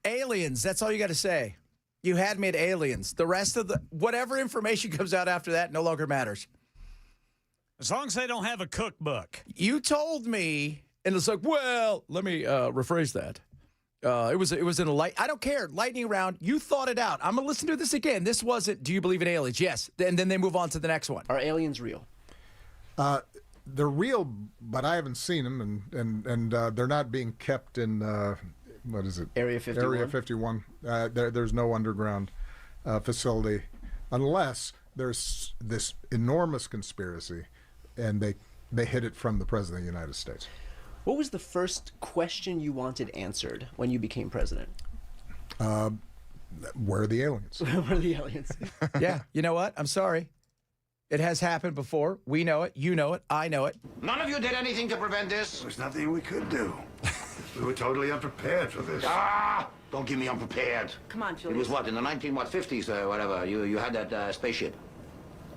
Aliens, that's all you got to say. You had me at aliens. The rest of whatever information comes out after that no longer matters. As long as they don't have a cookbook. You told me, and it's like, well, let me rephrase that. It was in a light. I don't care. Lightning round. You thought it out. I'm going to listen to this again. This wasn't, do you believe in aliens? Yes. And then they move on to the next one. Are aliens real? They're real, but I haven't seen them, and they're not being kept in, what is it? Area 51? Area 51. There's no underground facility unless there's this enormous conspiracy, and they hid it from the President of the United States. What was the first question you wanted answered when you became president? Where are the aliens? Where are the aliens? Yeah, you know what? I'm sorry. It has happened before. We know it. You know it. I know it. None of you did anything to prevent this? There's nothing we could do. We were totally unprepared for this. Don't give me unprepared. Come on, Julius. It was what, in the 1950s or whatever, you had that spaceship.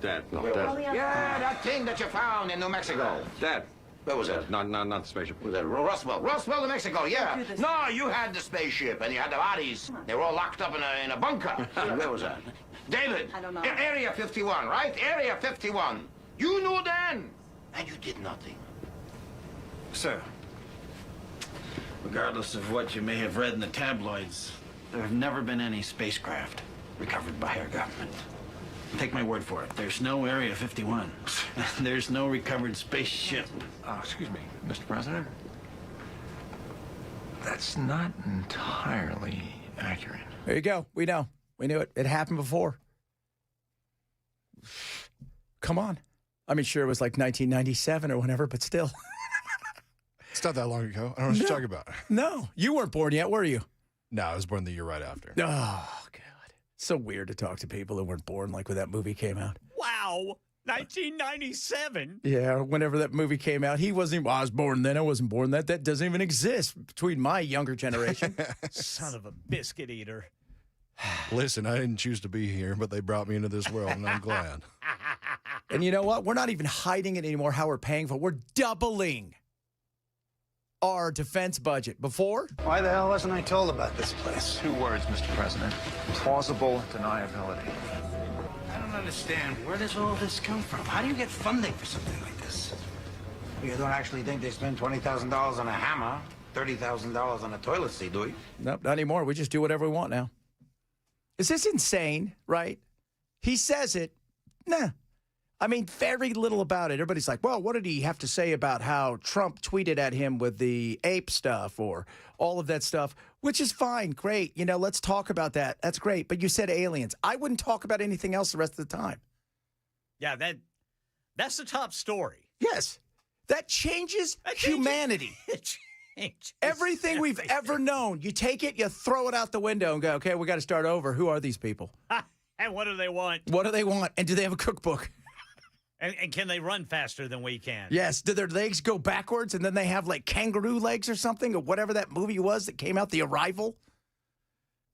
Dad, No, yeah, that thing that you found in New Mexico. Dad. Where was it? Not the spaceship. Was that Roswell, New Mexico, yeah. No, you had the spaceship, and you had the bodies. They were all locked up in a bunker. Where was that? David. I don't know. Area 51, right? Area 51. You knew then, and you did nothing. Sir, regardless of what you may have read in the tabloids, there have never been any spacecraft recovered by our government. Take my word for it. There's no Area 51. There's no recovered spaceship. Excuse me, Mr. President. That's not entirely accurate. There you go. We know. We knew it. It happened before. Come on. I mean, sure, it was like 1997 or whatever, but still. It's not that long ago. I don't know what you're talking about. No, you weren't born yet, were you? No, I was born the year right after. Oh, God. So weird to talk to people who weren't born like when that movie came out. Wow. 1997. Yeah, whenever that movie came out, he wasn't even, well, I was born then, I wasn't born that. That doesn't even exist between my younger generation. Son of a biscuit eater. Listen, I didn't choose to be here, but they brought me into this world, and I'm glad. And you know what? We're not even hiding it anymore, how we're paying for it. We're doubling our defense budget. Before? Why the hell wasn't I told about this place? 2 words, Mr. President. Plausible deniability. I don't understand. Where does all this come from? How do you get funding for something like this? You don't actually think they spend $20,000 on a hammer, $30,000 on a toilet seat, do you? Nope, not anymore. We just do whatever we want now. Is this insane, right? He says it. Nah. I mean, very little about it. Everybody's like, well, what did he have to say about how Trump tweeted at him with the ape stuff or all of that stuff, which is fine. Great. You know, let's talk about that. That's great. But you said aliens. I wouldn't talk about anything else the rest of the time. Yeah, that's the top story. Yes. That changes humanity. It changes Everything we've ever known. You take it, you throw it out the window and go, okay, we got to start over. Who are these people? And what do they want? What do they want? And do they have a cookbook? And can they run faster than we can? Yes. Do their legs go backwards and then they have like kangaroo legs or something or whatever that movie was that came out, The Arrival?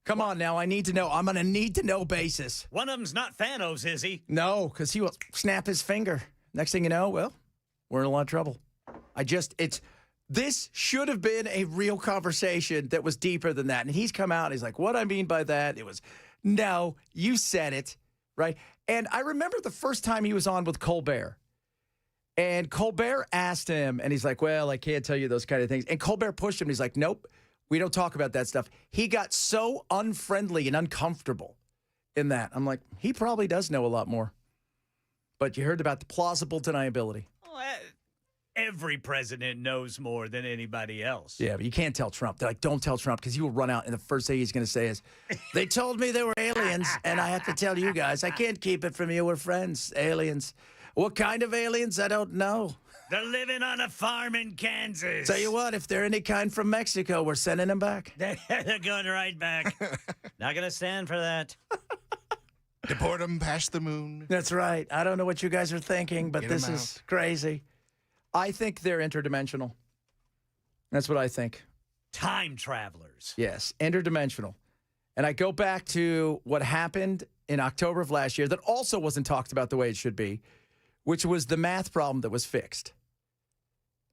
Come on now. I need to know. I'm on a need-to-know basis. One of them's not Thanos, is he? No, because he will snap his finger. Next thing you know, well, we're in a lot of trouble. This should have been a real conversation that was deeper than that. And he's come out and he's like, what I mean by that, it was, no, you said it, right? And I remember the first time he was on with Colbert. And Colbert asked him, and he's like, well, I can't tell you those kind of things. And Colbert pushed him. He's like, nope, we don't talk about that stuff. He got so unfriendly and uncomfortable in that. I'm like, he probably does know a lot more. But you heard about the plausible deniability. Well, every president knows more than anybody else. Yeah, but you can't tell Trump. They're like, don't tell Trump, because he will run out, and the first thing he's going to say is, they told me they were aliens, and I have to tell you guys, I can't keep it from you. We're friends, aliens. What kind of aliens? I don't know. They're living on a farm in Kansas. Tell you what, if they're any kind from Mexico, we're sending them back. They're going right back. Not going to stand for that. Deport them past the moon. That's right. I don't know what you guys are thinking, but this is crazy. I think they're interdimensional. That's what I think. Time travelers. Yes, interdimensional. And I go back to what happened in October of last year that also wasn't talked about the way it should be, which was the math problem that was fixed.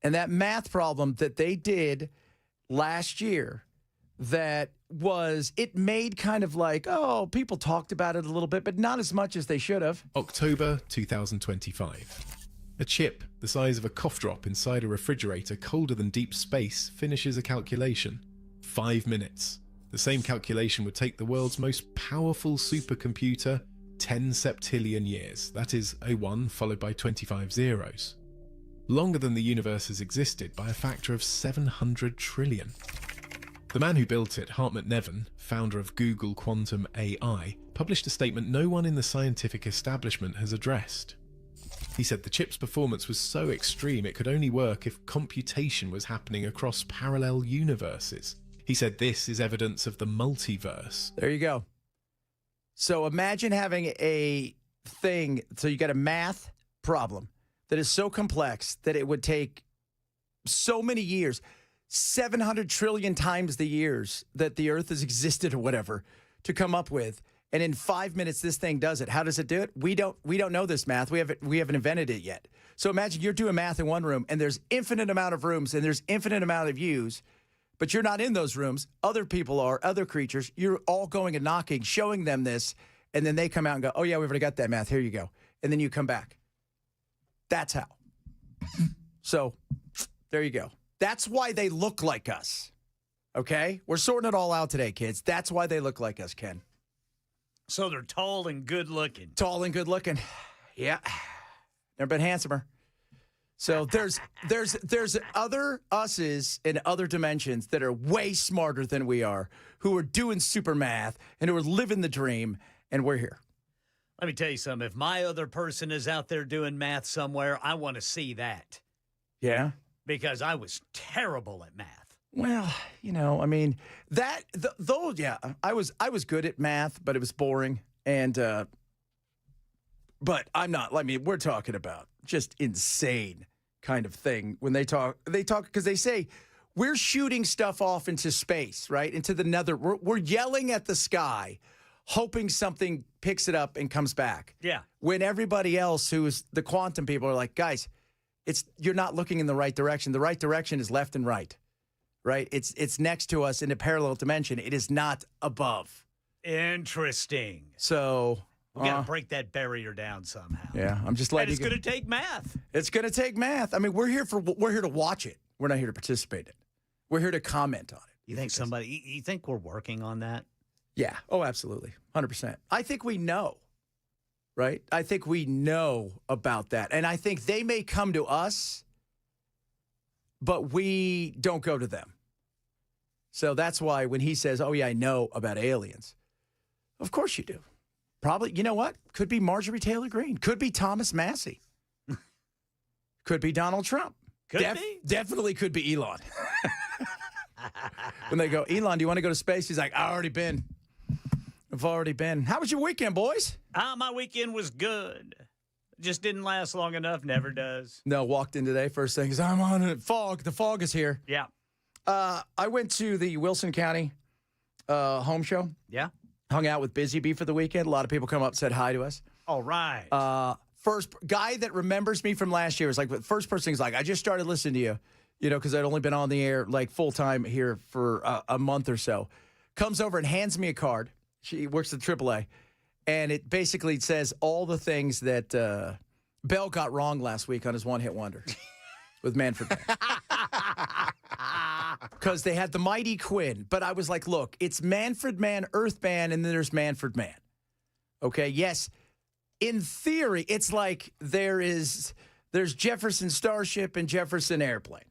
And that math problem that they did last year that was, it made kind of like, oh, people talked about it a little bit, but not as much as they should have. October 2025. A chip the size of a cough drop inside a refrigerator colder than deep space finishes a calculation. 5 minutes. The same calculation would take the world's most powerful supercomputer 10 septillion years. That is a 1 followed by 25 zeros. Longer than the universe has existed by a factor of 700 trillion. The man who built it, Hartmut Neven, founder of Google Quantum AI, published a statement no one in the scientific establishment has addressed. He said the chip's performance was so extreme it could only work if computation was happening across parallel universes. He said this is evidence of the multiverse. There you go. So imagine having a thing, so you got a math problem that is so complex that it would take so many years, 700 trillion times the years that the Earth has existed or whatever, to come up with. And in 5 minutes, this thing does it. How does it do it? We don't know this math. We haven't invented it yet. So imagine you're doing math in one room, and there's infinite amount of rooms, and there's infinite amount of views, but you're not in those rooms. Other people are, other creatures. You're all going and knocking, showing them this, and then they come out and go, oh, yeah, we've already got that math. Here you go. And then you come back. That's how. So there you go. That's why they look like us. Okay? We're sorting it all out today, kids. That's why they look like us, Ken. So they're tall and good looking. Tall and good looking. Yeah. Never been handsomer. So there's other us's in other dimensions that are way smarter than we are, who are doing super math and who are living the dream, and we're here. Let me tell you something. If my other person is out there doing math somewhere, I want to see that. Yeah? Because I was terrible at math. Well, you know, I mean, I was good at math, but it was boring. And, but I'm not, I mean, we're talking about just insane kind of thing when they talk, because they say, we're shooting stuff off into space, right? Into the nether, we're yelling at the sky, hoping something picks it up and comes back. Yeah. When everybody else who's the quantum people are like, guys, you're not looking in the right direction. The right direction is left and right. Right? It's next to us in a parallel dimension. It is not above. Interesting. So we got to break that barrier down somehow. Yeah, I'm just letting it's going to take math. It's going to take math. I mean, we're here to watch it. We're not here to participate in it. We're here to comment on it. You think we're working on that? Yeah. Oh, absolutely. 100%. I think we know. Right? I think we know about that. And I think they may come to us, but we don't go to them. So that's why when he says, oh, yeah, I know about aliens, of course you do. Probably, you know what? Could be Marjorie Taylor Greene. Could be Thomas Massey. Could be Donald Trump. Could be. Definitely could be Elon. When they go, Elon, do you want to go to space? He's like, I've already been. How was your weekend, boys? My weekend was good. Just didn't last long enough. Never does. No, walked in today. First thing is, I'm on it. Fog. The fog is here. Yeah. I went to the Wilson County home show. Yeah. Hung out with Busy Bee for the weekend. A lot of people come up and said hi to us. All right. First guy that remembers me from last year was like, the first person is like, I just started listening to you, because I'd only been on the air like full time here for a month or so. Comes over and hands me a card. She works at AAA. And it basically says all the things that Bell got wrong last week on his one-hit wonder with Manfred Mann. Because they had the Mighty Quinn. But I was like, look, it's Manfred Mann, Earth Band, and then there's Manfred Mann. Okay, yes. In theory, it's like there's Jefferson Starship and Jefferson Airplane.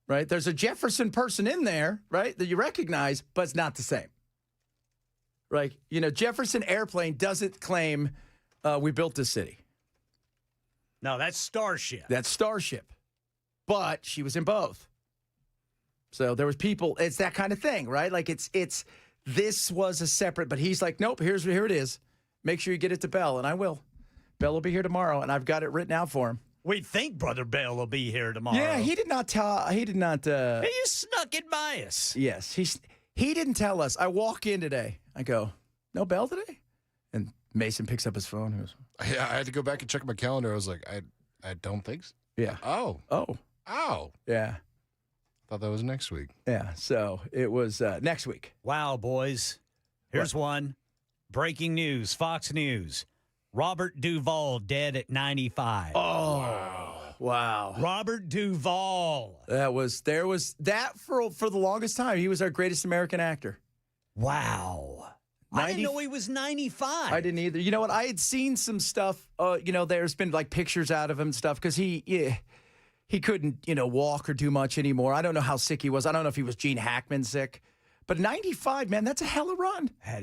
Right? There's a Jefferson person in there, right, that you recognize, but it's not the same. Right? Jefferson Airplane doesn't claim we built this city. No, that's Starship. That's Starship. But she was in both. So there was people, it's that kind of thing, right? Like this was a separate, but he's like, nope, here it is. Make sure you get it to Bell, and I will. Bell will be here tomorrow, and I've got it written out for him. We think Brother Bell will be here tomorrow. Yeah, he did not tell. He did not. He snuck it by us. Yes, he didn't tell us. I walk in today. I go, no Bell today, and Mason picks up his phone. He goes, Yeah, I had to go back and check my calendar. I was like, I don't think so. yeah. Oh. Yeah. Thought that was next week. Yeah. So it was next week. Wow, boys. Here's one. Breaking news, Fox News. Robert Duvall dead at 95. Oh, wow. Robert Duvall. There was that for the longest time. He was our greatest American actor. Wow. I didn't know he was 95. I didn't either. You know what? I had seen some stuff. There's been like pictures out of him and stuff because he couldn't, walk or do much anymore. I don't know how sick he was. I don't know if he was Gene Hackman sick. But 95, man, that's a hell of a run. That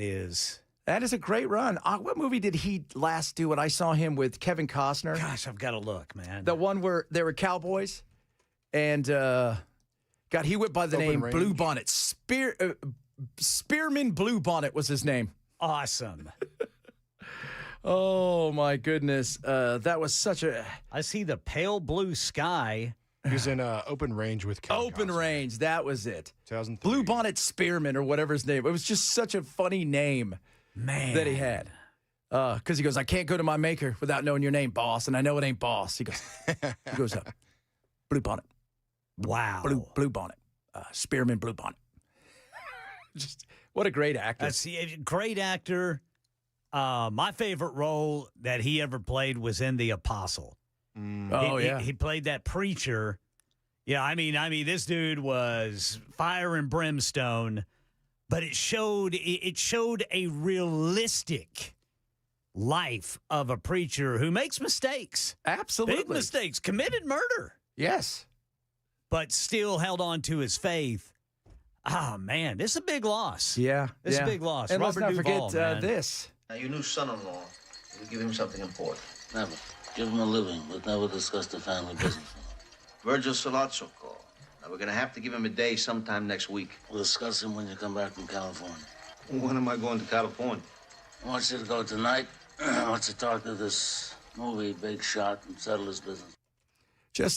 is a great run. What movie did he last do? When I saw him with Kevin Costner. Gosh, I've got to look, man. The one where they were cowboys, and he went by the Open name Range. Blue Bonnet. Spearman Blue Bonnet was his name. Awesome. Oh my goodness, that was such a. I see the pale blue sky. He was in Open Range with Kevin Open Costner. Range, that was it. 2003. Blue Bonnet Spearman or whatever his name. It was just such a funny name, Man. that he had. Because he goes, I can't go to my maker without knowing your name, boss, and I know it ain't boss. He goes, Blue Bonnet, Wow. Blue Bonnet, Spearman Blue Bonnet. Just what a great actor. That's a great actor. My favorite role that he ever played was in The Apostle. He played that preacher. Yeah, I mean, this dude was fire and brimstone, but it showed a realistic life of a preacher who makes mistakes. Absolutely. Big mistakes, committed murder, Yes. but still held on to his faith. Ah, man, this is a big loss. Yeah. This is a big loss. And Robert let's not Duvall, forget man. this. Now, your new son-in-law, will give him something important. Never. Give him a living, but never discuss the family business. Virgil Sollozzo called. Now, we're going to have to give him a day sometime next week. We'll discuss him when you come back from California. When am I going to California? I want you to go tonight. I want you to talk to this movie big shot and settle his business.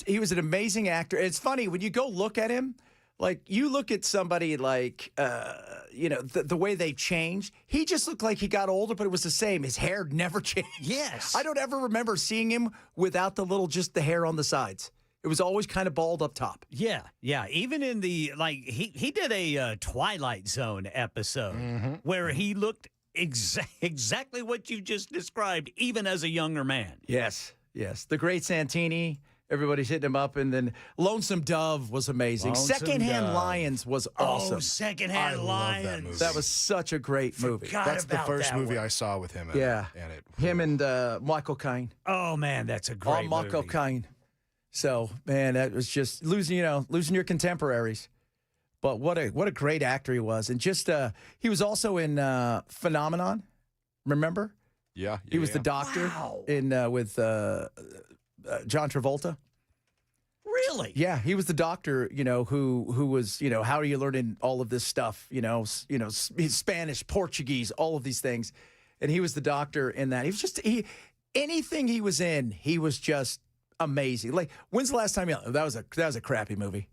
He was an amazing actor. It's funny, when you go look at him, like you look at somebody like, the way they changed, he just looked like he got older, but it was the same. His hair never changed. Yes. I don't ever remember seeing him without just the hair on the sides. It was always kind of bald up top. Yeah. Even in the, he did a Twilight Zone episode where he looked exactly what you just described, even as a younger man. Yes. The Great Santini. Everybody's hitting him up. And then Lonesome Dove was amazing. Lonesome Secondhand Dove. Lions was awesome. Oh, Secondhand Lions. that movie. That was such a great movie. That's the first movie I saw with him in it. Yeah. And it, Him and Michael Caine. Oh, man, that's a great Michael movie. Caine. So, man, that was just losing your contemporaries. But what a great actor he was. And he was also in Phenomenon. Remember? Yeah. He was the doctor with John Travolta. Really? Yeah, he was the doctor, who was, how are you learning all of this stuff, Spanish, Portuguese, all of these things. And he was the doctor in that. He was just anything he was in, he was just amazing. Like, when's the last time that was a crappy movie?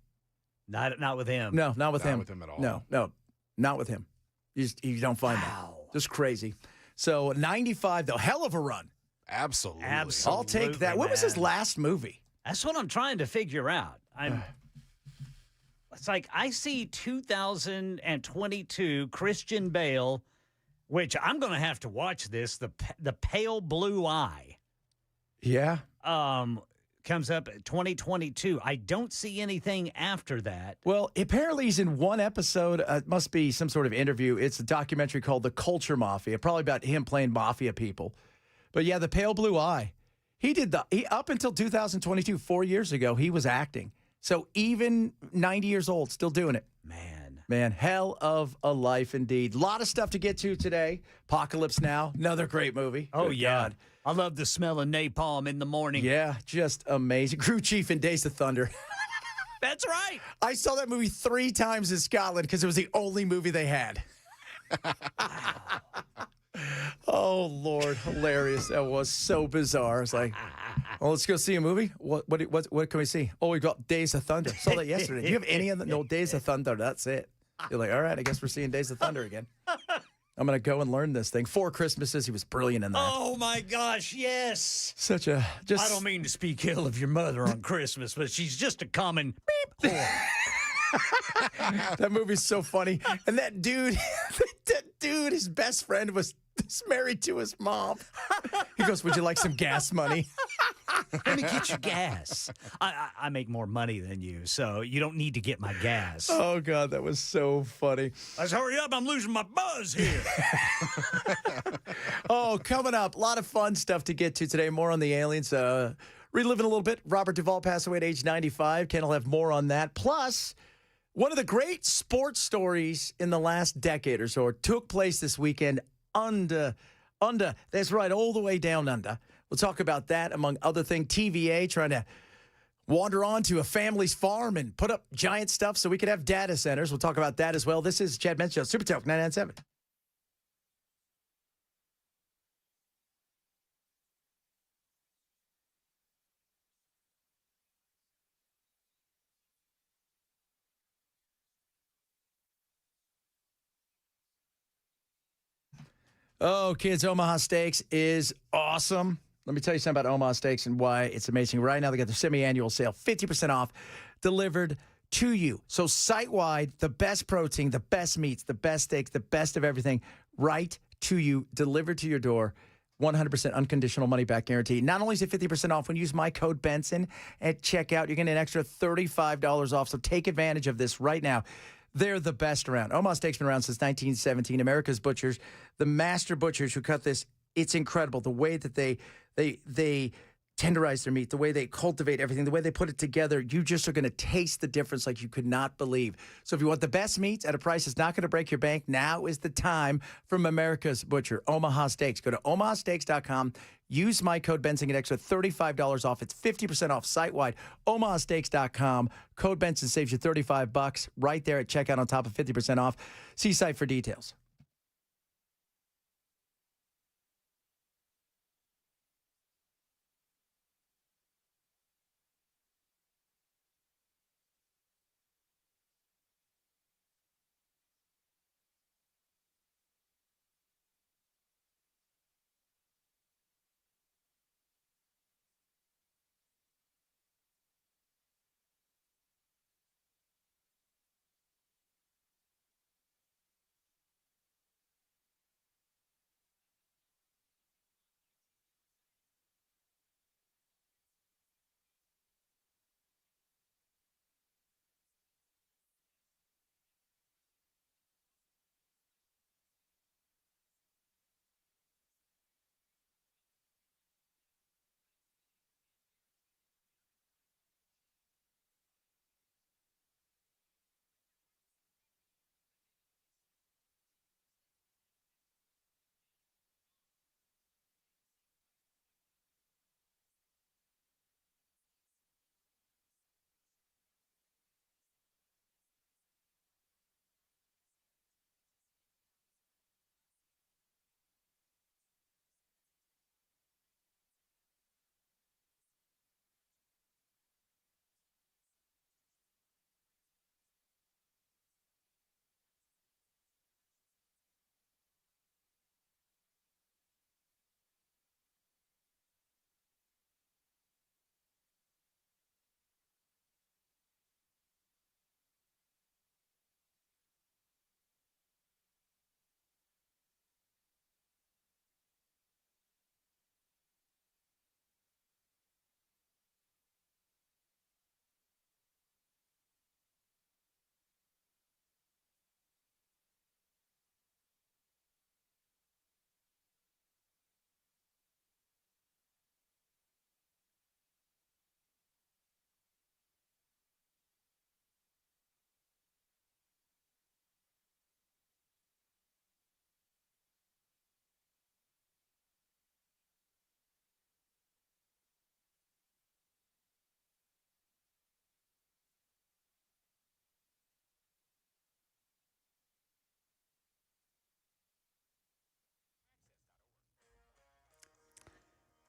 Not with him. No, not with him. Not with him at all. No, not with him. You don't find that. Just crazy. So 95 though, hell of a run. Absolutely. I'll take that. What was his man. last movie? That's what I'm trying to figure out. It's like I see 2022 Christian Bale, which I'm going to have to watch this. The Pale Blue Eye. Yeah. Comes up 2022. I don't see anything after that. Well, apparently he's in one episode. It must be some sort of interview. It's a documentary called The Culture Mafia, probably about him playing mafia people. But yeah, The Pale Blue Eye. He up until 2022, 4 years ago, he was acting. So even 90 years old, still doing it. Man, hell of a life indeed. A lot of stuff to get to today. Apocalypse Now, another great movie. Oh, Good yeah. God. I love the smell of napalm in the morning. Yeah, just amazing. Crew Chief in Days of Thunder. That's right. I saw that movie 3 times in Scotland because it was the only movie they had. Oh, Lord. Hilarious. That was so bizarre. It's like, oh, let's go see a movie. What can we see? Oh, we got Days of Thunder. Saw that yesterday. Do you have any of them? No, Days of Thunder. That's it. You're like, all right, I guess we're seeing Days of Thunder again. I'm going to go and learn this thing. 4 Christmases. He was brilliant in that. Oh, my gosh, yes. Such a... I don't mean to speak ill of your mother on Christmas, but she's just a common beep whore. That movie's so funny. And that dude, his best friend was married to his mom. He goes, would you like some gas money? Let me get you gas. I make more money than you, so you don't need to get my gas. Oh, God, that was so funny. Let's hurry up. I'm losing my buzz here. Oh, coming up, a lot of fun stuff to get to today. More on the aliens. Reliving a little bit. Robert Duvall passed away at age 95. Ken will have more on that. Plus, one of the great sports stories in the last decade or so took place this weekend under. That's right, all the way down under. We'll talk about that, among other things. TVA trying to wander onto a family's farm and put up giant stuff so we could have data centers. We'll talk about that as well. This is Chad Bench Show, Super Talk 997. Oh, kids, Omaha Steaks is awesome. Let me tell you something about Omaha Steaks and why it's amazing. Right now, they got their semi-annual sale, 50% off, delivered to you. So site-wide, the best protein, the best meats, the best steaks, the best of everything, right to you, delivered to your door. 100% unconditional money-back guarantee. Not only is it 50% off, when you use my code Benson at checkout, you're getting an extra $35 off. So take advantage of this right now. They're the best around. Omaha Steak's been around since 1917. America's butchers, the master butchers who cut this, it's incredible. The way that they tenderize their meat, the way they cultivate everything, the way they put it together, you just are going to taste the difference like you could not believe. So if you want the best meats at a price that's not going to break your bank, now is the time from America's butcher, Omaha Steaks. Go to omahasteaks.com. Use my code Benson, get extra $35 off. It's 50% off site-wide. omahasteaks.com. Code Benson saves you $35 right there at checkout on top of 50% off. See site for details.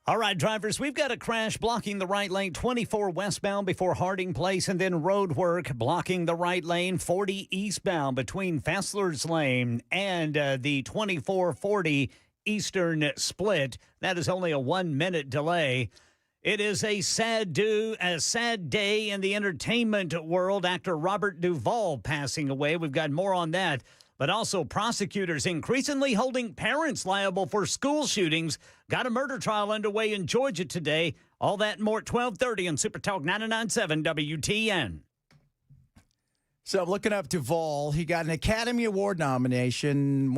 All right, drivers, we've got a crash blocking the right lane 24 westbound before Harding Place, and then road work blocking the right lane 40 eastbound between Fessler's Lane and the 2440 eastern split. That is only a 1-minute delay. It is a sad day in the entertainment world. Actor Robert Duvall passing away. We've got more on that. But also prosecutors increasingly holding parents liable for school shootings. Got a murder trial underway in Georgia today. All that and more at 12:30 on Super Talk 99.7 WTN. So I'm looking up Duvall. He got an Academy Award nomination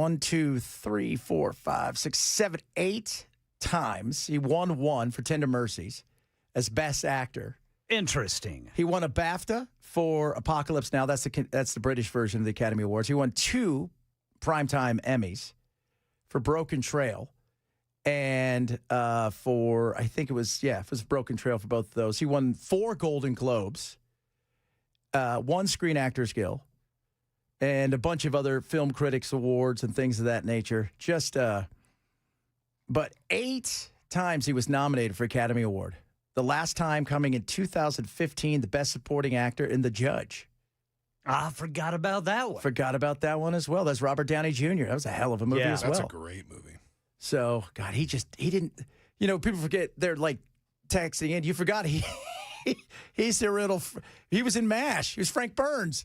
8 times. He won one for Tender Mercies as Best Actor. Interesting. He won a BAFTA for Apocalypse Now. That's the British version of the Academy Awards. He won 2 Primetime Emmys for Broken Trail and for, I think it was Broken Trail for both of those. He won 4 Golden Globes, 1 Screen Actors Guild, and a bunch of other Film Critics Awards and things of that nature. But 8 times he was nominated for Academy Award. The last time coming in 2015, the Best Supporting Actor in The Judge. I forgot about that one. Forgot about that one as well. That's Robert Downey Jr. That was a hell of a movie as well. That's a great movie. So, God, he didn't, people forget, they're like texting in. You forgot he was in MASH. He was Frank Burns.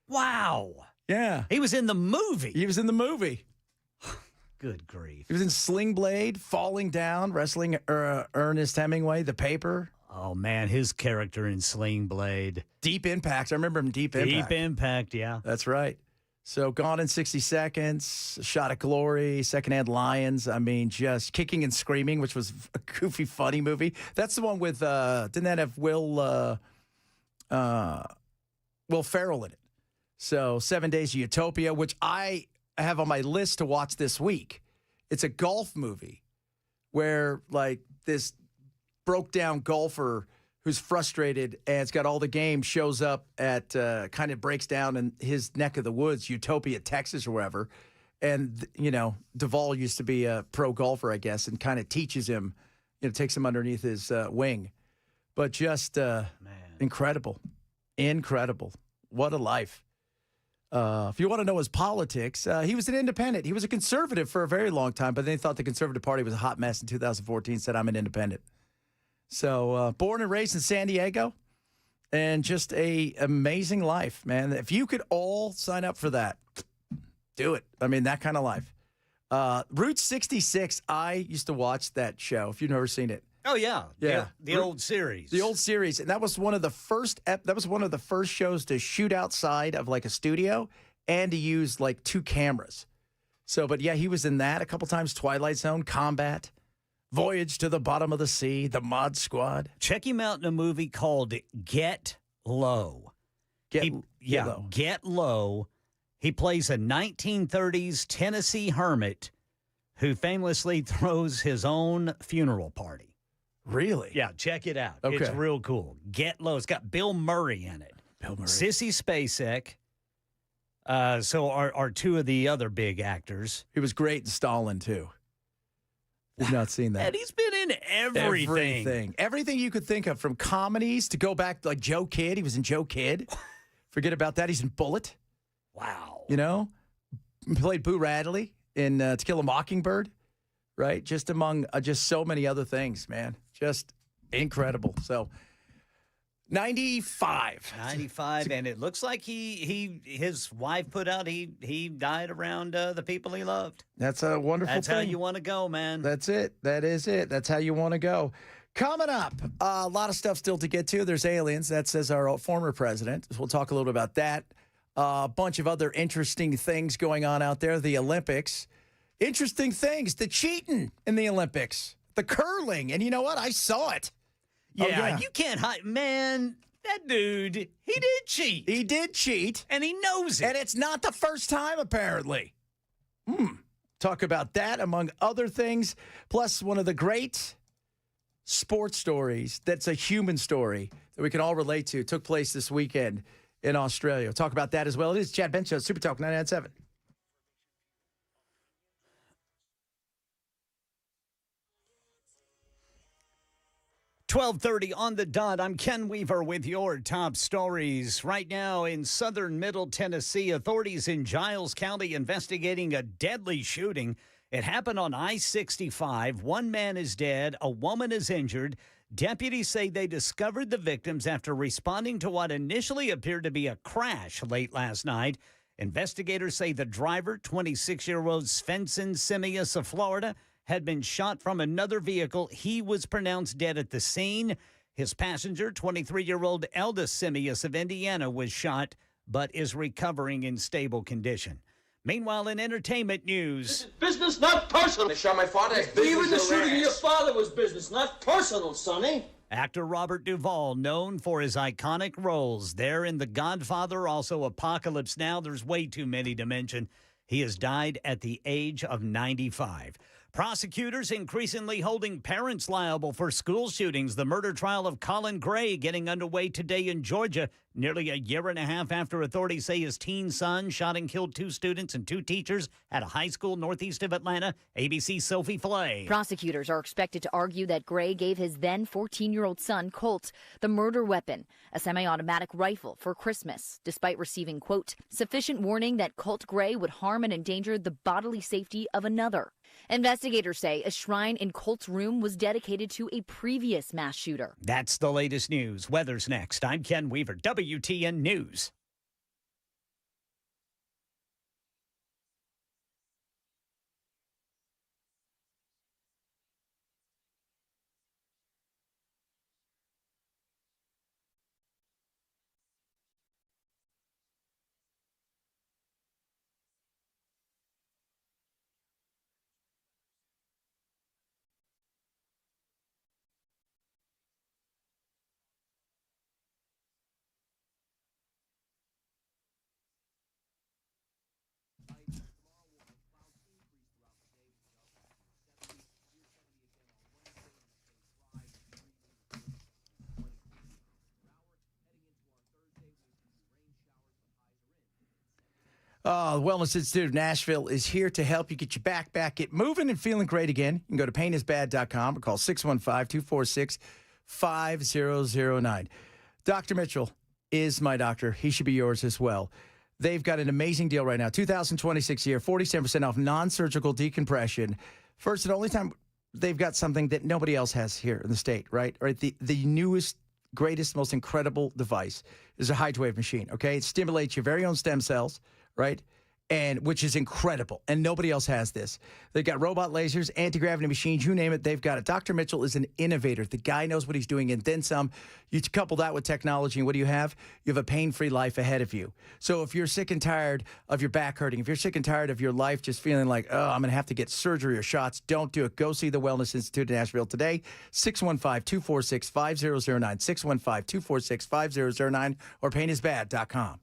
Wow. Yeah. He was in the movie. Good grief. He was in Sling Blade, Falling Down, wrestling Ernest Hemingway, The Paper. Oh, man, his character in Sling Blade. Deep Impact. I remember him, Deep Impact. Deep Impact, yeah. That's right. So Gone in 60 Seconds, Shot at Glory, Secondhand Lions. I mean, just Kicking and Screaming, which was a goofy, funny movie. That's the one with, didn't that have Will Ferrell in it? So 7 Days of Utopia, which I have on my list to watch this week. It's a golf movie where like this broke down golfer who's frustrated and it's got all the game shows up at kind of breaks down in his neck of the woods, Utopia, Texas or wherever. And, Duvall used to be a pro golfer, I guess, and kind of teaches him, takes him underneath his wing. But just incredible. Incredible. What a life. If you want to know his politics, he was an independent. He was a conservative for a very long time, but then he thought the Conservative Party was a hot mess in 2014, said, I'm an independent. So born and raised in San Diego, and just a amazing life, man. If you could all sign up for that, do it. I mean, that kind of life. Route 66, I used to watch that show, if you've never seen it. Oh, yeah. Yeah. The old series. The old series. And that was one of the first shows to shoot outside of like a studio and to use like 2 cameras. So, but yeah, he was in that a couple times. Twilight Zone, Combat, Voyage to the Bottom of the Sea, The Mod Squad. Check him out in a movie called Get Low. Get Low. He plays a 1930s Tennessee hermit who famously throws his own funeral party. Really? Yeah, check it out. Okay. It's real cool. Get Low. It's got Bill Murray in it. Sissy Spacek. So are 2 of the other big actors. He was great in Stalin, too. We've not seen that. And he's been in everything. Everything you could think of, from comedies to go back like Joe Kidd. He was in Joe Kidd. Forget about that. He's in Bullet. Wow. He played Boo Radley in To Kill a Mockingbird. Right? Just among just so many other things, man. Just incredible. So 95, and it looks like his wife put out he died around the people he loved. That's a wonderful thing. That's how you want to go, man. That's it. That is it. That's how you want to go. Coming up, a lot of stuff still to get to. There's aliens. That says our former president. So we'll talk a little bit about that. A bunch of other interesting things going on out there. The Olympics. Interesting things. The cheating in the Olympics. The curling. And you know what? I saw it. Yeah, you can't hide. Man, that dude, he did cheat. He did cheat. And he knows it. And it's not the first time, apparently. Talk about that, among other things. Plus, one of the great sports stories that's a human story that we can all relate to took place this weekend in Australia. We'll talk about that as well. It is Chad Ben Show, Super Talk 99.7. 12:30 on the dot. I'm Ken Weaver with your top stories. Right now in southern Middle Tennessee, authorities in Giles County investigating a deadly shooting. It happened on I-65. One man is dead. A woman is injured. Deputies say they discovered the victims after responding to what initially appeared to be a crash late last night. Investigators say the driver, 26-year-old Svensson Simius of Florida, had been shot from another vehicle. He was pronounced dead at the scene. His passenger, 23-year-old Eldest Simius of Indiana, was shot but is recovering in stable condition. Meanwhile, in entertainment news. This is business, not personal. They shot my father. It's business. Even the shooting of your father was business, not personal, Sonny. Actor Robert Duvall, known for his iconic roles there in The Godfather, also Apocalypse Now. There's way too many to mention. He has died at the age of 95. Prosecutors increasingly holding parents liable for school shootings. The murder trial of Colin Gray getting underway today in Georgia, nearly a year and a half after authorities say his teen son shot and killed 2 students and 2 teachers at a high school northeast of Atlanta. ABC's Sophie Flay. Prosecutors are expected to argue that Gray gave his then 14-year-old son, Colt, the murder weapon, a semi-automatic rifle, for Christmas, despite receiving, quote, sufficient warning that Colt Gray would harm and endanger the bodily safety of another. Investigators say a shrine in Colt's room was dedicated to a previous mass shooter. That's the latest news. Weather's next. I'm Ken Weaver, WTN News. The Wellness Institute of Nashville is here to help you get your back, get moving and feeling great again. You can go to painisbad.com or call 615-246-5009. Dr. Mitchell is my doctor. He should be yours as well. They've got an amazing deal right now. 2026 year, 47% off non-surgical decompression. First and only time they've got something that nobody else has here in the state, right? Right. The newest, greatest, most incredible device is a HydroWave machine, okay? It stimulates your very own stem cells, right? And which is incredible. And nobody else has this. They've got robot lasers, anti-gravity machines, you name it, they've got it. Dr. Mitchell is an innovator. The guy knows what he's doing and then some. You couple that with technology, and what do you have? You have a pain-free life ahead of you. So if you're sick and tired of your back hurting, if you're sick and tired of your life just feeling like, oh, I'm going to have to get surgery or shots, don't do it. Go see the Wellness Institute in Nashville today. 615-246-5009, 615-246-5009, or painisbad.com.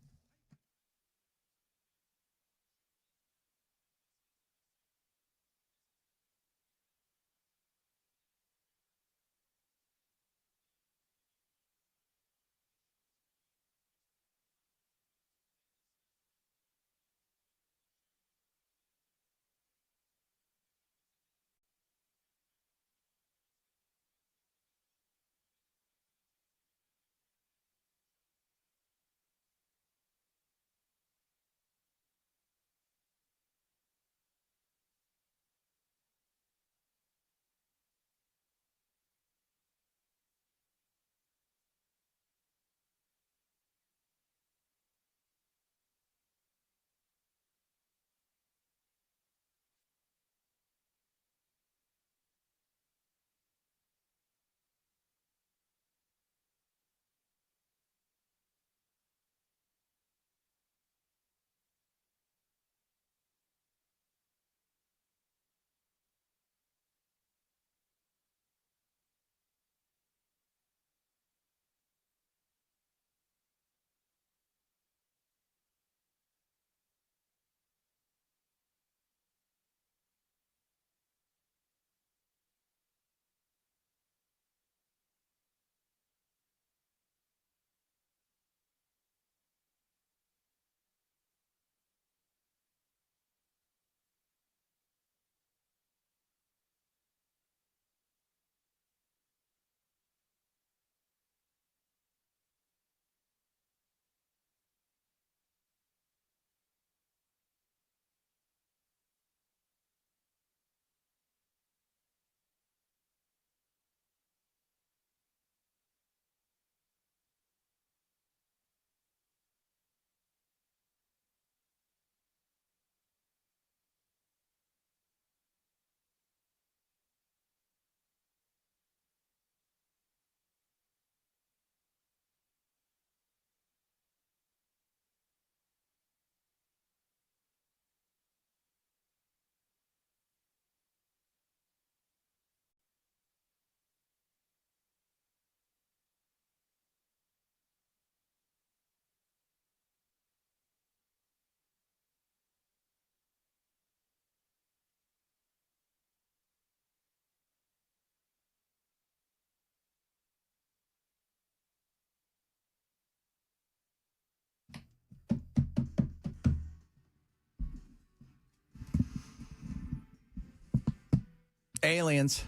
Aliens.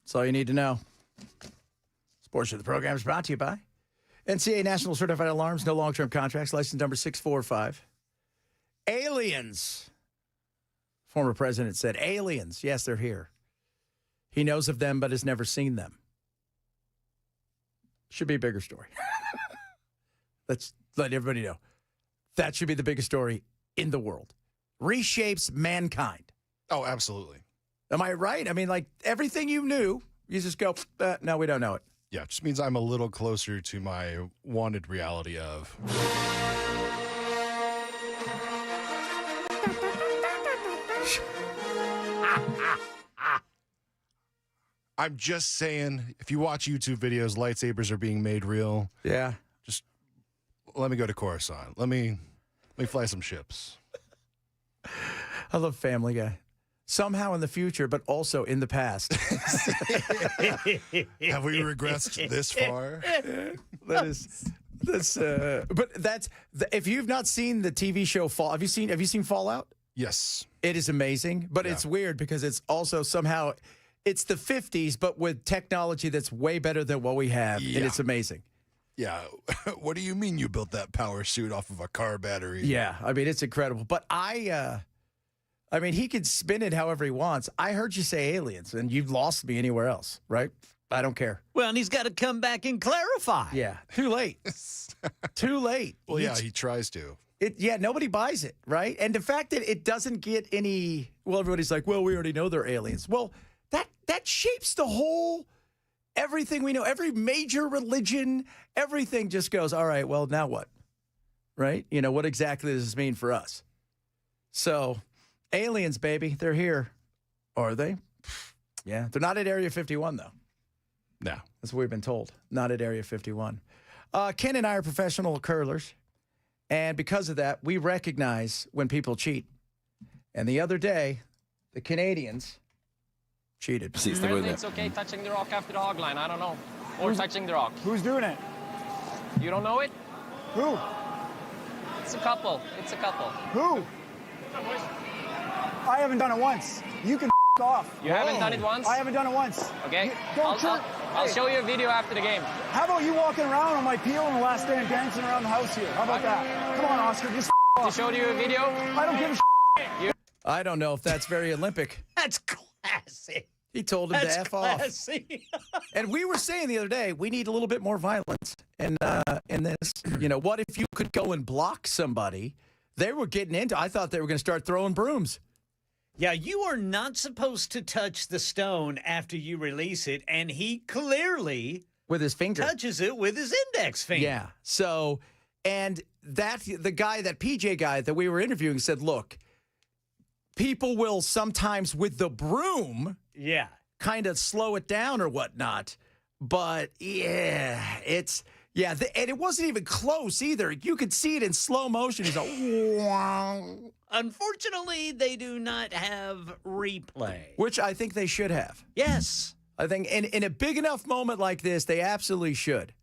That's all you need to know. This portion of the program is brought to you by NCAA National Certified Alarms, no long-term contracts, license number 645. Aliens. Former president said, aliens, yes, they're here. He knows of them, but has never seen them. Should be a bigger story. Let's let everybody know. That should be the biggest story in the world. Reshapes mankind. Oh, absolutely. Am I right? I mean, like, everything you knew, you just go, no, we don't know it. Yeah, it just means I'm a little closer to my wanted reality of. I'm just saying, if you watch YouTube videos, lightsabers are being made real. Yeah. Just let me go to Coruscant. Let me fly some ships. I love Family Guy. Somehow in the future, but also in the past. Have we regressed this far? But that's if you've not seen the TV show Fall. Have you seen Fallout? Yes. It is amazing, but it's weird because it's also somehow it's the 50s, but with technology that's way better than what we have, and it's amazing. Yeah. What do you mean you built that power suit off of a car battery? Yeah, I mean it's incredible. But I mean, he can spin it however he wants. I heard you say aliens, and you've lost me anywhere else, right? I don't care. Well, and he's got to come back and clarify. Yeah, too late. Too late. Well, he tries to. Nobody buys it, right? And the fact that it doesn't get any, well, everybody's like, well, we already know they're aliens. Well, that shapes the whole, everything we know, every major religion, everything just goes, all right, well, now what? Right? You know, what exactly does this mean for us? So, aliens, baby, they're here. Are they? Yeah, they're not at Area 51, though. No. That's what we've been told. Not at Area 51. Ken and I are professional curlers. And because of that, we recognize when people cheat. And the other day, the Canadians cheated. Apparently it's okay touching the rock after the hog line. I don't know. Or touching the rock. Who's doing it? You don't know it? Who? It's a couple. It's a couple. Who? I haven't done it once. You can off. You haven't done it once? I haven't done it once. Okay. I'll show you a video after the game. How about you walking around on my peel on the last day and dancing around the house here? How about that? Come on, Oscar, just To show you a video? I don't give a I don't know if that's very Olympic. That's classy. He told him to F classy. off. And we were saying the other day, we need a little bit more violence in this. You know, what if you could go and block somebody? They were getting into, I thought they were going to start throwing brooms. Yeah, you are not supposed to touch the stone after you release it, and he clearly with his finger touches it with his index finger. Yeah. So, and that the guy, that PJ guy that we were interviewing said, look, people will sometimes with the broom, kind of slow it down or whatnot. But yeah, and it wasn't even close either. You could see it in slow motion. He's like, wow. Unfortunately, they do not have replay. Which I think they should have. Yes. I think in a big enough moment like this, they absolutely should.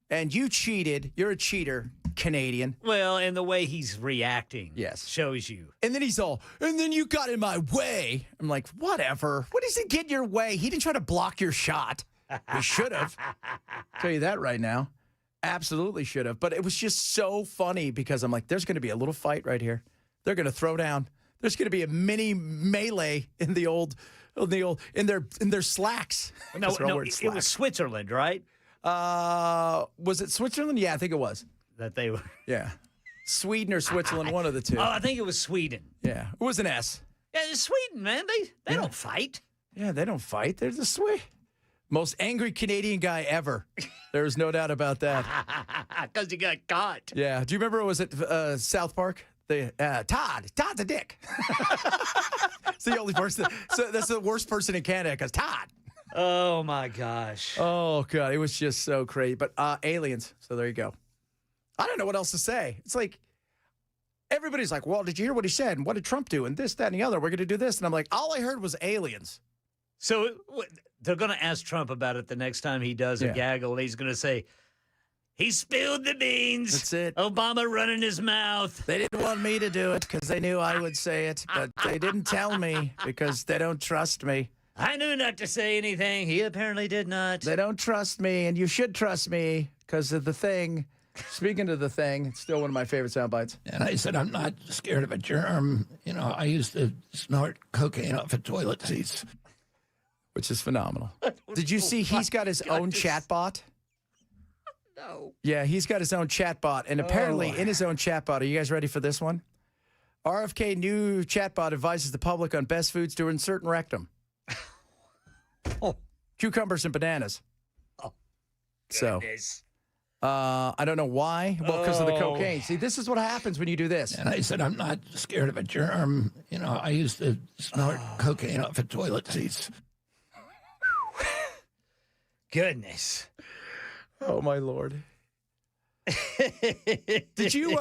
And you cheated. You're a cheater, Canadian. Well, and the way he's reacting shows you. And then he's all, and then you got in my way. I'm like, whatever. What does it get in your way? He didn't try to block your shot. He should have. Tell you that right now. Absolutely should have. But it was just so funny because I'm like, there's going to be a little fight right here. They're going to throw down. There's going to be a mini melee in their slacks. No, it was Switzerland, right? Was it Switzerland? Yeah, I think it was. That they were. Yeah. Sweden or Switzerland, one of the two. Oh, I think it was Sweden. Yeah. It was an S. Yeah, it's Sweden, man. They don't fight. Yeah, they don't fight. They're the most angry Canadian guy ever. There's no doubt about that. Because he got caught. Yeah. Do you remember it was at South Todd's a dick. It's the only person. So that's the worst person in Canada because Todd. Oh, my gosh. Oh, God. It was just so crazy. But aliens. So there you go. I don't know what else to say. It's like everybody's like, well, did you hear what he said? And what did Trump do? And this, that, and the other. We're going to do this. And I'm like, all I heard was aliens. So they're going to ask Trump about it the next time he does a gaggle. And he's going to say, He spilled the beans. That's it. Obama running his mouth. They didn't want me to do it because they knew I would say it, but they didn't tell me because they don't trust me. I knew not to say anything. He apparently did not. They don't trust me, and you should trust me because of the thing. Speaking of the thing, it's still one of my favorite sound bites. And I said, I'm not scared of a germ. You know, I used to snort cocaine off of toilet seats. Which is phenomenal. Did you see he's got his own chatbot? No. Yeah, he's got his own chatbot. And apparently in his own chatbot, are you guys ready for this one? RFK new chatbot advises the public on best foods to insert in rectum. Cucumbers and bananas. Oh, goodness. I don't know why. Well, because of the cocaine. See, this is what happens when you do this. And I said, I'm not scared of a germ. You know, I used to snort cocaine off of toilet seats. Goodness. Oh, my Lord. Did you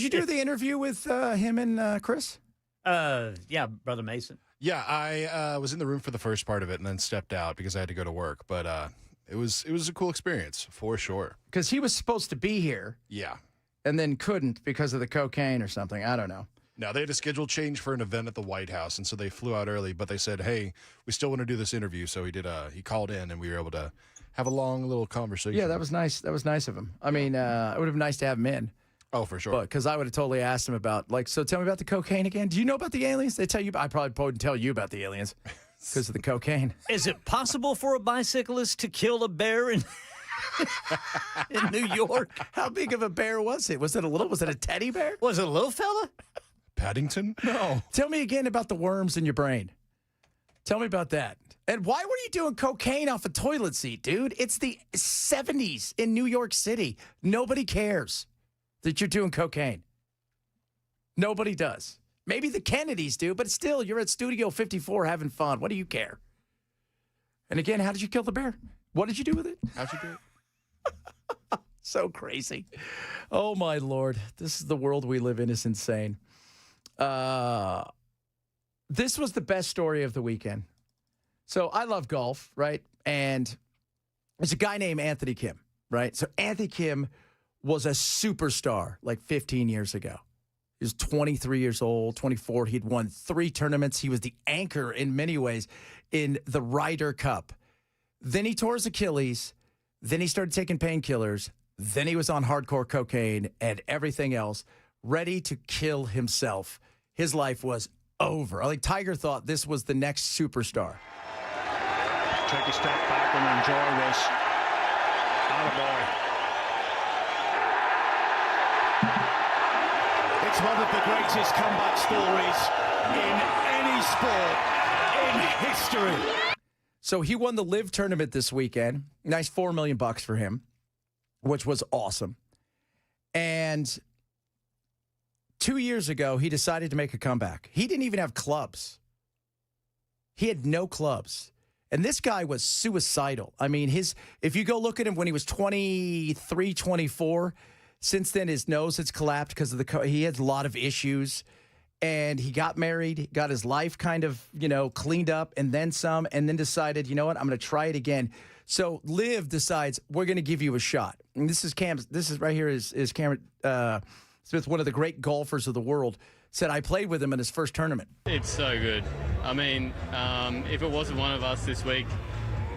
do the interview with him and Chris? Yeah, Brother Mason. Yeah, I was in the room for the first part of it and then stepped out because I had to go to work. But it was a cool experience for sure. Because he was supposed to be here. Yeah. And then couldn't because of the cocaine or something. I don't know. No, they had a schedule change for an event at the White House, and so they flew out early. But they said, "Hey, we still want to do this interview." So he did. He called in, and we were able to have a long little conversation. Yeah, that was nice. That was nice of him. I mean, it would have been nice to have him in. Oh, for sure. Because I would have totally asked him about, like, so tell me about the cocaine again. Do you know about the aliens? They tell you. I probably wouldn't tell you about the aliens because of the cocaine. Is it possible for a bicyclist to kill a bear in New York? How big of a bear was it? Was it a teddy bear? Was it a little fella? Paddington? No. Tell me again about the worms in your brain. Tell me about that. And why were you doing cocaine off a toilet seat, dude? It's the 70s in New York City. Nobody cares that you're doing cocaine. Nobody does. Maybe the Kennedys do, but still, you're at Studio 54 having fun. What do you care? And again, how did you kill the bear? What did you do with it? How'd you do it? So crazy. Oh, my Lord. This is the world we live in. It's insane. This was the best story of the weekend. So I love golf, right? And there's a guy named Anthony Kim, right? So Anthony Kim was a superstar like 15 years ago. He was 23 years old, 24. He'd won 3 tournaments. He was the anchor in many ways in the Ryder Cup. Then he tore his Achilles. Then he started taking painkillers. Then he was on hardcore cocaine and everything else, ready to kill himself. His life was over. Like Tiger thought this was the next superstar. Take a step back and enjoy this. Attaboy. It's one of the greatest comeback stories in any sport in history. So he won the Live tournament this weekend. Nice $4 million for him, which was awesome. And 2 years ago, he decided to make a comeback. He didn't even have clubs. He had no clubs. And this guy was suicidal. I mean, if you go look at him when he was 23, 24, since then his nose has collapsed because of he had a lot of issues. And he got married, got his life kind of, cleaned up and then some, and then decided, you know what, I'm going to try it again. So Liv decides, we're going to give you a shot. And this is right here is Cameron Smith, one of the great golfers of the world, said I played with him in his first tournament. It's so good. I mean, if it wasn't one of us this week,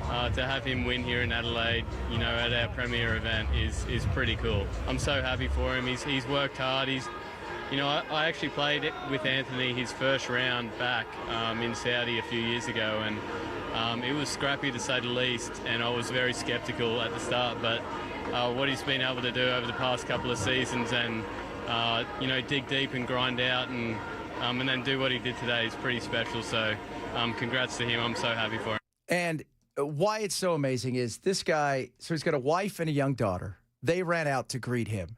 to have him win here in Adelaide, at our premier event is pretty cool. I'm so happy for him. He's worked hard. I actually played with Anthony his first round back in Saudi a few years ago, and it was scrappy to say the least, and I was very skeptical at the start, but what he's been able to do over the past couple of seasons and, dig deep and grind out and then do what he did today is pretty special, so congrats to him. I'm so happy for him. And why it's so amazing is this guy, so he's got a wife and a young daughter. They ran out to greet him.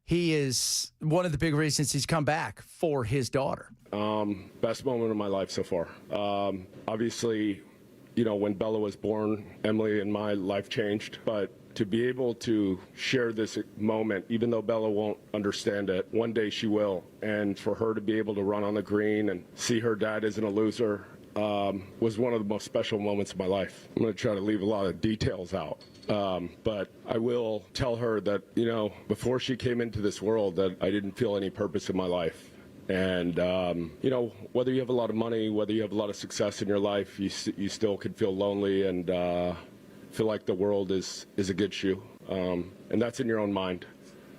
He is one of the big reasons he's come back for his daughter. Best moment of my life so far. Obviously, when Bella was born, Emily and my life changed. But to be able to share this moment, even though Bella won't understand it, one day she will. And for her to be able to run on the green and see her dad isn't a loser, was one of the most special moments of my life. I'm going to try to leave a lot of details out. But I will tell her that, before she came into this world, that I didn't feel any purpose in my life. And, whether you have a lot of money, whether you have a lot of success in your life, you still could feel lonely and feel like the world is against you. And that's in your own mind.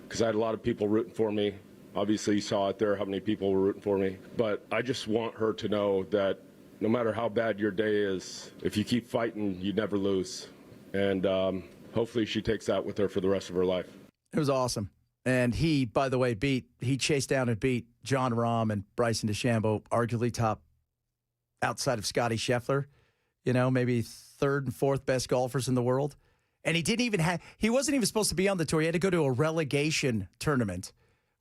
Because I had a lot of people rooting for me. Obviously, you saw it there, how many people were rooting for me. But I just want her to know that no matter how bad your day is, if you keep fighting, you never lose. And hopefully she takes that with her for the rest of her life. It was awesome. And he, by the way, he chased down and beat John Rahm and Bryson DeChambeau, arguably top outside of Scotty Scheffler, maybe third and fourth best golfers in the world. And he wasn't even supposed to be on the tour. He had to go to a relegation tournament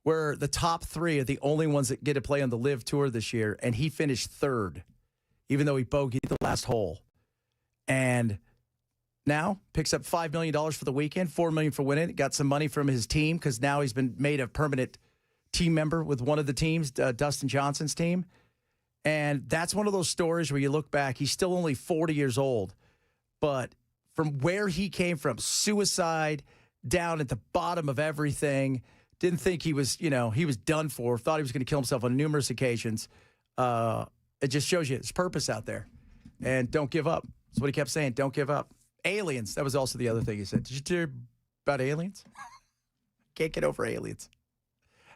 where the top three are the only ones that get to play on the LIV Tour this year. And he finished third, even though he bogeyed the last hole. And now picks up $5 million for the weekend, $4 million for winning. Got some money from his team because now he's been made a permanent team member with one of the teams, Dustin Johnson's team. And that's one of those stories where you look back, he's still only 40 years old, but from where he came from, suicide, down at the bottom of everything, didn't think he was done for, thought he was going to kill himself on numerous occasions. It just shows you his purpose out there. And don't give up. That's what he kept saying, don't give up. Aliens, that was also the other thing he said. Did you hear about aliens? Can't get over aliens.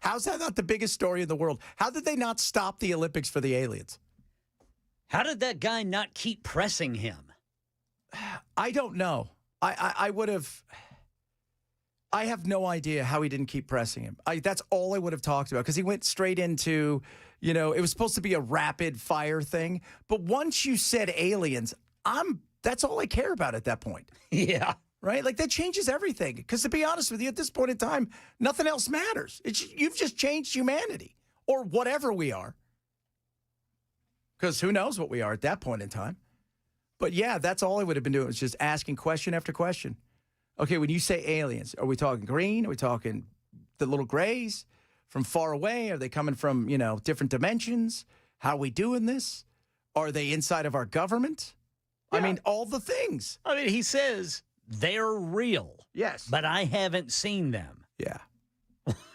How's that not the biggest story in the world? How did they not stop the Olympics for the aliens? How did that guy not keep pressing him? I don't know. I would have. I have no idea how he didn't keep pressing him. That's all I would have talked about because he went straight into, it was supposed to be a rapid fire thing. But once you said aliens, that's all I care about at that point. Yeah. Right? Like that changes everything. Because to be honest with you, at this point in time, nothing else matters. You've just changed humanity or whatever we are. Because who knows what we are at that point in time. But yeah, that's all I would have been doing was just asking question after question. Okay, when you say aliens, are we talking green? Are we talking the little grays from far away? Are they coming from, different dimensions? How are we doing this? Are they inside of our government? Yeah. I mean, all the things. I mean, he says they're real. Yes. But I haven't seen them. Yeah.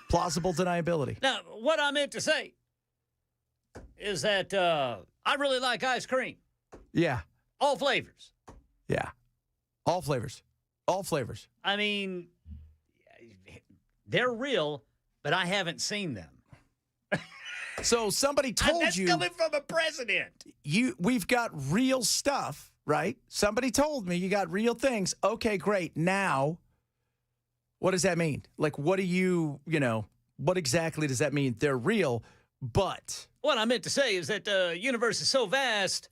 Plausible deniability. Now, what I meant to say is that I really like ice cream. Yeah. All flavors. Yeah. All flavors. All flavors. I mean, they're real, but I haven't seen them. So somebody told that's you. That's coming from a president. We've got real stuff, right? Somebody told me you got real things. Okay, great. Now, what does that mean? Like, what what exactly does that mean? They're real, but. What I meant to say is that the universe is so vast,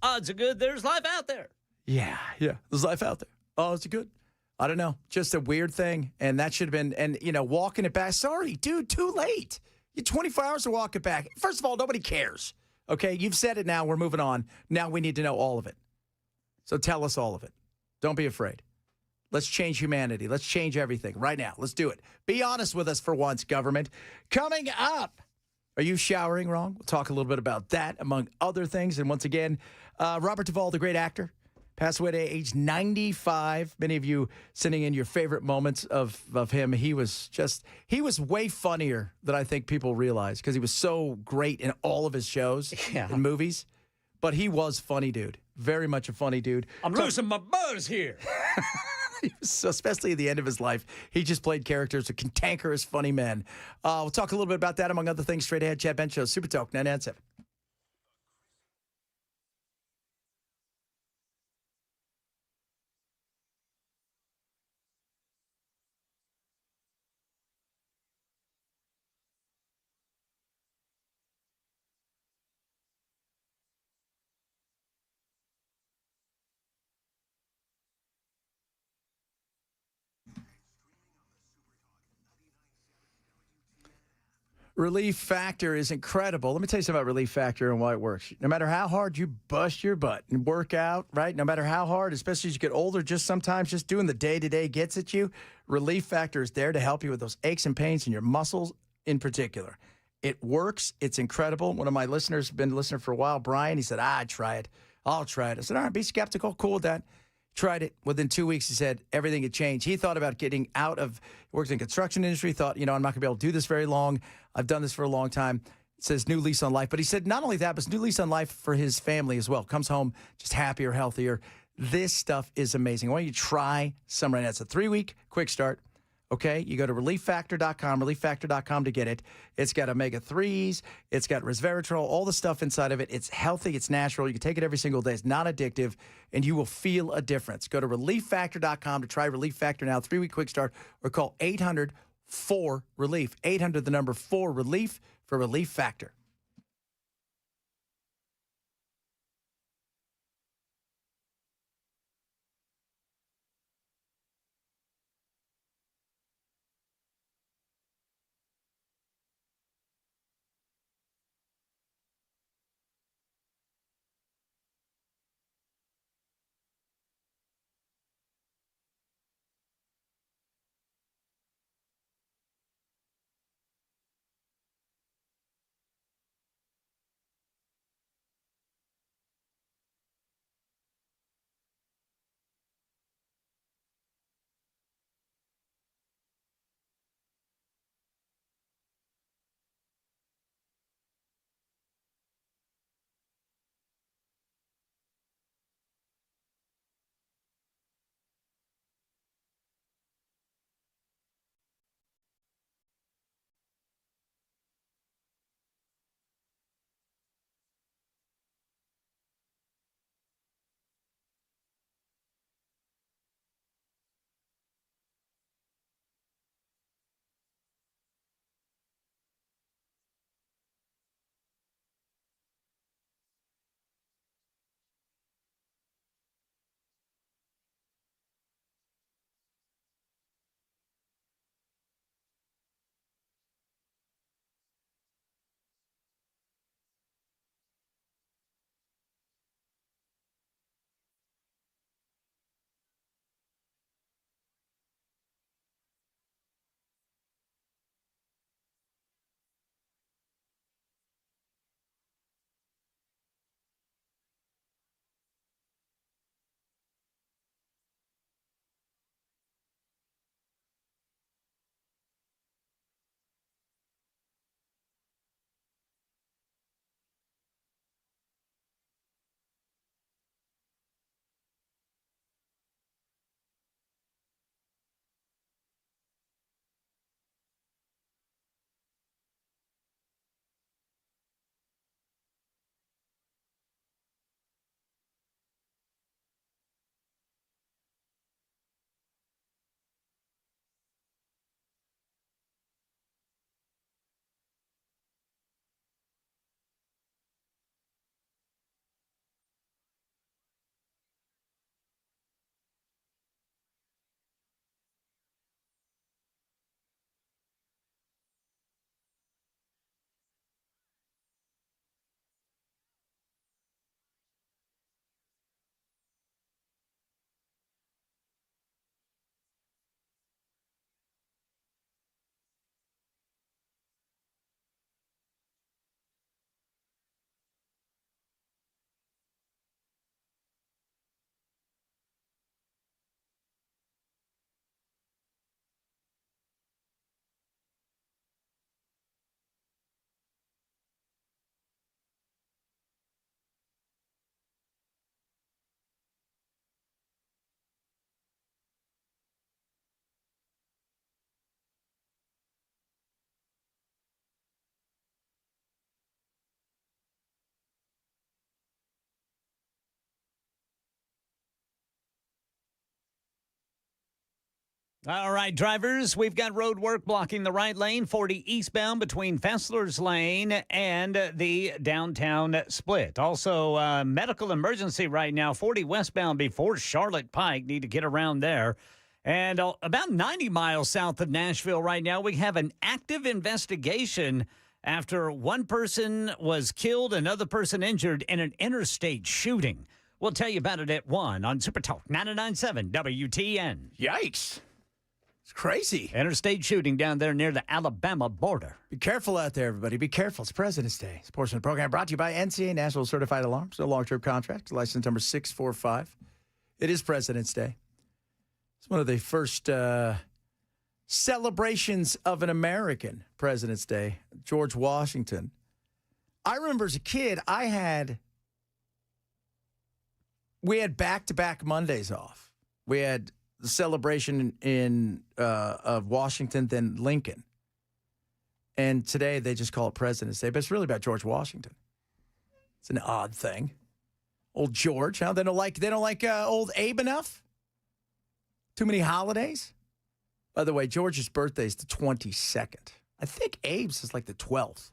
odds are good there's life out there. Yeah. There's life out there. Oh, is it good? I don't know. Just a weird thing. And that should have been, and, walking it back. Sorry, dude, too late. You 24 hours to walk it back. First of all, nobody cares. Okay, you've said it now. We're moving on. Now we need to know all of it. So tell us all of it. Don't be afraid. Let's change humanity. Let's change everything right now. Let's do it. Be honest with us for once, government. Coming up, are you showering wrong? We'll talk a little bit about that, among other things. And once again, Robert Duvall, the great actor, passed away at age 95. Many of you sending in your favorite moments of him. He was way funnier than I think people realize because he was so great in all of his shows and movies. But he was funny, dude. Very much a funny dude. I'm losing my buzz here. So especially at the end of his life, he just played characters of cantankerous, funny men. We'll talk a little bit about that, among other things, straight ahead. Chad Ben Show, Super Talk 997. Relief Factor is incredible. Let me tell you something about Relief Factor and why it works. No matter how hard you bust your butt and work out, right? No matter how hard, especially as you get older, sometimes doing the day-to-day gets at you. Relief Factor is there to help you with those aches and pains in your muscles in particular. It works. It's incredible. One of my listeners, been a listener for a while, Brian, he said, try it. I'll try it. I said, all right, be skeptical. Cool with that. Tried it. Within 2 weeks, he said everything had changed. He thought about getting out of, works in construction industry, thought, I'm not going to be able to do this very long. I've done this for a long time. It says new lease on life. But he said not only that, but new lease on life for his family as well. Comes home just happier, healthier. This stuff is amazing. Why don't you try some right now? It's a 3-week quick start. Okay, you go to relieffactor.com to get it. It's got omega-3s. It's got resveratrol, all the stuff inside of it. It's healthy. It's natural. You can take it every single day. It's not addictive, and you will feel a difference. Go to relieffactor.com to try Relief Factor now, 3-week quick start, or call 800-4RELIEF. 800, the number 4RELIEF for Relief Factor. All right, drivers, we've got road work blocking the right lane, 40 eastbound between Fessler's Lane and the downtown split. Also, medical emergency right now, 40 westbound before Charlotte Pike. Need to get around there. And about 90 miles south of Nashville right now, we have an active investigation after one person was killed, another person injured in an interstate shooting. We'll tell you about it at 1 on Super Talk 99.7 WTN. Yikes. It's crazy. Interstate shooting down there near the Alabama border. Be careful out there, everybody. Be careful. It's President's Day. This portion of the program brought to you by NCA National Certified Alarms. A long-term contract. License number 645. It is President's Day. It's one of the first celebrations of an American President's Day. George Washington. I remember as a kid, we had back-to-back Mondays off. We had the celebration of Washington, then Lincoln. And today they just call it President's Day, but it's really about George Washington. It's an odd thing. Old George, huh? They don't like old Abe enough? Too many holidays? By the way, George's birthday is the 22nd. I think Abe's is like the 12th.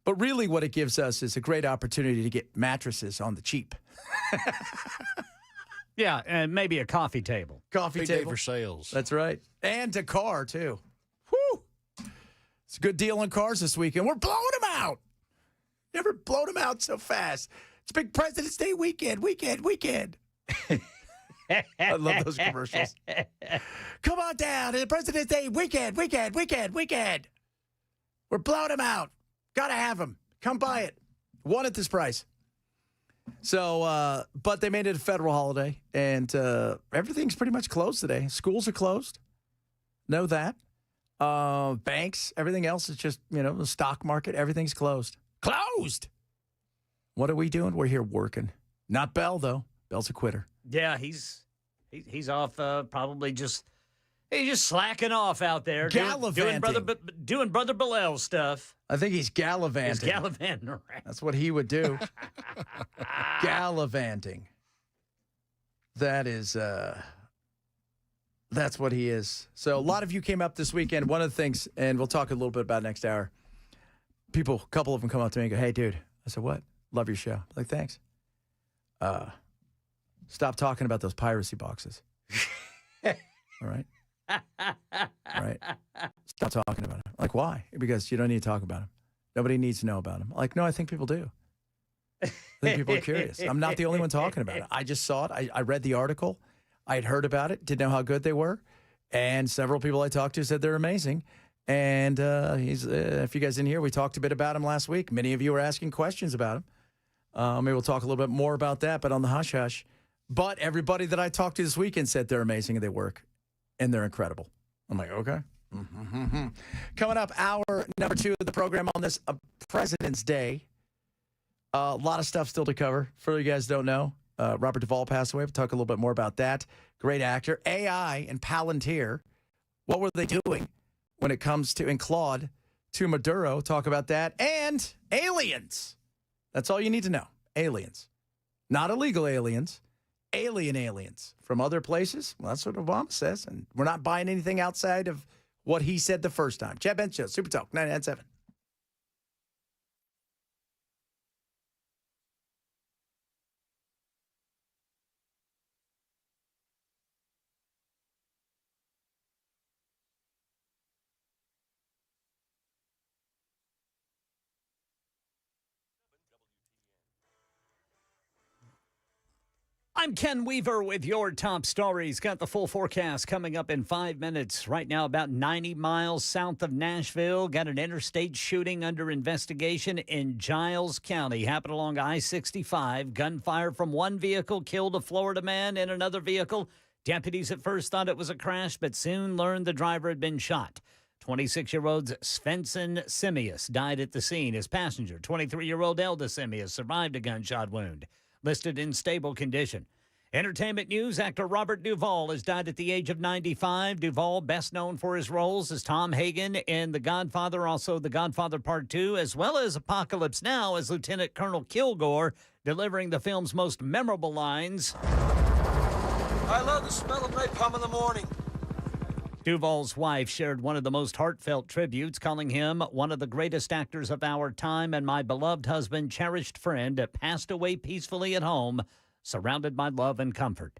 But really what it gives us is a great opportunity to get mattresses on the cheap. Yeah, and maybe a coffee table. Coffee table. Day for sales. That's right. And a car, too. Whew. It's a good deal on cars this weekend. We're blowing them out. Never blown them out so fast. It's a big President's Day weekend. I love those commercials. Come on down to the President's Day weekend. We're blowing them out. Got to have them. Come buy it. One at this price. So, but they made it a federal holiday, and everything's pretty much closed today. Schools are closed. Know that. Banks, everything else is just, the stock market, everything's closed. Closed! What are we doing? We're here working. Not Bell, though. Bell's a quitter. Yeah, he's off probably just slacking off out there. Gallivanting. Doing Brother Bilal stuff. I think he's gallivanting. He's gallivanting around. That's what he would do. Gallivanting. That's what he is. So a lot of you came up this weekend. One of the things, and we'll talk a little bit about it next hour. A couple of them come up to me and go, "Hey, dude." I said, "What? Love your show." I'm like, "Thanks." Stop talking about those piracy boxes. All right? All right. Stop talking about them. Like, why? Because you don't need to talk about them. Nobody needs to know about them. Like, no, I think people do. I think people are curious. I'm not the only one talking about it. I just saw it. I read the article. I had heard about it. Didn't know how good they were. And several people I talked to said they're amazing. And if you guys didn't hear, we talked a bit about him last week. Many of you were asking questions about him. Maybe we'll talk a little bit more about that, but on the hush-hush. But everybody that I talked to this weekend said they're amazing and they work. And they're incredible. I'm like, okay. Coming up, hour number 2 of the program on this President's Day. A lot of stuff still to cover. For you guys don't know, Robert Duvall passed away. We'll talk a little bit more about that. Great actor. AI and Palantir. What were they doing when it comes to, and Claude to Maduro? Talk about that. And aliens. That's all you need to know. Aliens. Not illegal aliens. Alien aliens from other places. Well, that's what Obama says. And we're not buying anything outside of what he said the first time. Chad Bench Show, Super Talk, 99.7. I'm Ken Weaver with your top stories. Got the full forecast coming up in 5 minutes. Right now, about 90 miles south of Nashville. Got an interstate shooting under investigation in Giles County. Happened along I-65. Gunfire from one vehicle killed a Florida man in another vehicle. Deputies at first thought it was a crash, but soon learned the driver had been shot. 26-year-old Svensson Simius died at the scene. His passenger, 23-year-old Elda Simius, survived a gunshot wound. Listed in stable condition. Entertainment news, actor Robert Duvall has died at the age of 95. Duvall, best known for his roles as Tom Hagen in The Godfather, also The Godfather Part 2, as well as Apocalypse Now as Lieutenant Colonel Kilgore, delivering the film's most memorable lines. I love the smell of napalm in the morning. Duvall's wife shared one of the most heartfelt tributes, calling him one of the greatest actors of our time and my beloved husband, cherished friend, passed away peacefully at home, surrounded by love and comfort.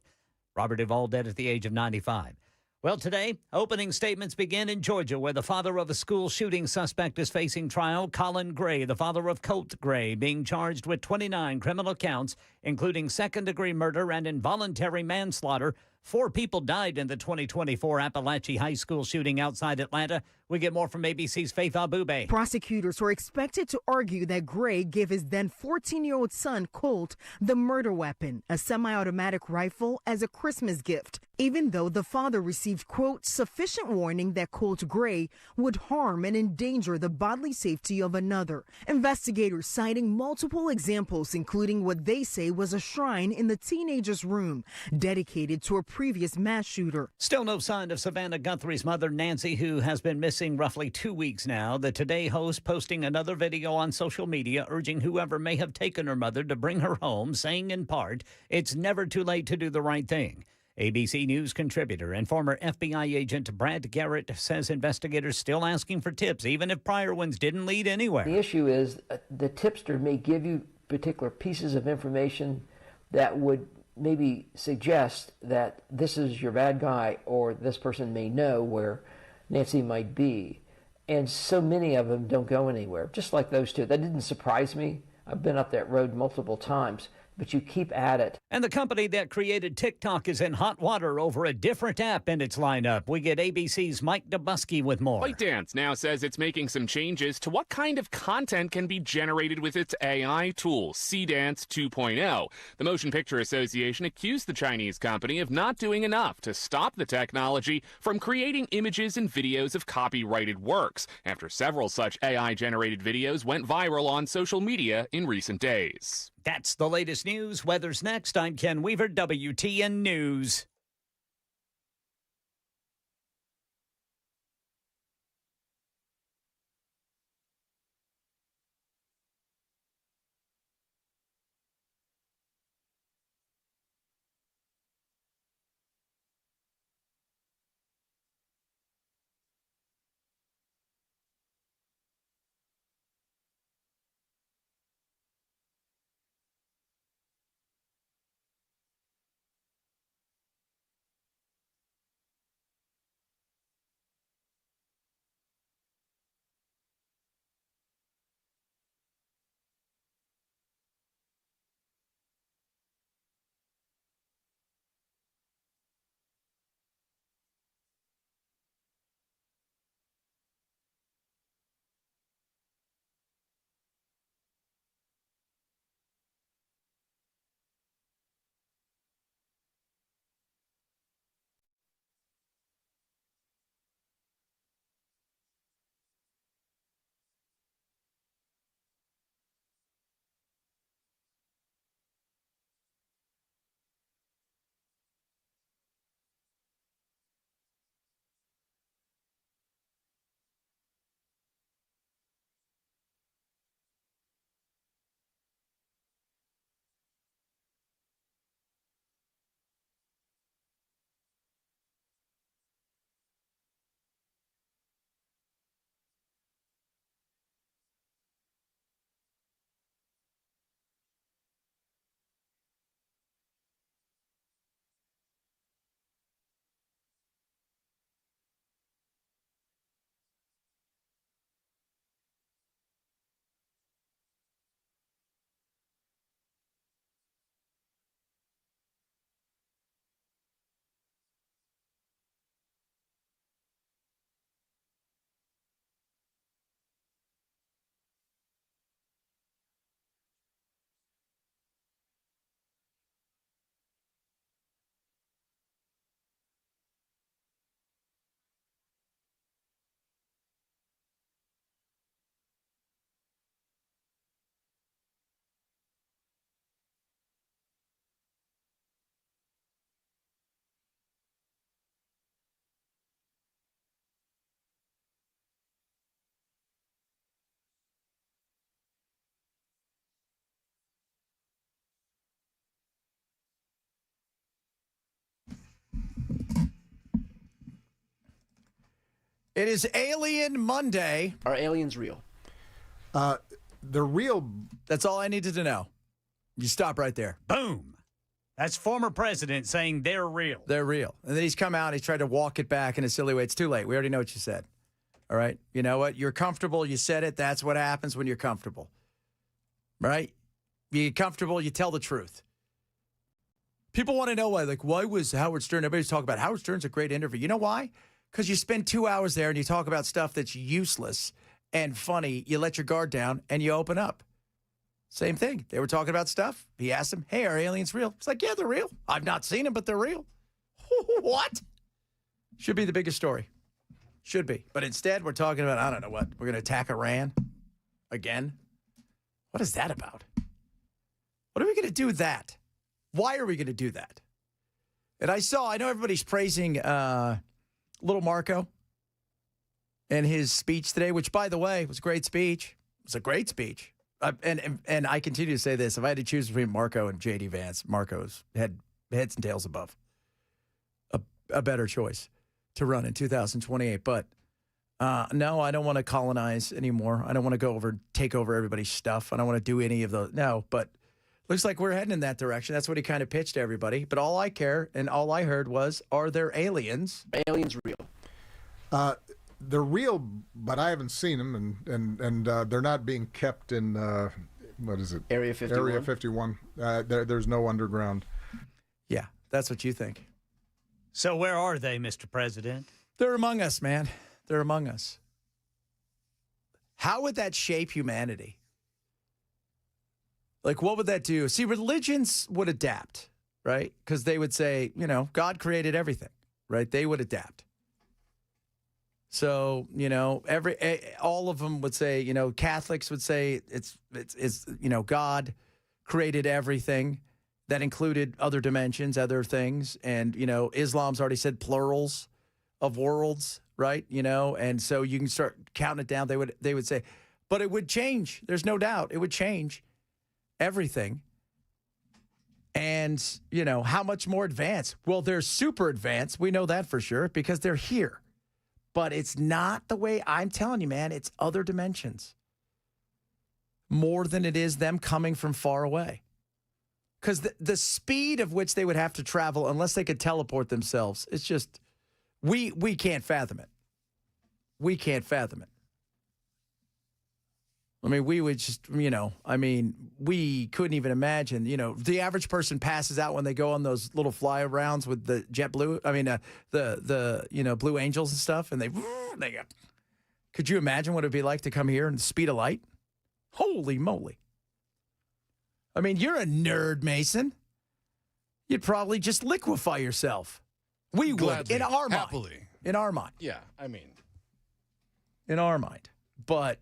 Robert Duvall dead at the age of 95. Well, today, opening statements begin in Georgia, where the father of a school shooting suspect is facing trial. Colin Gray, the father of Colt Gray, being charged with 29 criminal counts, including second-degree murder and involuntary manslaughter, 4 people died in the 2024 Appalachia High School shooting outside Atlanta. We get more from ABC's Faith Abube. Prosecutors were expected to argue that Gray gave his then 14-year-old son, Colt, the murder weapon, a semi-automatic rifle, as a Christmas gift, even though the father received, quote, sufficient warning that Colt Gray would harm and endanger the bodily safety of another. Investigators citing multiple examples, including what they say was a shrine in the teenager's room dedicated to a previous mass shooter. Still no sign of Savannah Guthrie's mother, Nancy, who has been missing roughly 2 weeks now. The Today host posting another video on social media urging whoever may have taken her mother to bring her home, saying in part, it's never too late to do the right thing. ABC News contributor and former FBI agent Brad Garrett says investigators still asking for tips, even if prior ones didn't lead anywhere. The issue is the tipster may give you particular pieces of information that would maybe suggest that this is your bad guy, or this person may know where Nancy might be. And so many of them don't go anywhere, just like those two. That didn't surprise me. I've been up that road multiple times. But you keep at it. And the company that created TikTok is in hot water over a different app in its lineup. We get ABC's Mike Dubusky with more. ByteDance now says it's making some changes to what kind of content can be generated with its AI tool, CDance 2.0. The Motion Picture Association accused the Chinese company of not doing enough to stop the technology from creating images and videos of copyrighted works, after several such AI-generated videos went viral on social media in recent days. That's the latest news. Weather's next. I'm Ken Weaver, WTN News. It is Alien Monday. Are aliens real? They're real. That's all I needed to know. You stop right there. Boom. That's former president saying they're real. They're real. And then he's come out, he's tried to walk it back in a silly way. It's too late. We already know what you said. All right? You know what? You're comfortable. You said it. That's what happens when you're comfortable. Right? You get comfortable, you tell the truth. People want to know why. Like, why was Howard Stern? Everybody's talking about Howard Stern's a great interview. You know why? Because you spend 2 hours there and you talk about stuff that's useless and funny. You let your guard down and you open up. Same thing. They were talking about stuff. He asked them, hey, are aliens real? It's like, yeah, they're real. I've not seen them, but they're real. What? Should be the biggest story. Should be. But instead, we're talking about, I don't know what. We're going to attack Iran again. What is that about? What are we going to do with that? Why are we going to do that? And I know everybody's praising little Marco and his speech today, which, by the way, was a great speech. It was a great speech. And I continue to say this. If I had to choose between Marco and J.D. Vance, Marco's heads and tails above. A better choice to run in 2028. But no, I don't want to colonize anymore. I don't want to take over everybody's stuff. I don't want to do any of those. No, but looks like we're heading in that direction. That's what he kind of pitched to everybody. But all I care and all I heard was, are there aliens? Aliens real? They're real, but I haven't seen them, and they're not being kept in what is it? Area 51. Area 51. There's no underground. Yeah, that's what you think. So where are they, Mr. President? They're among us, man. They're among us. How would that shape humanity? Like, what would that do? See, religions would adapt, right? Because they would say, God created everything, right? They would adapt. So, all of them would say, Catholics would say it's God created everything. That included other dimensions, other things. And, Islam's already said plurals of worlds, right? And so you can start counting it down. They would say, but it would change. There's no doubt. It would change everything. And, how much more advanced? Well, they're super advanced. We know that for sure because they're here. But it's not the way I'm telling you, man. It's other dimensions. More than it is them coming from far away. Because the speed of which they would have to travel, unless they could teleport themselves, it's just, we can't fathom it. We can't fathom it. I mean, we would just, we couldn't even imagine, the average person passes out when they go on those little fly arounds with the JetBlue, the Blue Angels and stuff, and they go. Could you imagine what it'd be like to come here in the speed of light? Holy moly. I mean, you're a nerd, Mason. You'd probably just liquefy yourself. We would, in our mind. Happily. In our mind. Yeah, I mean. In our mind. But.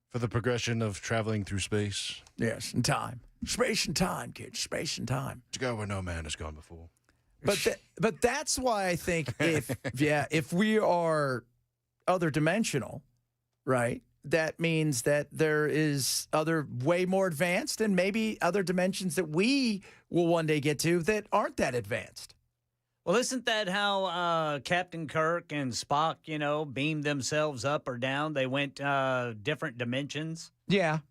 For the progression of traveling through space. Yes, and time. Space and time, kids. Space and time. To go where no man has gone before. But that's why I think if we are other dimensional, right? That means that there is other way more advanced and maybe other dimensions that we will one day get to that aren't that advanced. Well, isn't that how Captain Kirk and Spock, beamed themselves up or down? They went different dimensions. Yeah.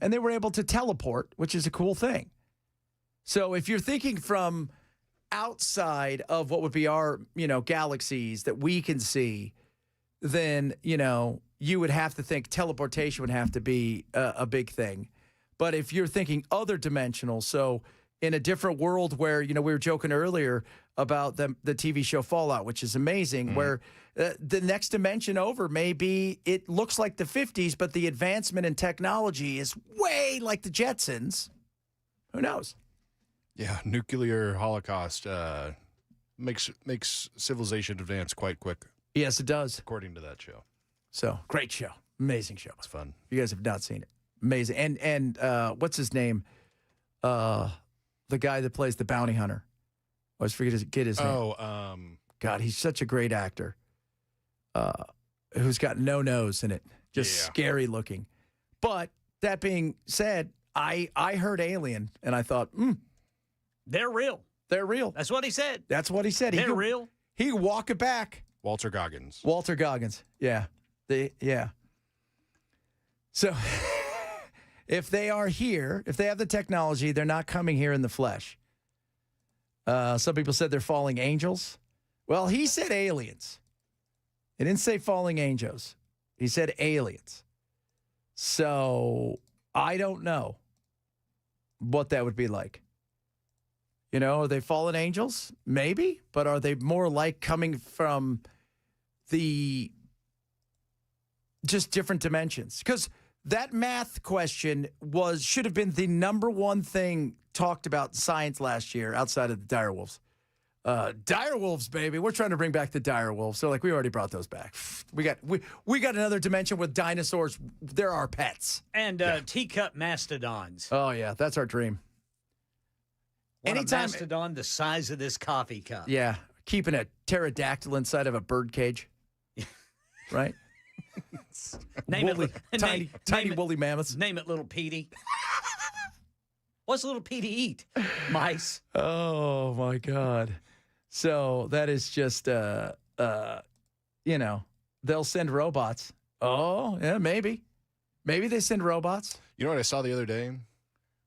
And they were able to teleport, which is a cool thing. So if you're thinking from outside of what would be our, galaxies that we can see, then, you would have to think teleportation would have to be a big thing. But if you're thinking other dimensional, so in a different world where, we were joking earlier about the TV show Fallout, which is amazing, where the next dimension over may be, it looks like the 50s, but the advancement in technology is way like the Jetsons. Who knows? Yeah, nuclear holocaust makes civilization advance quite quick. Yes, it does. According to that show. So, great show. Amazing show. It's fun. You guys have not seen it. Amazing. And what's his name? The guy that plays the bounty hunter. I always forget his name. God, he's such a great actor. Who's got no nose in it. Just scary looking. But that being said, I heard Alien, and I thought, they're real. They're real. That's what he said. That's what he said. They're real. He could walk it back. Walter Goggins. Yeah. So if they are here, if they have the technology, they're not coming here in the flesh. Some people said they're falling angels. Well, he said aliens. He didn't say falling angels. He said aliens. So I don't know what that would be like. You know, are they fallen angels? Maybe. But are they more like coming from the just different dimensions? Because that math question should have been the number one thing talked about in science last year outside of the direwolves. Direwolves, baby. We're trying to bring back the direwolves. So, like, we already brought those back. We got another dimension with dinosaurs. They're our pets. And teacup mastodons. Oh, yeah. That's our dream. A mastodon the size of this coffee cup. Yeah. Keeping a pterodactyl inside of a bird cage. Right? Tiny woolly mammoths. Name it Little Petey. What's Little Petey eat? Mice. Oh, my God. So that is just, you know, they'll send robots. Oh, yeah, maybe. Maybe they send robots. You know what I saw the other day?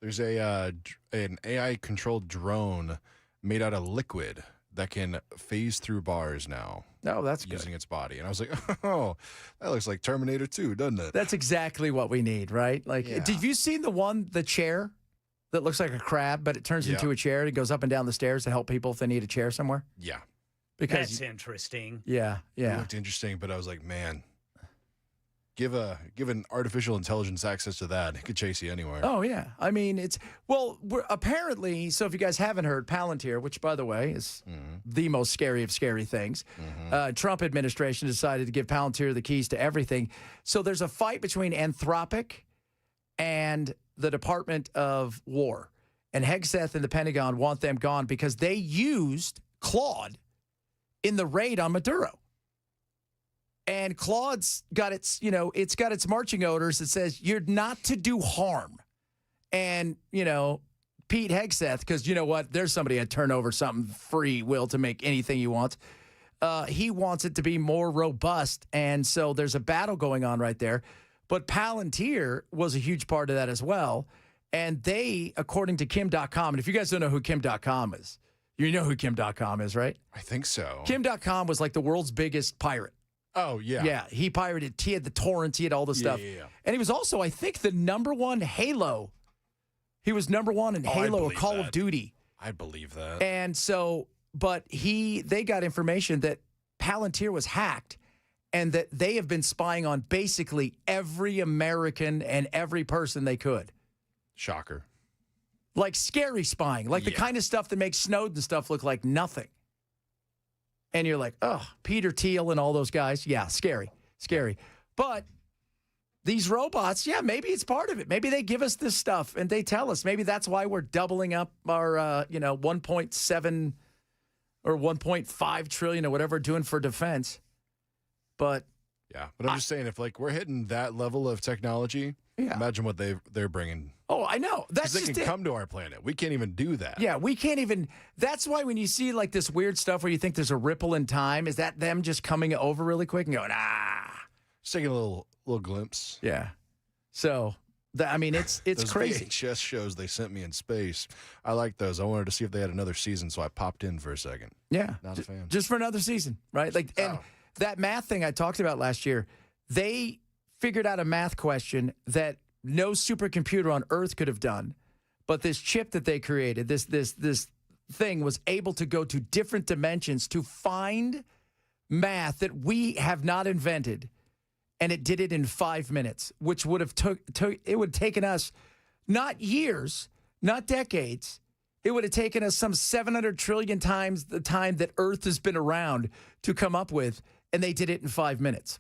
There's an AI-controlled drone made out of liquid that can phase through bars now. Oh, that's good. Using its body. And I was like, oh, that looks like Terminator 2, doesn't it? That's exactly what we need, right? Like, Have you seen the chair that looks like a crab, but it turns into a chair and it goes up and down the stairs to help people if they need a chair somewhere? Yeah. Because that's interesting. Yeah. It looked interesting, but I was like, man, give an artificial intelligence access to that. It could chase you anywhere. Oh, yeah. I mean, we're apparently, so if you guys haven't heard, Palantir, which, by the way, is the most scary of scary things, Trump administration decided to give Palantir the keys to everything. So there's a fight between Anthropic and the Department of War. And Hegseth and the Pentagon want them gone because they used Claude in the raid on Maduro. And Claude's got it's got its marching orders that says you're not to do harm. And, Pete Hegseth, because you know what? There's somebody that turn over something free will to make anything he wants. He wants it to be more robust. And so there's a battle going on right there. But Palantir was a huge part of that as well. And they, according to Kim.com, and if you guys don't know who Kim.com is, you know who Kim.com is, right? I think so. Kim.com was like the world's biggest pirate. Oh, yeah. Yeah, he pirated. He had the torrents. He had all the stuff. Yeah. And he was also, I think, the number one Halo. He was number one in Halo or Call of Duty. I believe that. And so, but they got information that Palantir was hacked and that they have been spying on basically every American and every person they could. Shocker. Like scary spying. Like the kind of stuff that makes Snowden stuff look like nothing. And you're like, oh, Peter Thiel and all those guys. Yeah, scary. But these robots, maybe it's part of it. Maybe they give us this stuff and they tell us. Maybe that's why we're doubling up our, 1.7 or 1.5 trillion or whatever we're doing for defense. But I'm just saying, if we're hitting that level of technology, imagine what they're bringing. Oh, I know. That's just they can come to our planet. We can't even do that. Yeah, we can't even. That's why when you see this weird stuff where you think there's a ripple in time, is that them just coming over really quick and going, just taking a little glimpse. Yeah. So, it's those crazy. VHS shows they sent me in space. I like those. I wanted to see if they had another season, so I popped in for a second. Yeah. Not a fan. Just for another season, right? And that math thing I talked about last year, they figured out a math question that no supercomputer on Earth could have done, but this chip that they created, this thing was able to go to different dimensions to find math that we have not invented, and it did it in 5 minutes, which would have it would have taken us not years, not decades. It would have taken us some 700 trillion times the time that Earth has been around to come up with, and they did it in 5 minutes.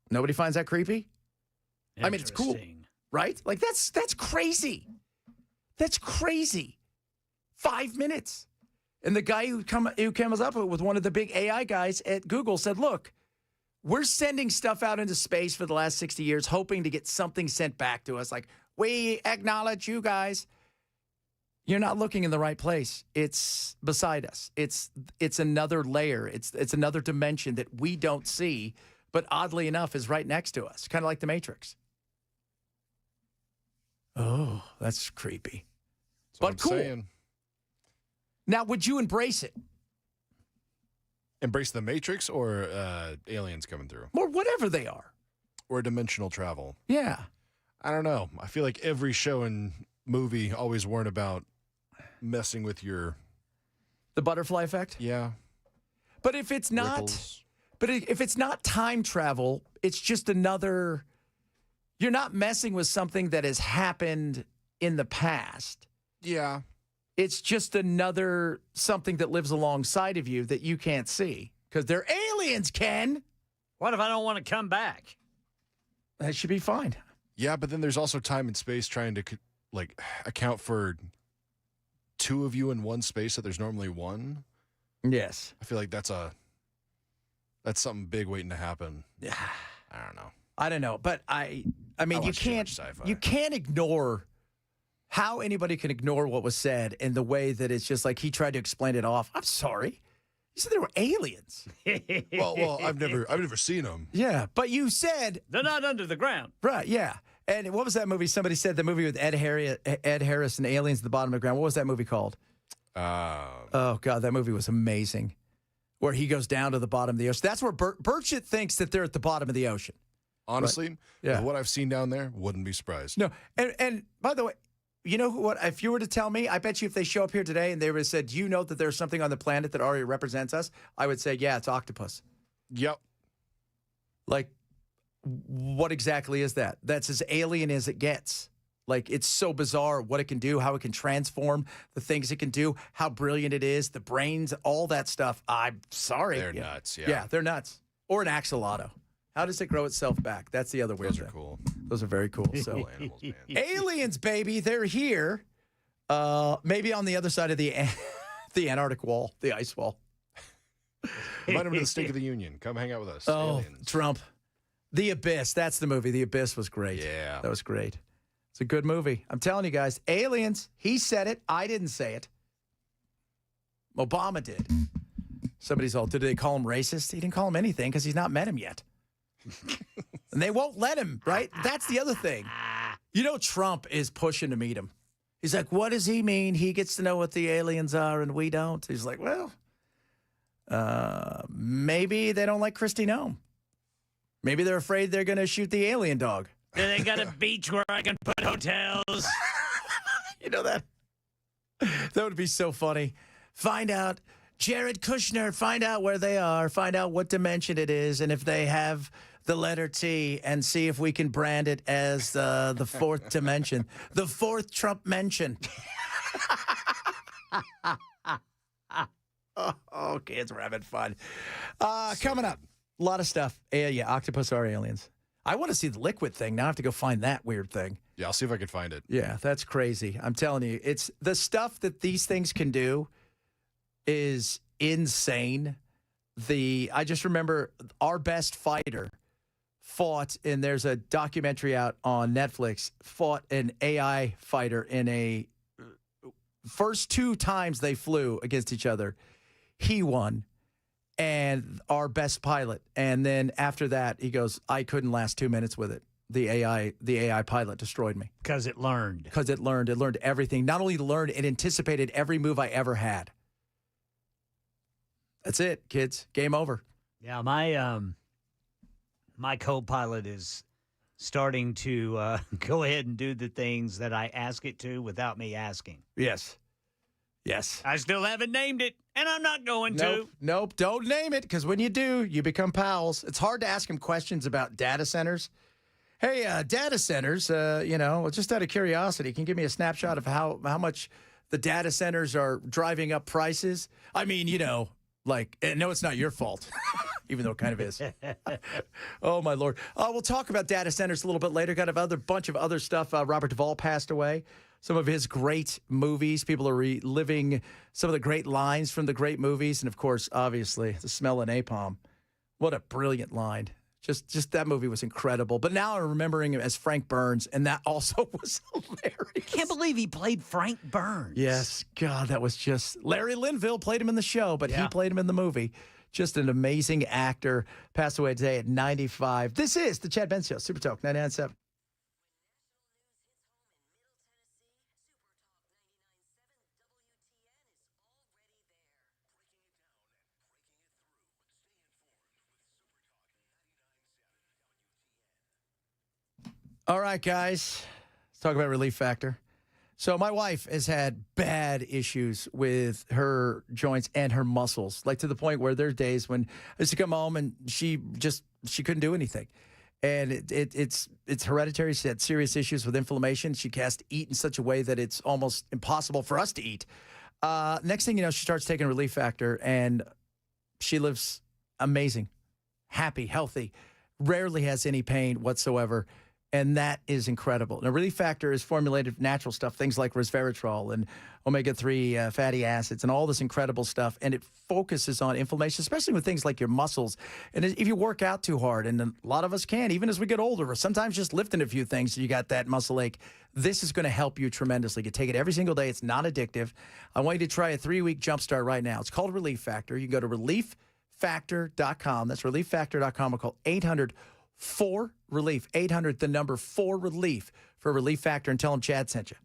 Nobody finds that creepy? I mean, it's cool, right? That's crazy. That's crazy. 5 minutes. And the guy who comes up with one of the big AI guys at Google said, look, we're sending stuff out into space for the last 60 years, hoping to get something sent back to us. Like, we acknowledge you guys. You're not looking in the right place. It's beside us. It's another layer. It's another dimension that we don't see, but oddly enough is right next to us, kind of like the Matrix. Oh, that's creepy. But cool. Saying. Now, would you embrace it? Embrace the Matrix or aliens coming through? Or whatever they are. Or dimensional travel. Yeah. I don't know. I feel like every show and movie always warn about messing with your the butterfly effect. Yeah, but if it's not, if it's not time travel, it's just another. You're not messing with something that has happened in the past. Yeah, it's just another something that lives alongside of you that you can't see because they're aliens. Ken, what if I don't want to come back? That should be fine. Yeah, but then there's also time and space trying to like account for two of you in one space that there's normally one. Yes. I feel like that's something big waiting to happen. Yeah. I don't know. But I mean you can't ignore how anybody can ignore what was said in the way that it's just like he tried to explain it off. I'm sorry. You said there were aliens. well, I've never seen them. Yeah, but you said they're not under the ground. Right, yeah. And what was that movie? Somebody said the movie with Ed Harris and aliens at the bottom of the ground. What was that movie called? Oh, God, that movie was amazing. Where he goes down to the bottom of the ocean. That's where Burchett thinks that they're at the bottom of the ocean. Honestly, right? Yeah. With what I've seen down there, wouldn't be surprised. No, and by the way, you know what? If you were to tell me, I bet you if they show up here today and they would have said, do you know that there's something on the planet that already represents us? I would say, yeah, it's octopus. Yep. Like, what exactly is that? That's as alien as it gets. Like, it's so bizarre what it can do, how it can transform, the things it can do, how brilliant it is, the brains, all that stuff. I'm sorry. They're nuts, yeah. Yeah, they're nuts. Or an axolotl. How does it grow itself back? That's the other weird thing. Those are cool. Those are very cool. So, Cool animals, man. aliens, baby, they're here. Maybe on the other side of the Antarctic wall, the ice wall. Invite them to the State of the Union. Come hang out with us. Oh, aliens. Trump. The Abyss. That's the movie. The Abyss was great. Yeah. That was great. It's a good movie. I'm telling you guys, aliens. He said it. I didn't say it. Obama did. Somebody's all, did they call him racist? He didn't call him anything because he's not met him yet. And they won't let him, right? That's the other thing. You know, Trump is pushing to meet him. He's like, what does he mean? He gets to know what the aliens are and we don't. He's like, well, maybe they don't like Kristi Noem. Maybe they're afraid they're going to shoot the alien dog. Do they got a beach where I can put hotels? You know that? That would be so funny. Find out, Jared Kushner, find out where they are, find out what dimension it is, and if they have the letter T, and see if we can brand it as the fourth dimension, the fourth Trump mention. Oh, kids, we're having fun. Coming up, a lot of stuff. Yeah, octopus are aliens. I want to see the liquid thing. Now I have to go find that weird thing. Yeah, I'll see if I can find it. Yeah, that's crazy. I'm telling you, it's the stuff that these things can do is insane. I just remember our best fighter fought, and there's a documentary out on Netflix, fought an AI fighter in a first 2 times they flew against each other. He won. And our best pilot. And then after that, he goes, I couldn't last 2 minutes with it. The AI pilot destroyed me. Because it learned. Because it learned. It learned everything. Not only learned, it anticipated every move I ever had. That's it, kids. Game over. Yeah, my co-pilot is starting to go ahead and do the things that I ask it to without me asking. Yes. Yes. I still haven't named it, and I'm not going to. Nope, don't name it, because when you do, you become pals. It's hard to ask him questions about data centers. Hey, data centers, just out of curiosity, can you give me a snapshot of how much the data centers are driving up prices? I mean, no, it's not your fault, even though it kind of is. Oh, my Lord. We'll talk about data centers a little bit later. Got a bunch of other stuff. Robert Duvall passed away. Some of his great movies. People are reliving some of the great lines from the great movies. And, of course, obviously, The Smell of Napalm. What a brilliant line. Just that movie was incredible. But now I'm remembering him as Frank Burns, and that also was hilarious. Can't believe he played Frank Burns. Yes. God, that was just... Larry Linville played him in the show, but he played him in the movie. Just an amazing actor. Passed away today at 95. This is the Chad Benz Show, Super Talk 99.7. All right, guys. Let's talk about Relief Factor. So my wife has had bad issues with her joints and her muscles, like to the point where there's days when I used to come home and she couldn't do anything. And it's hereditary. She had serious issues with inflammation. She has to eat in such a way that it's almost impossible for us to eat. Next thing you know, she starts taking Relief Factor, and she lives amazing, happy, healthy, rarely has any pain whatsoever. And that is incredible. Now, Relief Factor is formulated natural stuff, things like resveratrol and omega-3 fatty acids and all this incredible stuff. And it focuses on inflammation, especially with things like your muscles. And if you work out too hard, and a lot of us can, even as we get older, or sometimes just lifting a few things, you got that muscle ache, this is going to help you tremendously. You take it every single day. It's not addictive. I want you to try a 3-week jumpstart right now. It's called Relief Factor. You can go to relieffactor.com. That's relieffactor.com. Or call 800-4RELIEF, 800, the number 4RELIEF for Relief Factor, and tell them Chad sent you.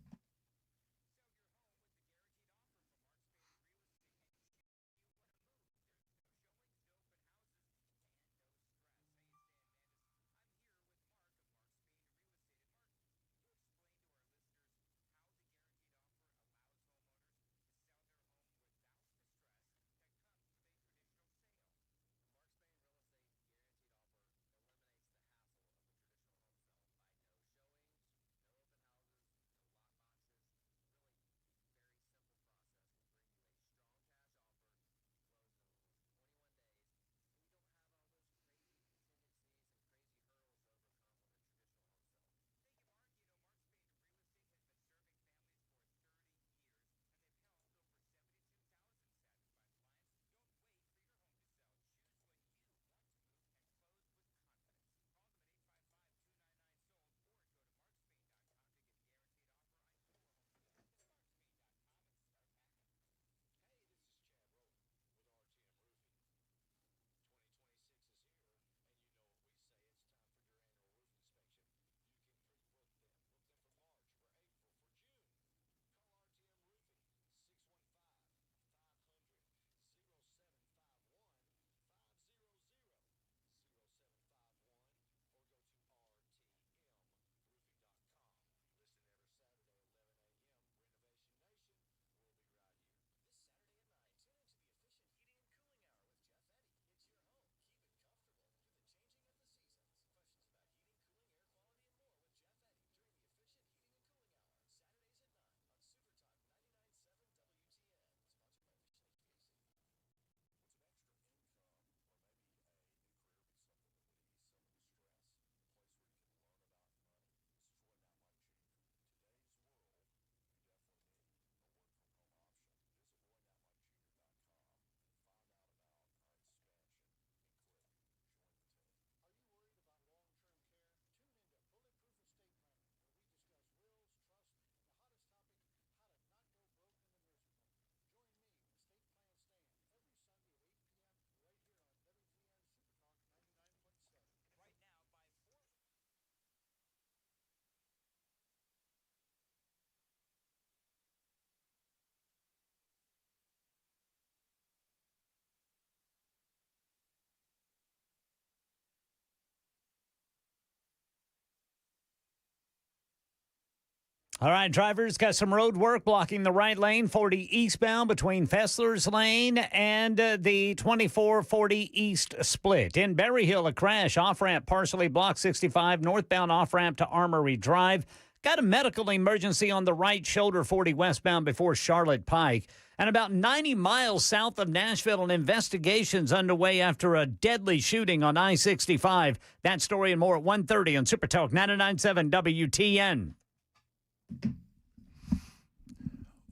All right, drivers, got some road work blocking the right lane, 40 eastbound between Fessler's Lane and the 2440 East split. In Berry Hill, a crash, off-ramp partially blocked 65, northbound off-ramp to Armory Drive. Got a medical emergency on the right shoulder, 40 westbound before Charlotte Pike. And about 90 miles south of Nashville, an investigation's underway after a deadly shooting on I-65. That story and more at 1:30 on Super Talk 99.7 WTN.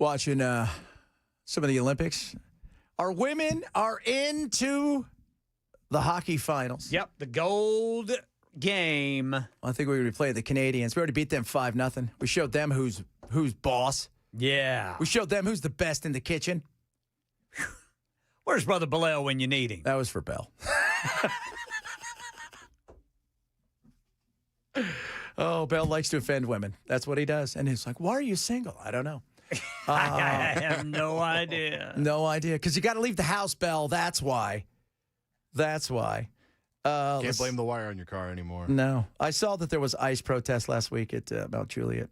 Watching some of the Olympics. Our women are into the hockey finals. Yep, the gold game. I think we're going to be playing the Canadians. We already beat them 5-0. We showed them who's boss. Yeah. We showed them who's the best in the kitchen. Where's Brother Bellel when you need him? That was for Bell. Oh, Bell likes to offend women. That's what he does. And he's like, why are you single? I don't know. I have no idea. No idea. Because you got to leave the house, Bell. That's why. That's why. Can't blame the wire on your car anymore. No. I saw that there was ICE protest last week at Mount Juliet.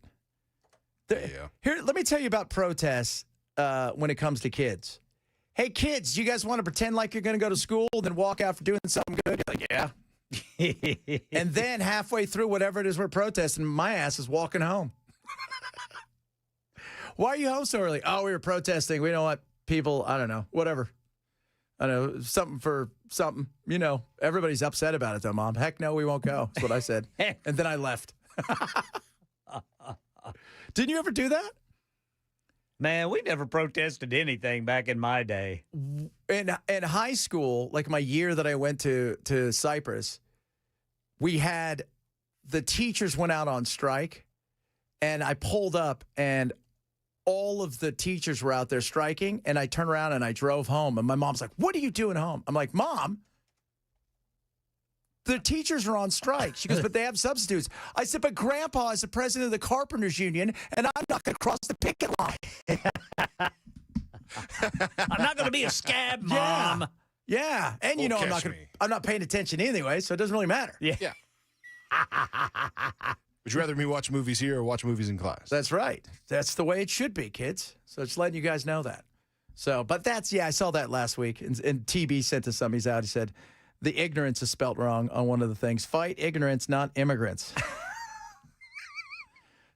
Here, let me tell you about protests when it comes to kids. Hey, kids, do you guys want to pretend like you're going to go to school, then walk out for doing something good? You're like, yeah. And then halfway through whatever it is we're protesting, my ass is walking home. Why are you home so early? Oh, we were protesting. We don't want people, I don't know, whatever. I don't know, something for something. You know, everybody's upset about it, though, Mom. Heck no, we won't go. That's what I said. And then I left. Didn't you ever do that? Man, we never protested anything back in my day. In high school, like my year that I went to Cyprus, we had the teachers went out on strike, and I pulled up, and all of the teachers were out there striking, and I turned around and I drove home, and my mom's like, "What are you doing home?" I'm like, "Mom, the teachers are on strike." She goes, "But they have substitutes." I said, "But Grandpa is the president of the Carpenters Union, and I'm not going to cross the picket line." I'm not going to be a scab, Mom. Yeah. And you know I'm not paying attention anyway, so it doesn't really matter. Yeah. Would you rather me watch movies here or watch movies in class? That's right. That's the way it should be, kids. So just letting you guys know that. So, but I saw that last week, and TB sent us some. He's out. He said, the ignorance is spelt wrong on one of the things. Fight ignorance, not immigrants.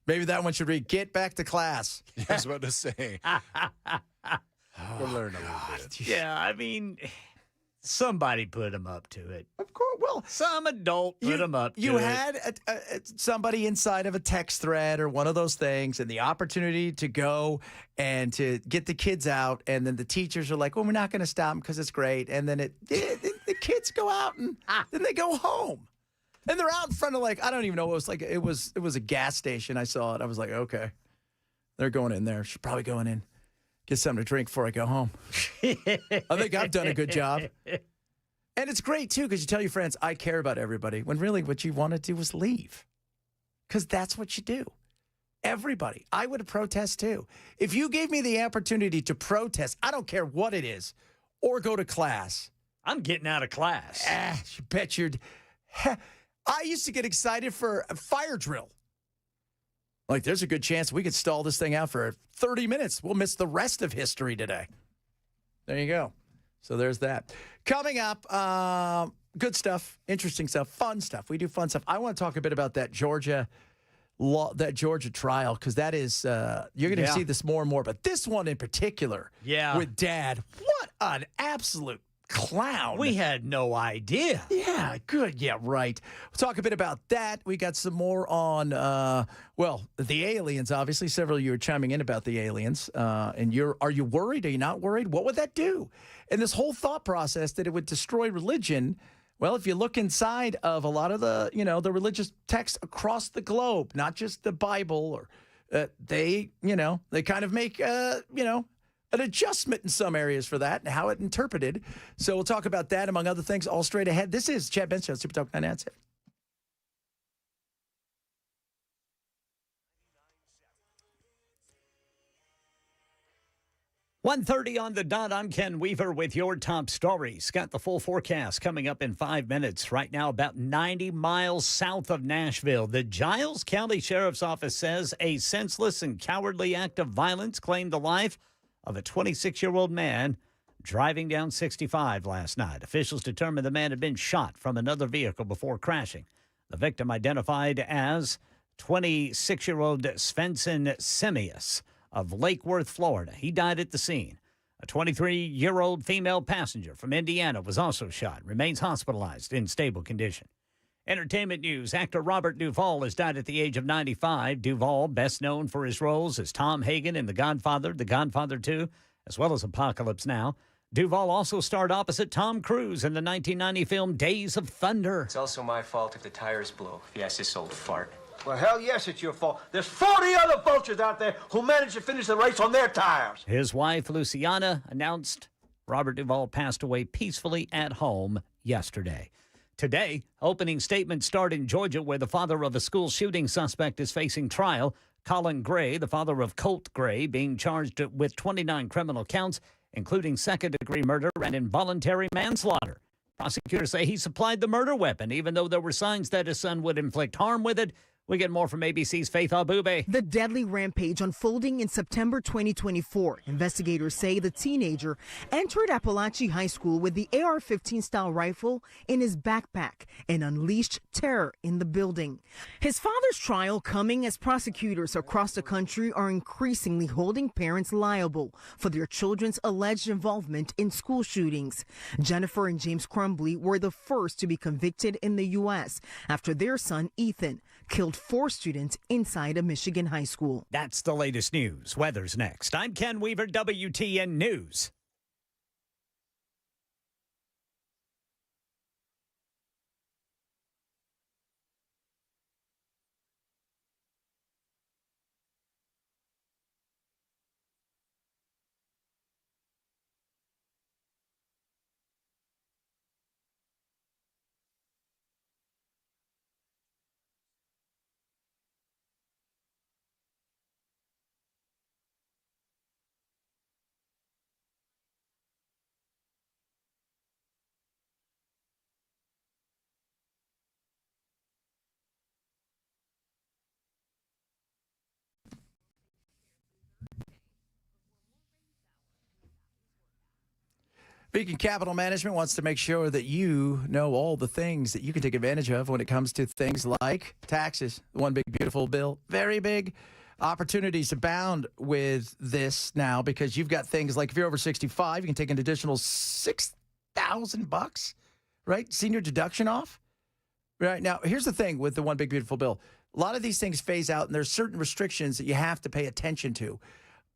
Maybe that one should read, get back to class. Yeah, I was about to say. We'll learn a little bit. Yeah, I mean, somebody put him up to it. Of course. Well, some adult put him up to it. You had somebody inside of a text thread or one of those things, and the opportunity to go and to get the kids out, and then the teachers are like, well, we're not going to stop them because it's great. And then the kids go out, and then they go home. And they're out in front of, like, I don't even know what it was like. It was a gas station. I saw it. I was like, okay, they're going in there. Should probably going in. Get something to drink before I go home. I think I've done a good job. And it's great, too, because you tell your friends, I care about everybody, when really what you want to do is leave. Because that's what you do. Everybody. I would protest, too. If you gave me the opportunity to protest, I don't care what it is, or go to class. I'm getting out of class. You bet you're... I used to get excited for a fire drill. Like, there's a good chance we could stall this thing out for 30 minutes. We'll miss the rest of history today. There you go. So there's that. Coming up, good stuff, interesting stuff, fun stuff. We do fun stuff. I want to talk a bit about that Georgia trial, because that is, you're going to see this more and more. But this one in particular, with Dad, what an absolute clown. We had no idea. Yeah, good. Yeah, right. We'll talk a bit about that. We got some more on, the aliens, obviously. Several of you are chiming in about the aliens. And are you worried? Are you not worried? What would that do? And this whole thought process that it would destroy religion. Well, if you look inside of a lot of the, the religious texts across the globe, not just the Bible, or they kind of make, an adjustment in some areas for that and how it interpreted. So we'll talk about that, among other things, all straight ahead. This is Chad Benson, Super Talk 99.7. .30 on the dot. I'm Ken Weaver with your top stories. Got the full forecast coming up in 5 minutes. Right now, about 90 miles south of Nashville, the Giles County Sheriff's Office says a senseless and cowardly act of violence claimed the life of a 26-year-old man driving down 65 last night. Officials determined the man had been shot from another vehicle before crashing. The victim identified as 26-year-old Svensson Semius of Lake Worth, Florida. He died at the scene. A 23-year-old female passenger from Indiana was also shot, remains hospitalized in stable condition. Entertainment news. Actor Robert Duvall has died at the age of 95. Duvall, best known for his roles as Tom Hagen in The Godfather 2, as well as Apocalypse Now. Duvall also starred opposite Tom Cruise in the 1990 film Days of Thunder. It's also my fault if the tires blow, if you ask this old fart. Well, hell yes, it's your fault. There's 40 other vultures out there who managed to finish the race on their tires. His wife, Luciana, announced Robert Duvall passed away peacefully at home yesterday. Today, opening statements start in Georgia, where the father of a school shooting suspect is facing trial. Colin Gray, the father of Colt Gray, being charged with 29 criminal counts, including second-degree murder and involuntary manslaughter. Prosecutors say he supplied the murder weapon, even though there were signs that his son would inflict harm with it, We get more from ABC's Faith Abube. The deadly rampage unfolding in September 2024. Investigators say the teenager entered Appalachia High School with the AR-15 style rifle in his backpack and unleashed terror in the building. His father's trial coming as prosecutors across the country are increasingly holding parents liable for their children's alleged involvement in school shootings. Jennifer and James Crumbly were the first to be convicted in the U.S. after their son Ethan killed 4 students inside a Michigan high school. That's the latest news. Weather's next. I'm Ken Weaver, WTN News. Beacon Capital Management wants to make sure that you know all the things that you can take advantage of when it comes to things like taxes. The one big, beautiful bill. Very big. Opportunities abound with this now because you've got things like if you're over 65, you can take an additional $6,000, right? Senior deduction off. Right. Now, here's the thing with the one big, beautiful bill. A lot of these things phase out, and there's certain restrictions that you have to pay attention to.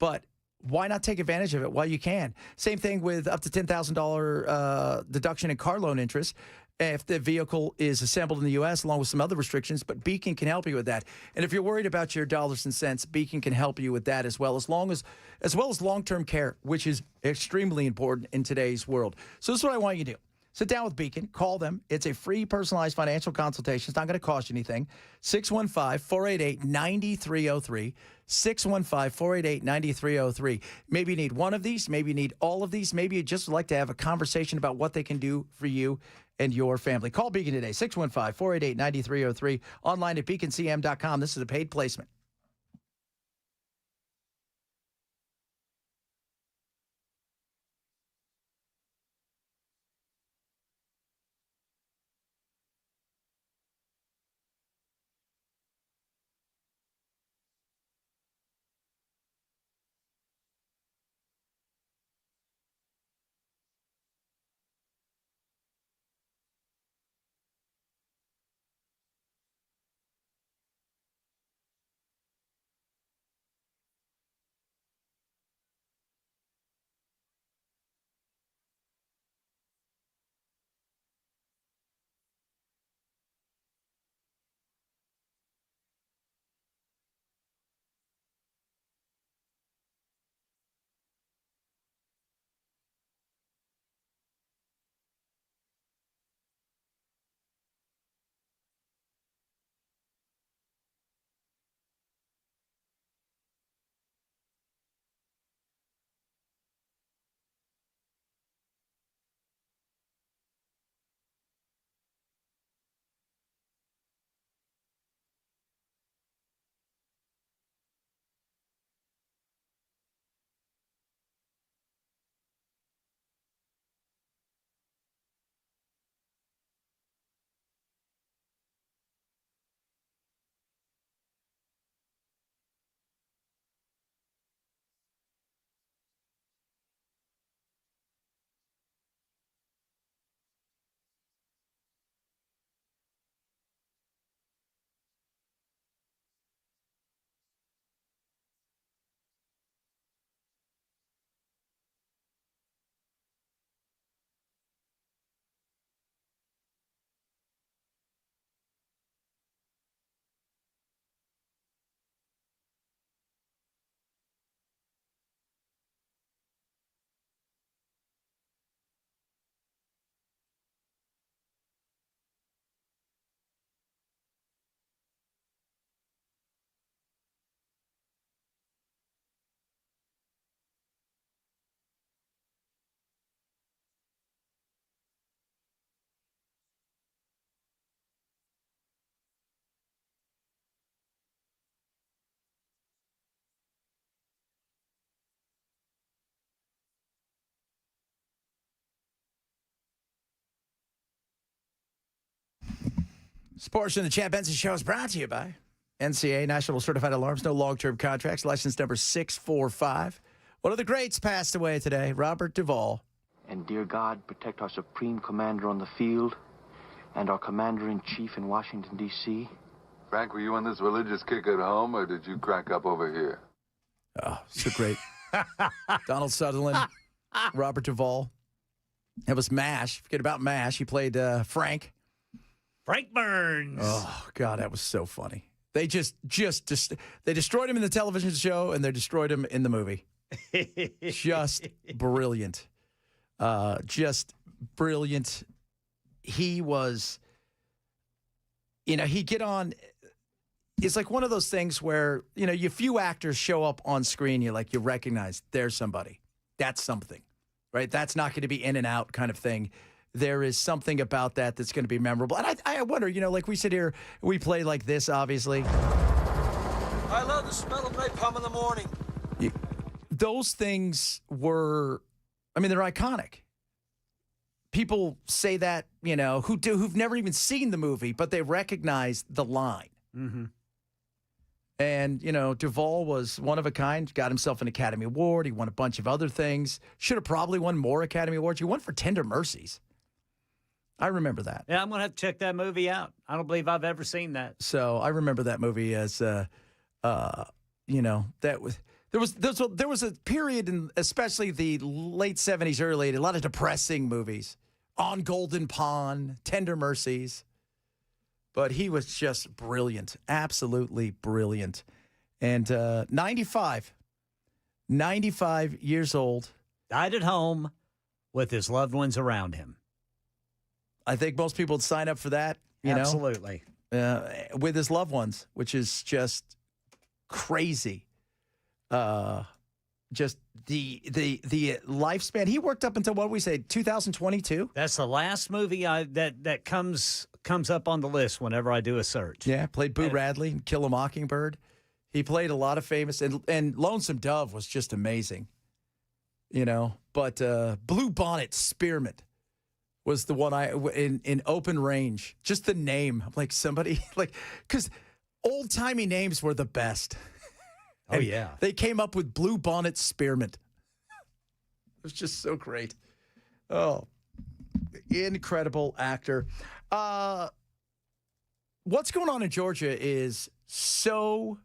But why not take advantage of it while you can? Same thing with up to $10,000 deduction in car loan interest if the vehicle is assembled in the U.S., along with some other restrictions. But Beacon can help you with that. And if you're worried about your dollars and cents, Beacon can help you with that as well as long-term care, which is extremely important in today's world. So this is what I want you to do. Sit down with Beacon. Call them. It's a free personalized financial consultation. It's not going to cost you anything. 615-488-9303. 615-488-9303. Maybe you need one of these. Maybe you need all of these. Maybe you just would like to have a conversation about what they can do for you and your family. Call Beacon today. 615-488-9303. Online at beaconcm.com. This is a paid placement. This portion of the Chad Benson Show is brought to you by NCA, National Certified Alarms, no long-term contracts, license number 645. One of the greats passed away today, Robert Duvall. And dear God, protect our supreme commander on the field and our commander-in-chief in Washington, D.C. Frank, were you on this religious kick at home, or did you crack up over here? Oh, so great. Donald Sutherland, Robert Duvall. That was MASH. Forget about MASH. He played Frank. Frank Burns. Oh, God, that was so funny. They just they destroyed him in the television show, and they destroyed him in the movie. Just brilliant. Just brilliant. He was, he'd get on. It's like one of those things where, you few actors show up on screen, you recognize there's somebody. That's something, right? That's not going to be in and out kind of thing. There is something about that that's going to be memorable. And I wonder, like we sit here, we play like this, obviously. I love the smell of napalm in the morning. Those things were, they're iconic. People say that, who've never even seen the movie, but they recognize the line. Mm-hmm. And, Duvall was one of a kind, got himself an Academy Award. He won a bunch of other things. Should have probably won more Academy Awards. He won for Tender Mercies. I remember that. Yeah, I'm going to have to check that movie out. I don't believe I've ever seen that. So I remember that movie as, that was there was a period in especially the late 70s, early 80s, a lot of depressing movies. On Golden Pond, Tender Mercies. But he was just brilliant, absolutely brilliant. And 95 years old. Died at home with his loved ones around him. I think most people would sign up for that, Absolutely. with his loved ones, which is just crazy. Just the lifespan. He worked up until, what we say, 2022? That's the last movie that comes up on the list whenever I do a search. Yeah, played Boo Radley in Kill a Mockingbird. He played a lot of famous, and Lonesome Dove was just amazing. But Blue Bonnet Spearmint was the one in Open Range. Just the name. I'm like, somebody, because old-timey names were the best. Oh, yeah. They came up with Blue Bonnet Spearmint. It was just so great. Oh, incredible actor. What's going on in Georgia is so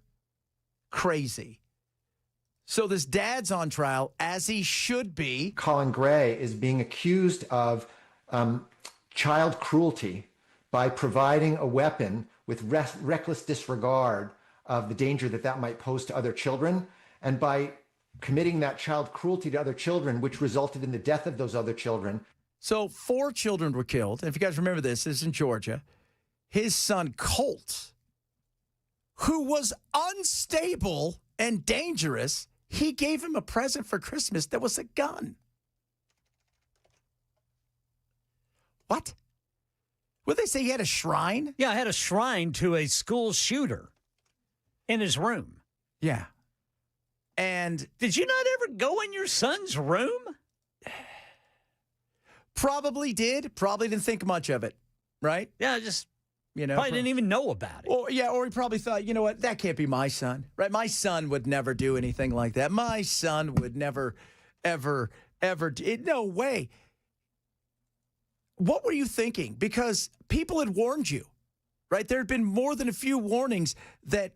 crazy. So this dad's on trial, as he should be. Colin Gray is being accused of child cruelty by providing a weapon with reckless disregard of the danger that might pose to other children, and by committing that child cruelty to other children, which resulted in the death of those other children. So 4 children were killed. If you guys remember this is in Georgia. His son, Colt, who was unstable and dangerous, he gave him a present for Christmas that was a gun. What? Would they say he had a shrine? Yeah, I had a shrine to a school shooter in his room. Yeah. And did you not ever go in your son's room? Probably did. Probably didn't think much of it, right? Yeah, probably didn't even know about it. Or he probably thought, you know what, that can't be my son, right? My son would never do anything like that. My son would never, ever, no way. What were you thinking? Because people had warned you, right? There had been more than a few warnings that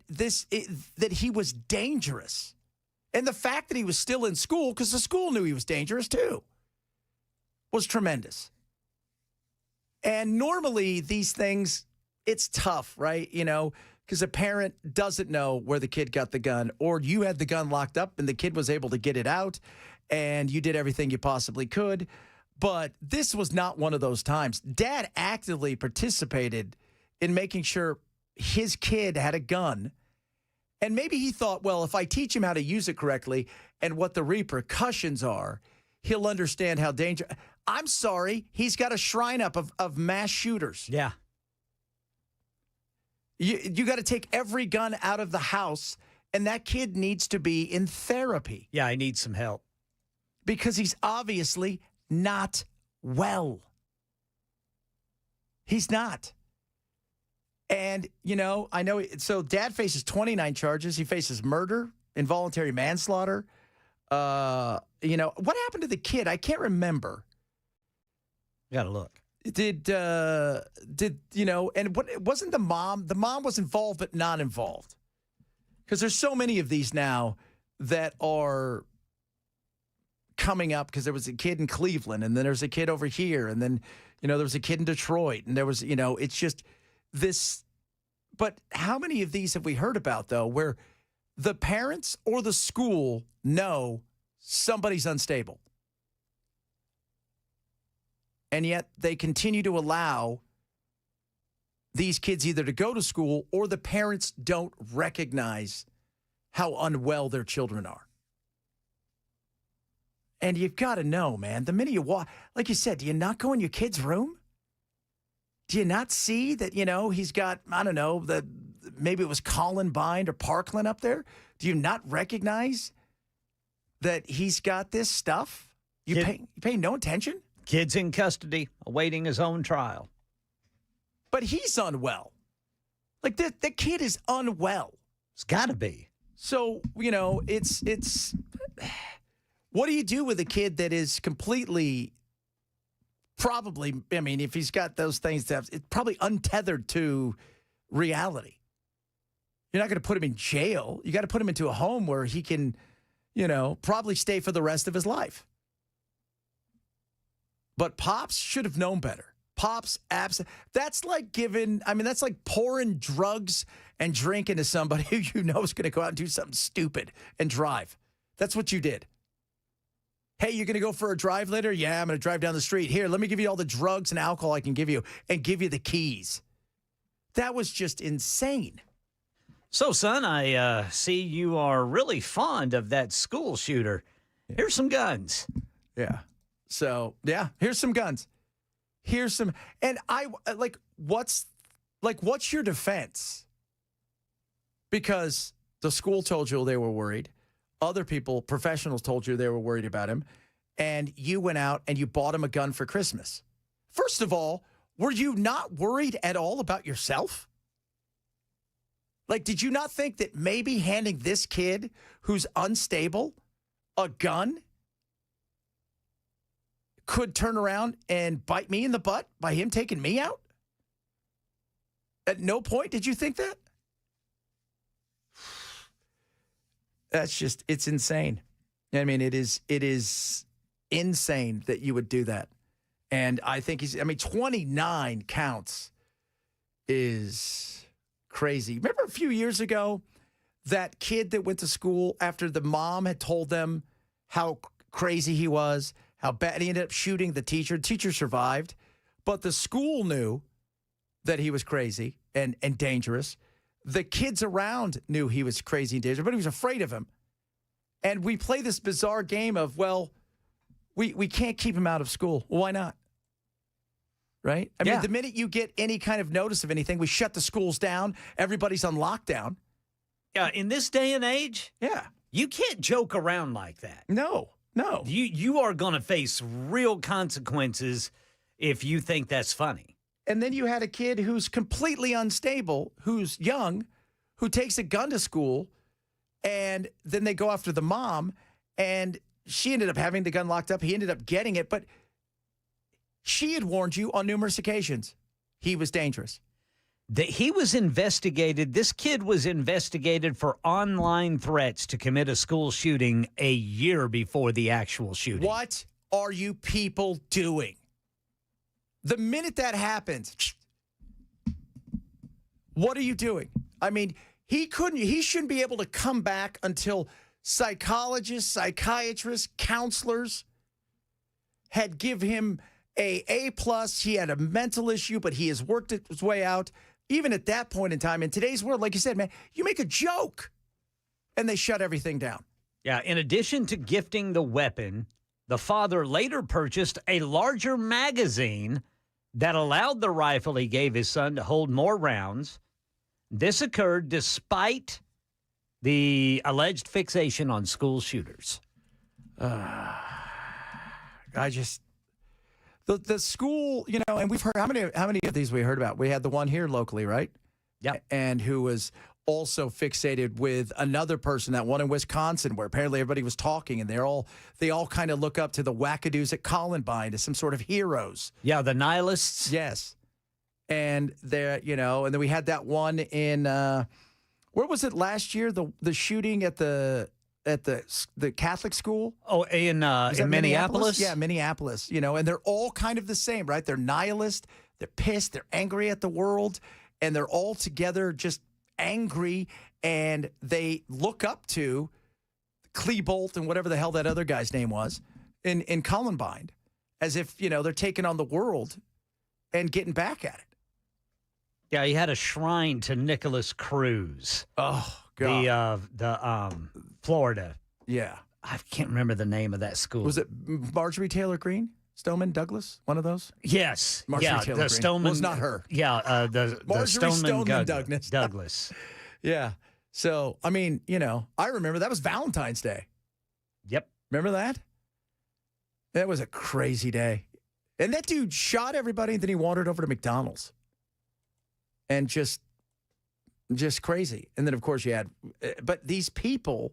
he was dangerous. And the fact that he was still in school, because the school knew he was dangerous too, was tremendous. And normally these things, it's tough, right? Because a parent doesn't know where the kid got the gun, or you had the gun locked up and the kid was able to get it out and you did everything you possibly could. But this was not one of those times. Dad actively participated in making sure his kid had a gun. And maybe he thought, well, if I teach him how to use it correctly and what the repercussions are, he'll understand how dangerous. I'm sorry, he's got a shrine up of mass shooters. Yeah. You got to take every gun out of the house, and that kid needs to be in therapy. Yeah, I need some help. Because he's obviously not well. He's not. And, I know, so dad faces 29 charges. He faces murder, involuntary manslaughter. What happened to the kid? I can't remember. Gotta look. And what wasn't the mom was involved but not involved. Because there's so many of these now that are coming up, because there was a kid in Cleveland, and then there's a kid over here, and then, there was a kid in Detroit, and there was, it's just this. But how many of these have we heard about, though, where the parents or the school know somebody's unstable? And yet they continue to allow these kids either to go to school, or the parents don't recognize how unwell their children are. And you've got to know, man, the minute you walk, like you said, do you not go in your kid's room? Do you not see that, he's got, I don't know, maybe it was Columbine or Parkland up there? Do you not recognize that he's got this stuff? You pay no attention? Kid's in custody, awaiting his own trial. But he's unwell. Like, the kid is unwell. It's got to be. So, it's what do you do with a kid that is completely, probably, if he's got those things, it's probably untethered to reality. You're not going to put him in jail. You got to put him into a home where he can, probably stay for the rest of his life. But Pops should have known better. Pops, that's like that's like pouring drugs and drink into somebody who is going to go out and do something stupid and drive. That's what you did. Hey, you're going to go for a drive later? Yeah, I'm going to drive down the street. Here, let me give you all the drugs and alcohol I can give you and give you the keys. That was just insane. So, son, I see you are really fond of that school shooter. Here's some guns. Yeah. So, yeah, here's some guns. Here's some, and what's your defense? Because the school told you they were worried. Other people, professionals, told you they were worried about him. And you went out and you bought him a gun for Christmas. First of all, were you not worried at all about yourself? Like, did you not think that maybe handing this kid who's unstable a gun could turn around and bite me in the butt by him taking me out? At no point did you think that? It's insane. I mean, it is insane that you would do that. And I think 29 counts is crazy. Remember a few years ago, that kid that went to school after the mom had told them how crazy he was, how bad he ended up shooting the teacher. The teacher survived, but the school knew that he was crazy and dangerous. The kids around knew he was crazy and dangerous, but he was afraid of him. And we play this bizarre game of, we can't keep him out of school. Well, why not? Right? I mean, the minute you get any kind of notice of anything, we shut the schools down. Everybody's on lockdown. Yeah, in this day and age, you can't joke around like that. No. You are going to face real consequences if you think that's funny. And then you had a kid who's completely unstable, who's young, who takes a gun to school, and then they go after the mom, and she ended up having the gun locked up. He ended up getting it, but she had warned you on numerous occasions he was dangerous. He was investigated. This kid was investigated for online threats to commit a school shooting a year before the actual shooting. What are you people doing? The minute that happens, what are you doing? I mean, he shouldn't be able to come back until psychologists, psychiatrists, counselors had give him A+. He had a mental issue, but he has worked his way out. Even at that point in time, in today's world, like you said, man, you make a joke and they shut everything down. Yeah, in addition to gifting the weapon, the father later purchased a larger magazine that allowed the rifle he gave his son to hold more rounds. This occurred despite the alleged fixation on school shooters. The school, and we've heard how many of these we heard about? We had the one here locally, right? and who was also fixated with another person, that one in Wisconsin, where apparently everybody was talking, and they all kind of look up to the wackadoos at Columbine as some sort of heroes. Yeah, the nihilists. Yes. And they're, and then we had that one in where was it last year? The shooting at the Catholic school? Oh, in Minneapolis? Yeah, Minneapolis, and they're all kind of the same, right? They're nihilist, they're pissed, they're angry at the world, and they're all together just angry, and they look up to Klebold and whatever the hell that other guy's name was in Columbine, as if, they're taking on the world and getting back at it. Yeah, he had a shrine to Nicholas Cruz. Oh, God. The Florida. Yeah. I can't remember the name of that school. Was it Marjorie Taylor Greene? Stoneman Douglas? One of those? Yes. Marjorie Taylor Greene. Stoneman. Well, it's not her. Yeah, the Stoneman Douglas. Douglas. Yeah. So, I mean, I remember that was Valentine's Day. Yep. Remember that? That was a crazy day. And that dude shot everybody, and then he wandered over to McDonald's. And just crazy. And then, of course, you had, but these people,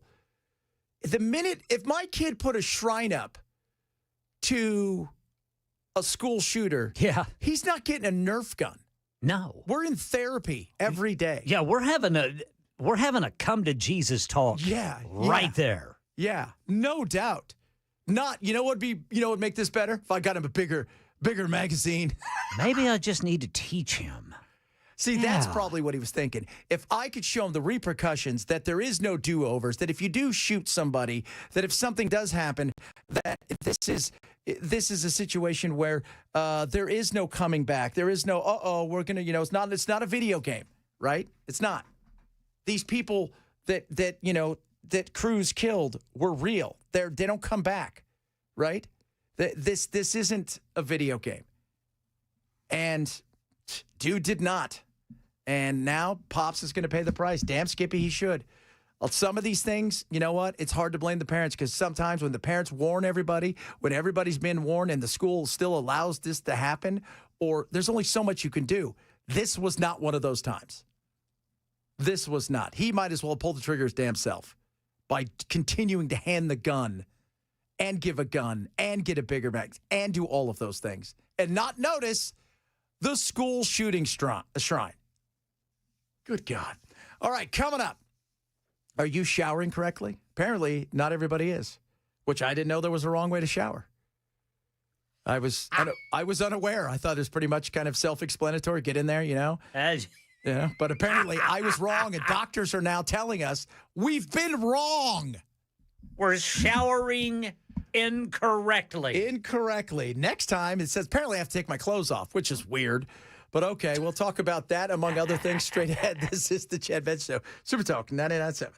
if my kid put a shrine up to a school shooter, he's not getting a Nerf gun. No. We're in therapy every day. Yeah, we're having a come to Jesus talk. Right there. Yeah, no doubt. Not, what would make this better? If I got him a bigger magazine. Maybe I just need to teach him. See, that's probably what he was thinking. If I could show him the repercussions, that there is no do-overs, that if you do shoot somebody, that if something does happen, that this is a situation where there is no coming back. There is no, we're going to, it's not a video game, right? It's not. These people that Cruz killed were real. They don't come back, right? This isn't a video game. And dude did not. And now Pops is going to pay the price. Damn Skippy, he should. Some of these things, you know what? It's hard to blame the parents, because sometimes when the parents warn everybody, when everybody's been warned and the school still allows this to happen, or there's only so much you can do. This was not one of those times. This was not. He might as well pull the trigger his damn self by continuing to hand the gun and give a gun and get a bigger mag and do all of those things and not notice the school shooting shrine. Good God. All right, coming up. Are you showering correctly? Apparently, not everybody is, which I didn't know there was a wrong way to shower. I was unaware. I thought it was pretty much kind of self-explanatory. Get in there, Yeah, but apparently I was wrong, and doctors are now telling us we've been wrong. We're showering incorrectly. Incorrectly. Next time, it says apparently I have to take my clothes off, which is weird. But okay, we'll talk about that, among other things, straight ahead. This is the Chad Bench Show. Super Talk 99.7.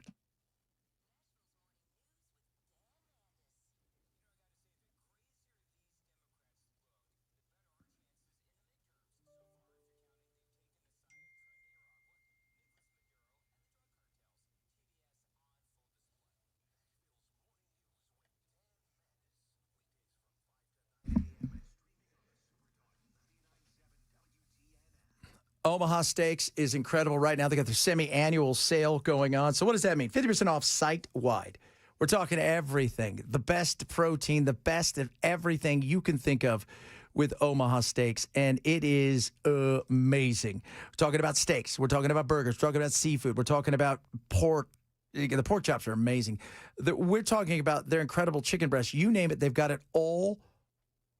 Omaha Steaks is incredible right now. They got their semi-annual sale going on. So what does that mean? 50% off site-wide. We're talking everything. The best protein, the best of everything you can think of with Omaha Steaks, and it is amazing. We're talking about steaks. We're talking about burgers. We're talking about seafood. We're talking about pork. The pork chops are amazing. We're talking about their incredible chicken breasts. You name it, they've got it all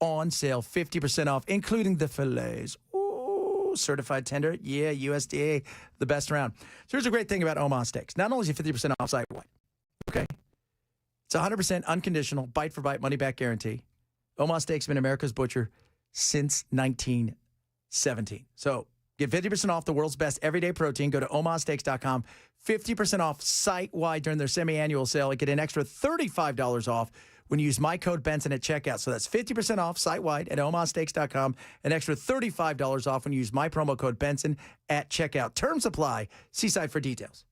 on sale, 50% off, including the fillets. Certified tender. Yeah, USDA, the best around. So here's a great thing about Omaha Steaks. Not only is it 50% off site-wide, okay? It's 100% unconditional, bite-for-bite, money-back guarantee. Omaha Steaks has been America's butcher since 1917. So get 50% off the world's best everyday protein. Go to omahasteaks.com. 50% off site-wide during their semi-annual sale. And get an extra $35 off when you use my code Benson at checkout. So that's 50% off site-wide at omahasteaks.com. An extra $35 off when you use my promo code Benson at checkout. Terms apply. See site for details.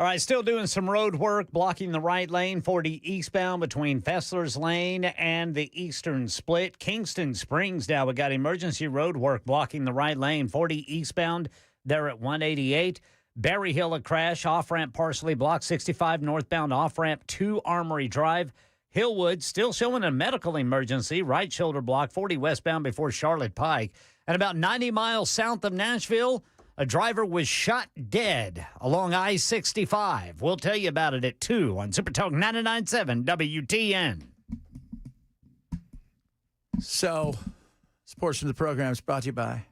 All right, still doing some road work, blocking the right lane, 40 eastbound between Fessler's Lane and the Eastern Split. Kingston Springs now, we got emergency road work blocking the right lane, 40 eastbound there at 188. Berry Hill, a crash, off-ramp partially blocked, 65 northbound off-ramp to Armory Drive. Hillwood still showing a medical emergency, right shoulder block, 40 westbound before Charlotte Pike. And about 90 miles south of Nashville, a driver was shot dead along I-65. We'll tell you about it at 2 on Super Talk 99.7 WTN. So, this portion of the program is brought to you by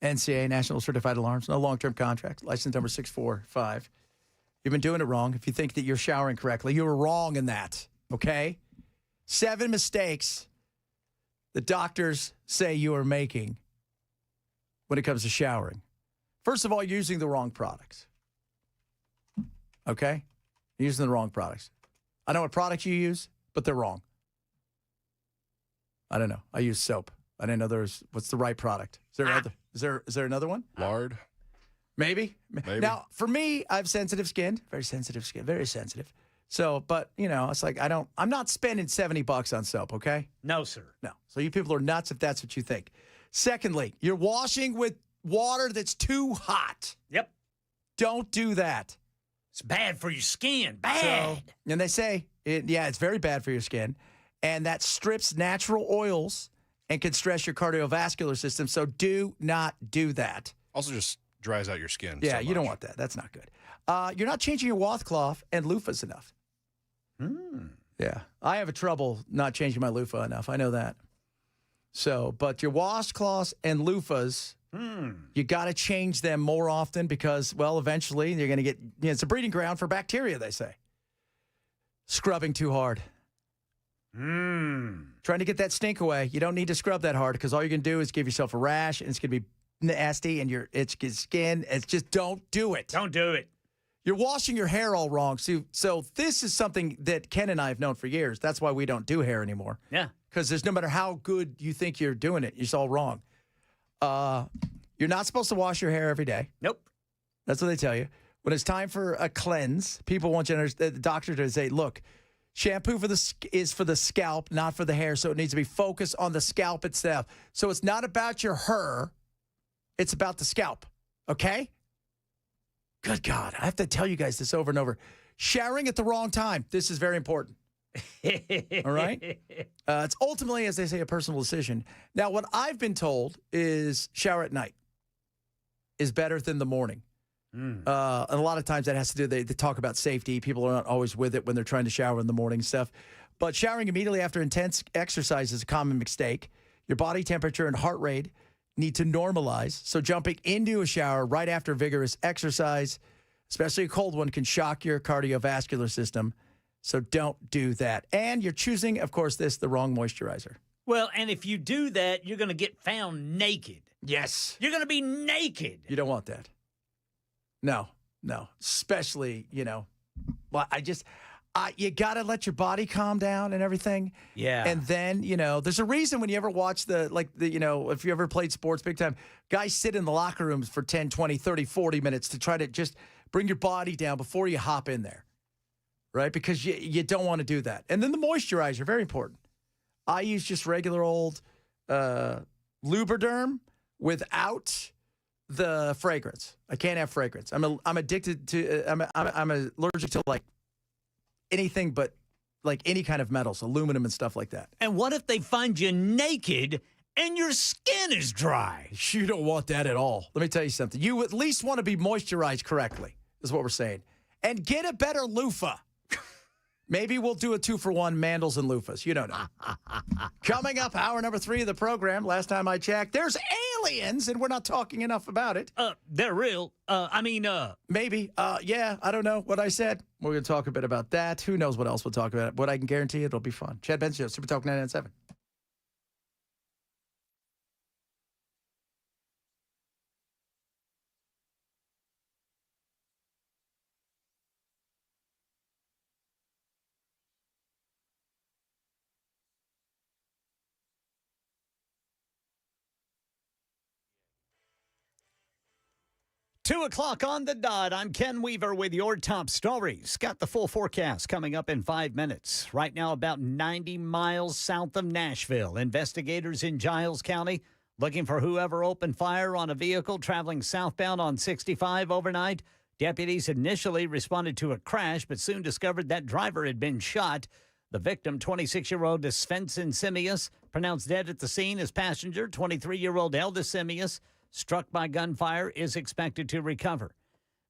NCA, National Certified Alarms. No long-term contract. License number 645. You've been doing it wrong. If you think that you're showering correctly, you were wrong in that, okay? 7 mistakes the doctors say you are making when it comes to showering. First of all, you're using the wrong products. Okay? You're using the wrong products. I know what products you use, but they're wrong. I don't know. I use soap. I didn't know what's the right product. Is there another one? Lard? Maybe. Now, for me, I have sensitive skin. Very sensitive skin. Very sensitive. So, but, it's like I'm not spending $70 on soap, okay? No, sir. No. So you people are nuts if that's what you think. Secondly, you're washing with water that's too hot. Yep. Don't do that. It's bad for your skin. Bad. And they say, it's very bad for your skin. And that strips natural oils and can stress your cardiovascular system. So do not do that. Also just dries out your skin. Yeah, you don't want that. That's not good. You're not changing your washcloth and loofahs enough. Yeah. I have trouble not changing my loofah enough. I know that. So, but your washcloths and loofahs, you got to change them more often because, well, eventually you're going to get, it's a breeding ground for bacteria, they say. Scrubbing too hard. Trying to get that stink away. You don't need to scrub that hard because all you're going to do is give yourself a rash and it's going to be nasty and your skin. It's just don't do it. Don't do it. You're washing your hair all wrong. So this is something that Ken and I have known for years. That's why we don't do hair anymore. Yeah. Because there's no matter how good you think you're doing it, it's all wrong. You're not supposed to wash your hair every day. Nope. That's what they tell you. When it's time for a cleanse, people want you to understand, the doctor to say, look, shampoo is for the scalp, not for the hair. So it needs to be focused on the scalp itself. So it's not about your hair. It's about the scalp. Okay? Good God. I have to tell you guys this over and over. Showering at the wrong time. This is very important. All right? It's ultimately, as they say, a personal decision. Now, what I've been told is shower at night is better than the morning. And a lot of times that has to do, they talk about safety. People are not always with it when they're trying to shower in the morning and stuff. But showering immediately after intense exercise is a common mistake. Your body temperature and heart rate need to normalize. So jumping into a shower right after vigorous exercise, especially a cold one, can shock your cardiovascular system. So don't do that. And you're choosing, of course, the wrong moisturizer. Well, and if you do that, you're going to get found naked. Yes. You're going to be naked. You don't want that. No. Especially, well, you got to let your body calm down and everything. Yeah. And then, there's a reason when you ever watch if you ever played sports big time, guys sit in the locker rooms for 10, 20, 30, 40 minutes to try to just bring your body down before you hop in there. Right? Because you don't want to do that. And then the moisturizer, very important. I use just regular old Lubriderm without the fragrance. I can't have fragrance. I'm addicted to. I'm allergic to like anything but like any kind of metals, aluminum and stuff like that. And what if they find you naked and your skin is dry? You don't want that at all. Let me tell you something. You at least want to be moisturized correctly, is what we're saying. And get a better loofah. Maybe we'll do a 2-for-1 mandals and loofahs. You don't know. Coming up, hour number 3 of the program. Last time I checked, there's aliens, and we're not talking enough about it. They're real. Maybe. Yeah, I don't know what I said. We're going to talk a bit about that. Who knows what else we'll talk about. What I can guarantee, it'll be fun. Chad Benson Show, Super Talk 99.7. 2 o'clock on the dot. I'm Ken Weaver with your top stories. Got the full forecast coming up in 5 minutes. Right now, about 90 miles south of Nashville. Investigators in Giles County looking for whoever opened fire on a vehicle traveling southbound on 65 overnight. Deputies initially responded to a crash, but soon discovered that driver had been shot. The victim, 26-year-old Svensson Simius, pronounced dead at the scene. His passenger, 23-year-old Eldis Simius, struck by gunfire, is expected to recover.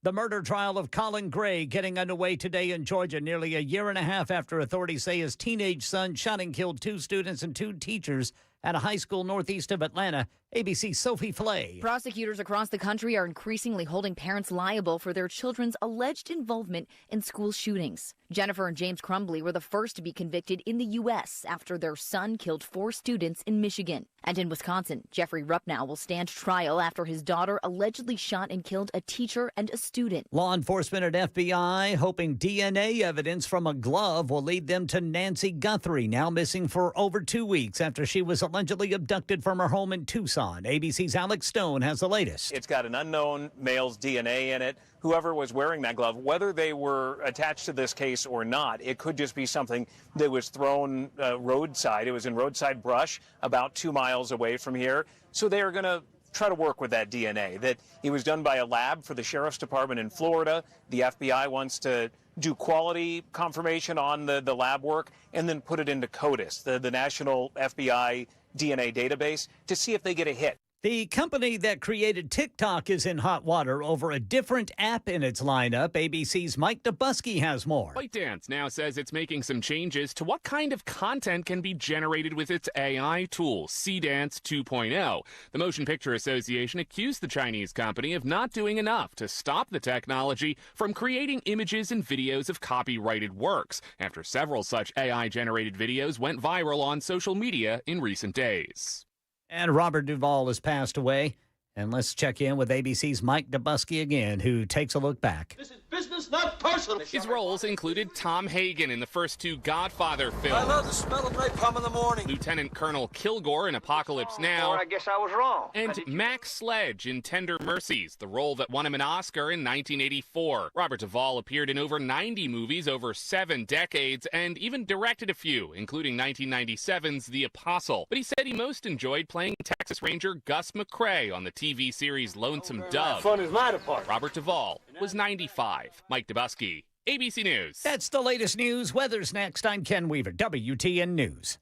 The murder trial of Colin Gray getting underway today in Georgia, nearly a year and a half after authorities say his teenage son shot and killed 2 students and 2 teachers at a high school northeast of Atlanta. ABC's Sophie Flay. Prosecutors across the country are increasingly holding parents liable for their children's alleged involvement in school shootings. Jennifer and James Crumbly were the first to be convicted in the U.S. after their son killed 4 students in Michigan. And in Wisconsin, Jeffrey Ruppnow will stand trial after his daughter allegedly shot and killed a teacher and a student. Law enforcement at FBI hoping DNA evidence from a glove will lead them to Nancy Guthrie, now missing for over 2 weeks after she was allegedly abducted from her home in Tucson. ABC's Alex Stone has the latest. It's got an unknown male's DNA in it. Whoever was wearing that glove, whether they were attached to this case or not, it could just be something that was thrown roadside. It was in roadside brush about 2 miles away from here. So they are going to try to work with that DNA. That it was done by a lab for the Sheriff's Department in Florida. The FBI wants to do quality confirmation on the lab work and then put it into CODIS, the National FBI DNA database, to see if they get a hit. The company that created TikTok is in hot water over a different app in its lineup. ABC's Mike Dubusky has more. ByteDance now says it's making some changes to what kind of content can be generated with its AI tool, CDance 2.0. The Motion Picture Association accused the Chinese company of not doing enough to stop the technology from creating images and videos of copyrighted works, after several such AI-generated videos went viral on social media in recent days. And Robert Duvall has passed away. And let's check in with ABC's Mike Dubusky again, who takes a look back. This is business, not personal. His roles included Tom Hagen in the first 2 Godfather films. I love the smell of napalm in the morning. Lieutenant Colonel Kilgore in Apocalypse Now. Or I guess I was wrong. And Max Sledge in Tender Mercies, the role that won him an Oscar in 1984. Robert Duvall appeared in over 90 movies over 7 decades and even directed a few, including 1997's The Apostle. But he said he most enjoyed playing Texas Ranger Gus McCrae on the TV series Lonesome Dove. Fun is my department. Robert Duvall was 95. Mike Dubusky, ABC News. That's the latest news. Weather's next. I'm Ken Weaver, WTN News.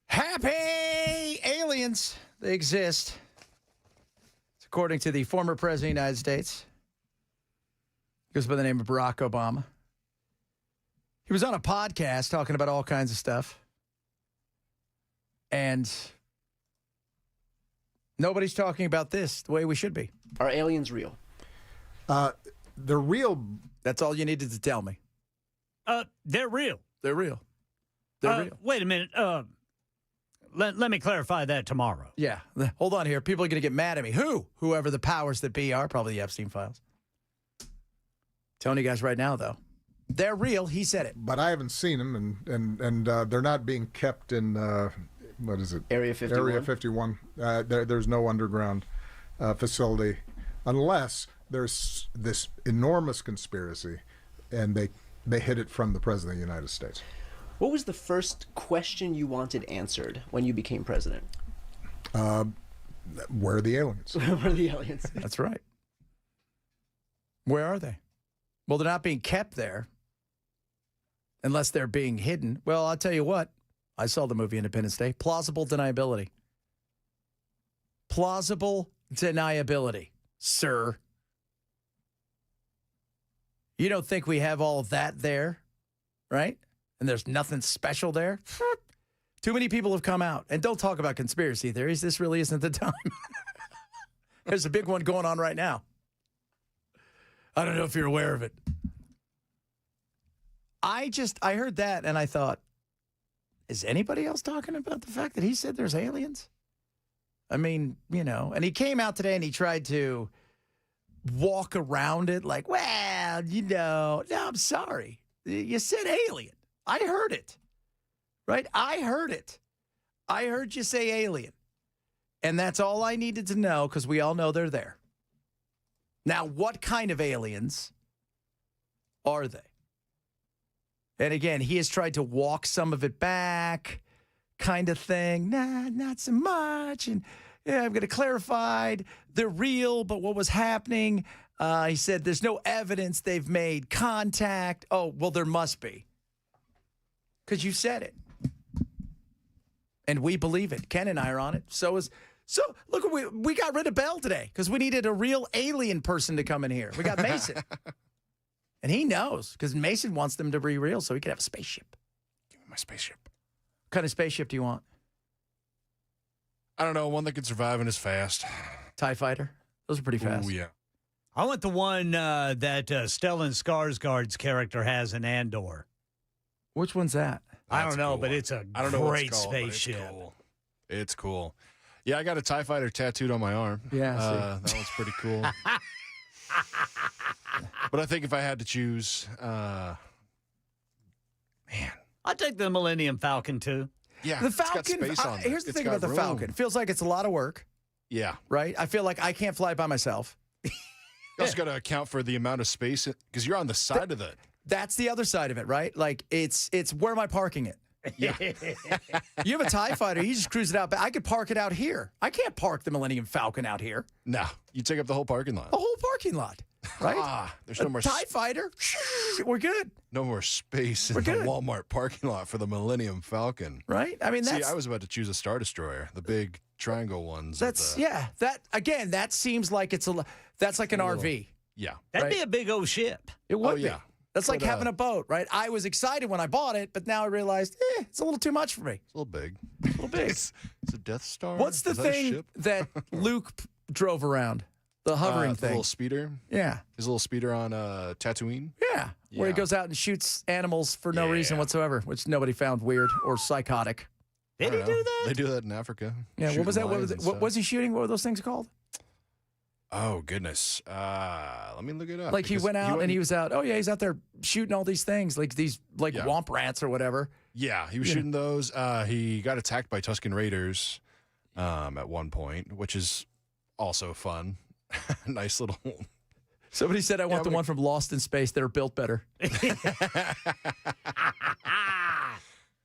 Happy aliens. They exist. It's according to the former president of the United States. He goes by the name of Barack Obama. He was on a podcast talking about all kinds of stuff. And Nobody's talking about this the way we should be. Are aliens real? They're real. That's all you needed to tell me. They're real. They're real. They're real. Wait a minute. Let me clarify that tomorrow. Yeah. Hold on here. People are going to get mad at me. Whoever the powers that be are, probably the Epstein files. Telling you guys right now, though. They're real. He said it. But I haven't seen them, and they're not being kept in, what is it? Area 51. Area 51. There's no underground facility unless there's this enormous conspiracy, and they hid it from the President of the United States. What was the first question you wanted answered when you became president? Where are the aliens? Where are the aliens? That's right. Where are they? Well, they're not being kept there unless they're being hidden. Well, I'll tell you what. I saw the movie Independence Day. Plausible deniability. Plausible deniability, sir. You don't think we have all of that there, right? And there's nothing special there? Too many people have come out. And don't talk about conspiracy theories. This really isn't the time. There's a big one going on right now. I don't know if you're aware of it. I heard that and I thought, is anybody else talking about the fact that he said there's aliens? I mean, and he came out today and he tried to walk around it like, well, no, I'm sorry. You said alien. I heard it, right? I heard it. I heard you say alien. And that's all I needed to know because we all know they're there. Now, what kind of aliens are they? And again, he has tried to walk some of it back, kind of thing. Nah, not so much. And yeah, I'm going to clarify. They're real, but what was happening? He said there's no evidence they've made contact. Oh, well, there must be. Because you said it. And we believe it. Ken and I are on it. So look, we got rid of Bell today because we needed a real alien person to come in here. We got Mason. And he knows because Mason wants them to be real so he can have a spaceship. Give me my spaceship. What kind of spaceship do you want? I don't know. One that can survive and is fast. TIE fighter? Those are pretty fast. Oh, yeah. I want the one that Stellan Skarsgård's character has in Andor. Which one's that? I don't know, cool. But it's a great spaceship. It's cool. Yeah, I got a TIE fighter tattooed on my arm. Yeah, that one's pretty cool. But I think if I had to choose, man. I'd take the Millennium Falcon, too. Yeah, the Falcon. It's got space on here's the thing about the Falcon. It feels like it's a lot of work. Yeah. Right? I feel like I can't fly by myself. You also got to account for the amount of space because you're on the side of the. That's the other side of it, right? Like it's where am I parking it? Yeah. You have a TIE fighter, you just cruise it out. But I could park it out here. I can't park the Millennium Falcon out here. No, you take up the whole parking lot. The whole parking lot, right? There's no more TIE fighter. We're good. No more space in the Walmart parking lot for the Millennium Falcon. Right? I mean, I was about to choose a Star Destroyer, the big triangle ones. That seems like that's like an RV. Yeah. That'd be a big old ship. It would be. Yeah. That's like having a boat, right? I was excited when I bought it, but now I realized, it's a little too much for me. It's a little big. A little big. It's a Death Star. What's the thing that Luke drove around? The hovering thing. The little speeder? Yeah. His little speeder on Tatooine? Yeah. Where he goes out and shoots animals for no reason whatsoever, which nobody found weird or psychotic. Did he do that? They do that in Africa. Yeah, what was that? What was he shooting? What were those things called? Oh, goodness. Let me look it up. Like he went out and he was out. Oh, yeah, he's out there shooting all these things, like these womp rats or whatever. Yeah, he was shooting those. He got attacked by Tusken Raiders at one point, which is also fun. Nice little. Somebody said, I want the one from Lost in Space. They're built better.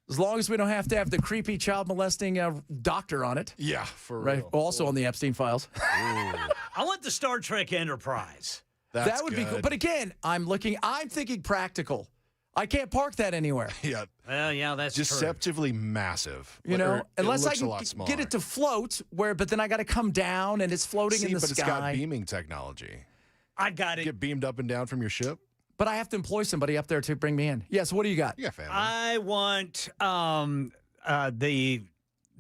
As long as we don't have to have the creepy child molesting doctor on it. Yeah, for real. Also on the Epstein files. I want the Star Trek Enterprise. That would be cool. But again, I'm thinking practical. I can't park that anywhere. Yeah. Well, yeah, that's deceptively massive. Unless I can get it to float, but then I got to come down and it's floating in the sky. But it's got beaming technology. I got it. Get beamed up and down from your ship. But I have to employ somebody up there to bring me in. Yes, what do you got? Yeah, family. I want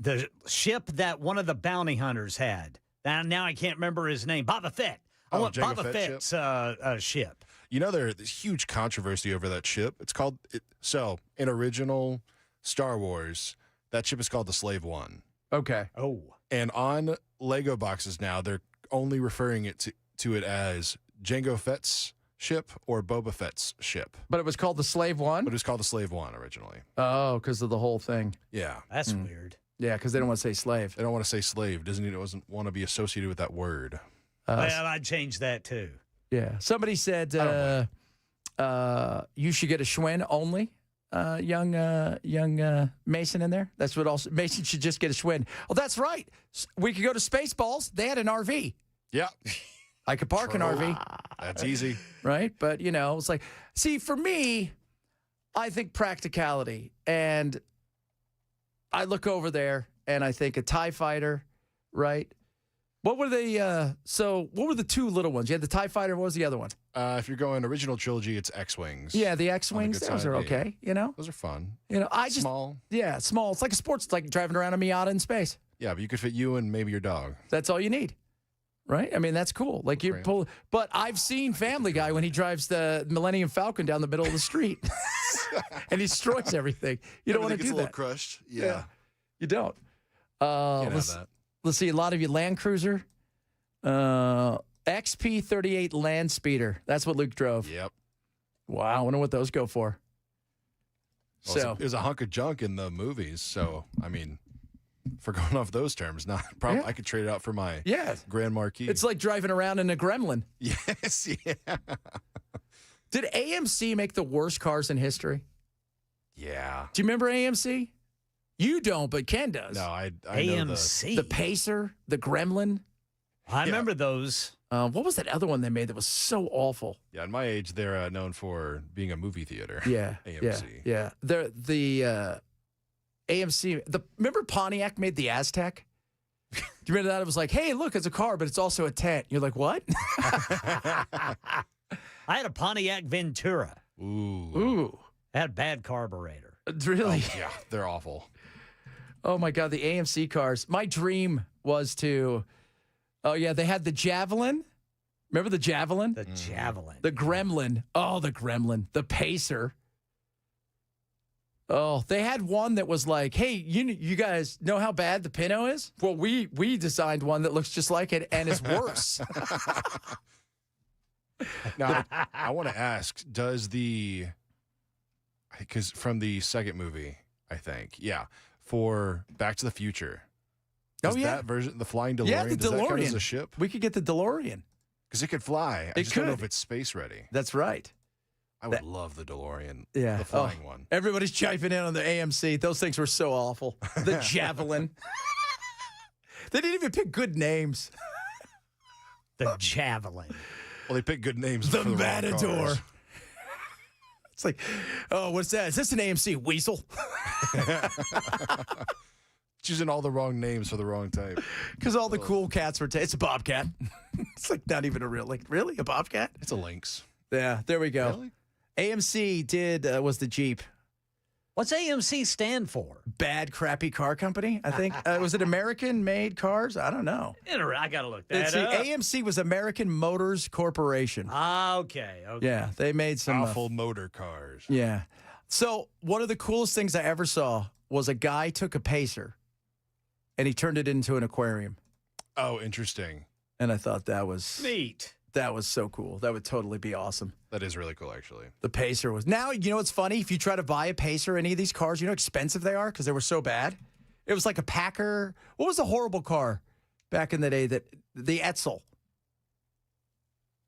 the ship that one of the bounty hunters had. Now I can't remember his name. Boba Fett. I want Jango Boba Fett Fett's ship. You know, there's huge controversy over that ship. It's called in original Star Wars, that ship is called the Slave One. Okay. Oh. And on Lego boxes now, they're only referring to it as Jango Fett's ship or Boba Fett's ship. But it was called the Slave One? But it was called the Slave One originally. Oh, because of the whole thing. Yeah. That's weird. Yeah, because they don't want to say slave. They don't want to say slave. Disney doesn't want to be associated with that word. Well, I'd change that too. Yeah. Somebody said you should get a Schwinn only. Young Mason in there. That's what also Mason should just get a Schwinn. Well, that's right. We could go to Spaceballs. They had an RV. Yeah. I could park an RV. That's easy. Right? But, it's like, see, for me, I think practicality. And I look over there and I think a TIE fighter, right? What were the what were the two little ones? You had the TIE fighter. What was the other one? If you're going original trilogy, it's X-Wings. Yeah, the X-Wings. Those are okay, Those are fun. Small. Yeah, small. It's like a sports. It's like driving around a Miata in space. Yeah, but you could fit you and maybe your dog. That's all you need. Right? I mean, that's cool. Like you pull, but I've seen Family Guy when he drives the Millennium Falcon down the middle of the street and he destroys everything. You don't want to do a that. little crushed. Yeah. You don't. Can't have that. Let's see. A lot of you Land Cruiser, XP38 Land Speeder. That's what Luke drove. Yep. Wow. I wonder what those go for. Well, it was a hunk of junk in the movies. So, I mean, for going off those terms, I could trade it out for my Grand Marquis. It's like driving around in a Gremlin. Yes, yeah. Did AMC make the worst cars in history? Yeah. Do you remember AMC? You don't, but Ken does. No, I AMC. The Pacer, the Gremlin. I remember those. What was that other one they made that was so awful? Yeah, at my age, they're known for being a movie theater. Yeah. AMC. Yeah. The AMC. Remember Pontiac made the Aztec? Do you remember that? It was like, hey, look, it's a car, but it's also a tent. You're like, what? I had a Pontiac Ventura. Ooh. It had bad carburetor. Really? Oh, yeah, they're awful. Oh, my God, the AMC cars. My dream was to, they had the Javelin. Remember the Javelin? The Javelin. The Gremlin. Oh, the Gremlin. The Pacer. Oh, they had one that was like, hey, you guys know how bad the Pinto is? Well, we designed one that looks just like it and is worse. Now, I want to ask, because from the second movie, I think, for Back to the Future. That version, the flying DeLorean, yeah, the does DeLorean. that count as a ship? We could get the DeLorean. Because it could fly. I just don't know if it's space ready. That's right. I would love the DeLorean. Yeah. The flying one. Everybody's chiming in on the AMC. Those things were so awful. The Javelin. They didn't even pick good names. The Javelin. Well, they picked good names. The for the Matador. Wrong cars. It's like, oh, what's that? Is this an AMC Weasel? Choosing all the wrong names for the wrong type. Because all the cool cats were. It's a Bobcat. It's like not even a real, really a Bobcat? It's a Lynx. Yeah, there we go. Really? AMC was the Jeep. What's AMC stand for? Bad, crappy car company, I think. Was it American-made cars? I don't know. I got to look that up. AMC was American Motors Corporation. Okay. Yeah, they made some... Powerful motor cars. Yeah. So one of the coolest things I ever saw was a guy took a Pacer and he turned it into an aquarium. Oh, interesting. And I thought that was... neat. That was so cool. That would totally be awesome. That is really cool, actually. The Pacer was... Now, you know what's funny? If you try to buy a Pacer, any of these cars, you know how expensive they are because they were so bad? It was like a Packer... What was the horrible car back in the day? The Etzel.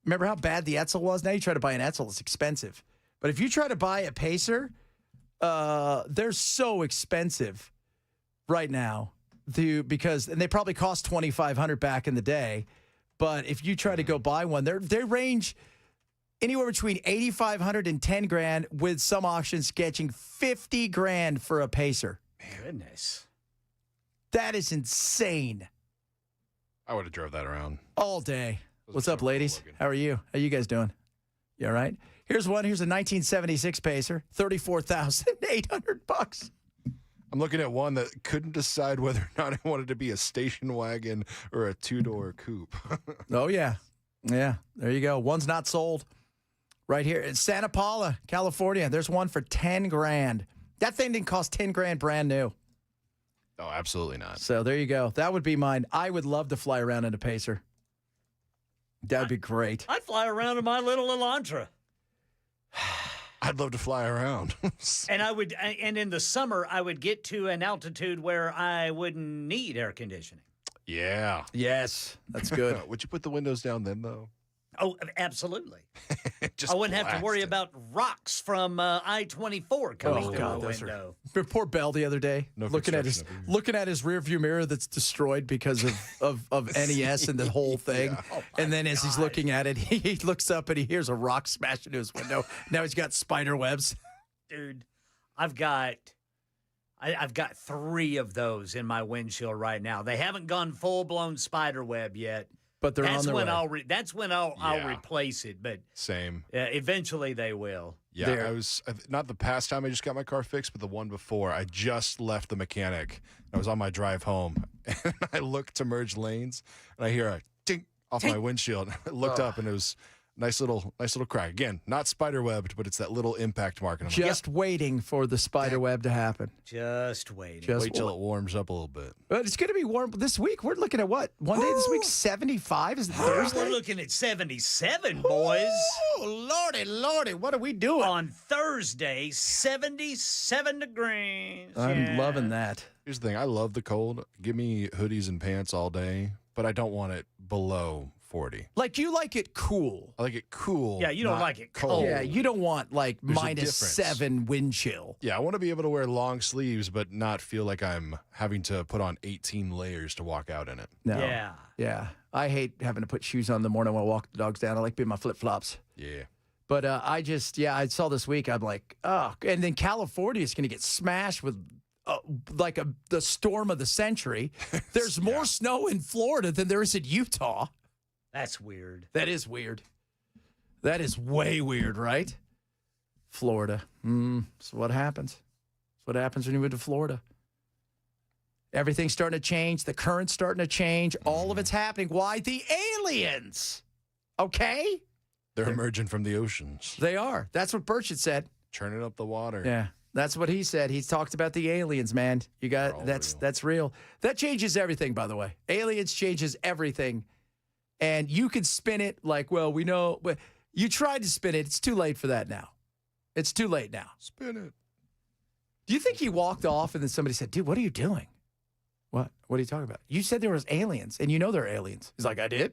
Remember how bad the Etzel was? Now you try to buy an Etzel, it's expensive. But if you try to buy a Pacer, they're so expensive right now. And they probably cost $2,500 back in the day. But if you try to go buy one, they range anywhere between $8,500 and $10,000, with some auctions sketching $50,000 for a Pacer. Goodness, that is insane. I would have drove that around all day. What's up, ladies? How are you? How you guys doing? You all right? Here's one. Here's a 1976 Pacer, $34,800. I'm looking at one that couldn't decide whether or not I wanted to be a station wagon or a two-door coupe. Oh, yeah. Yeah, there you go. One's not sold right here in Santa Paula, California. There's one for $10,000. That thing didn't cost $10,000 brand new. Oh, absolutely not. So there you go. That would be mine. I would love to fly around in a Pacer. That'd be great. I'd fly around in my little Elantra. I'd love to fly around. And in the summer, I would get to an altitude where I wouldn't need air conditioning. Yeah. Yes, that's good. Would you put the windows down then, though? Oh, absolutely. I wouldn't have to worry about rocks from I-24 coming through the window. Poor Bell the other day, looking at his rearview mirror that's destroyed because of NES and the whole thing. Yeah. And then as he's looking at it, he looks up and he hears a rock smash into his window. Now he's got spider webs. Dude, I've got 3 of those in my windshield right now. They haven't gone full-blown spider web yet. But they're on their way. That's when I'll replace it. But same. Eventually they will. Yeah, I was not the past time I just got my car fixed, but the one before. I just left the mechanic. I was on my drive home, and I looked to merge lanes, and I hear a tink off my windshield. I looked up, and it was nice little crack. Again, not spider webbed, but it's that little impact mark. And I'm just waiting for the spider web to happen. Just waiting. Wait till it warms up a little bit. But it's going to be warm this week. We're looking at what? One day this week, 75 is Thursday. We're looking at 77, boys. Oh, Lordy, what are we doing? On Thursday, 77 degrees. I'm loving that. Here's the thing. I love the cold. Give me hoodies and pants all day, but I don't want it below 40. Like, you like it cool. I like it cool. Yeah, you don't like it cold. Yeah, you don't want like There's -7 wind chill. Yeah, I want to be able to wear long sleeves, but not feel like I'm having to put on 18 layers to walk out in it. No. Yeah. I hate having to put shoes on in the morning when I walk the dogs down. I like being my flip-flops. Yeah. But I saw this week, I'm like, oh, and then California is going to get smashed with the storm of the century. There's more snow in Florida than there is in Utah. That's weird. That is weird. That is way weird, right? Florida. So what happens? That's what happens when you move to Florida. Everything's starting to change. The current's starting to change. All of it's happening. Why? The aliens. Okay? They're emerging from the oceans. They are. That's what Burchett said. Churning up the water. Yeah. That's what he said. He's talked about the aliens, man. You got that's real. That changes everything, by the way. Aliens changes everything. And you could spin it like, well, we know. But you tried to spin it. It's too late for that now. It's too late now. Spin it. Do you think he walked off and then somebody said, dude, what are you doing? What? What are you talking about? You said there was aliens, and you know they're aliens. He's like, I did?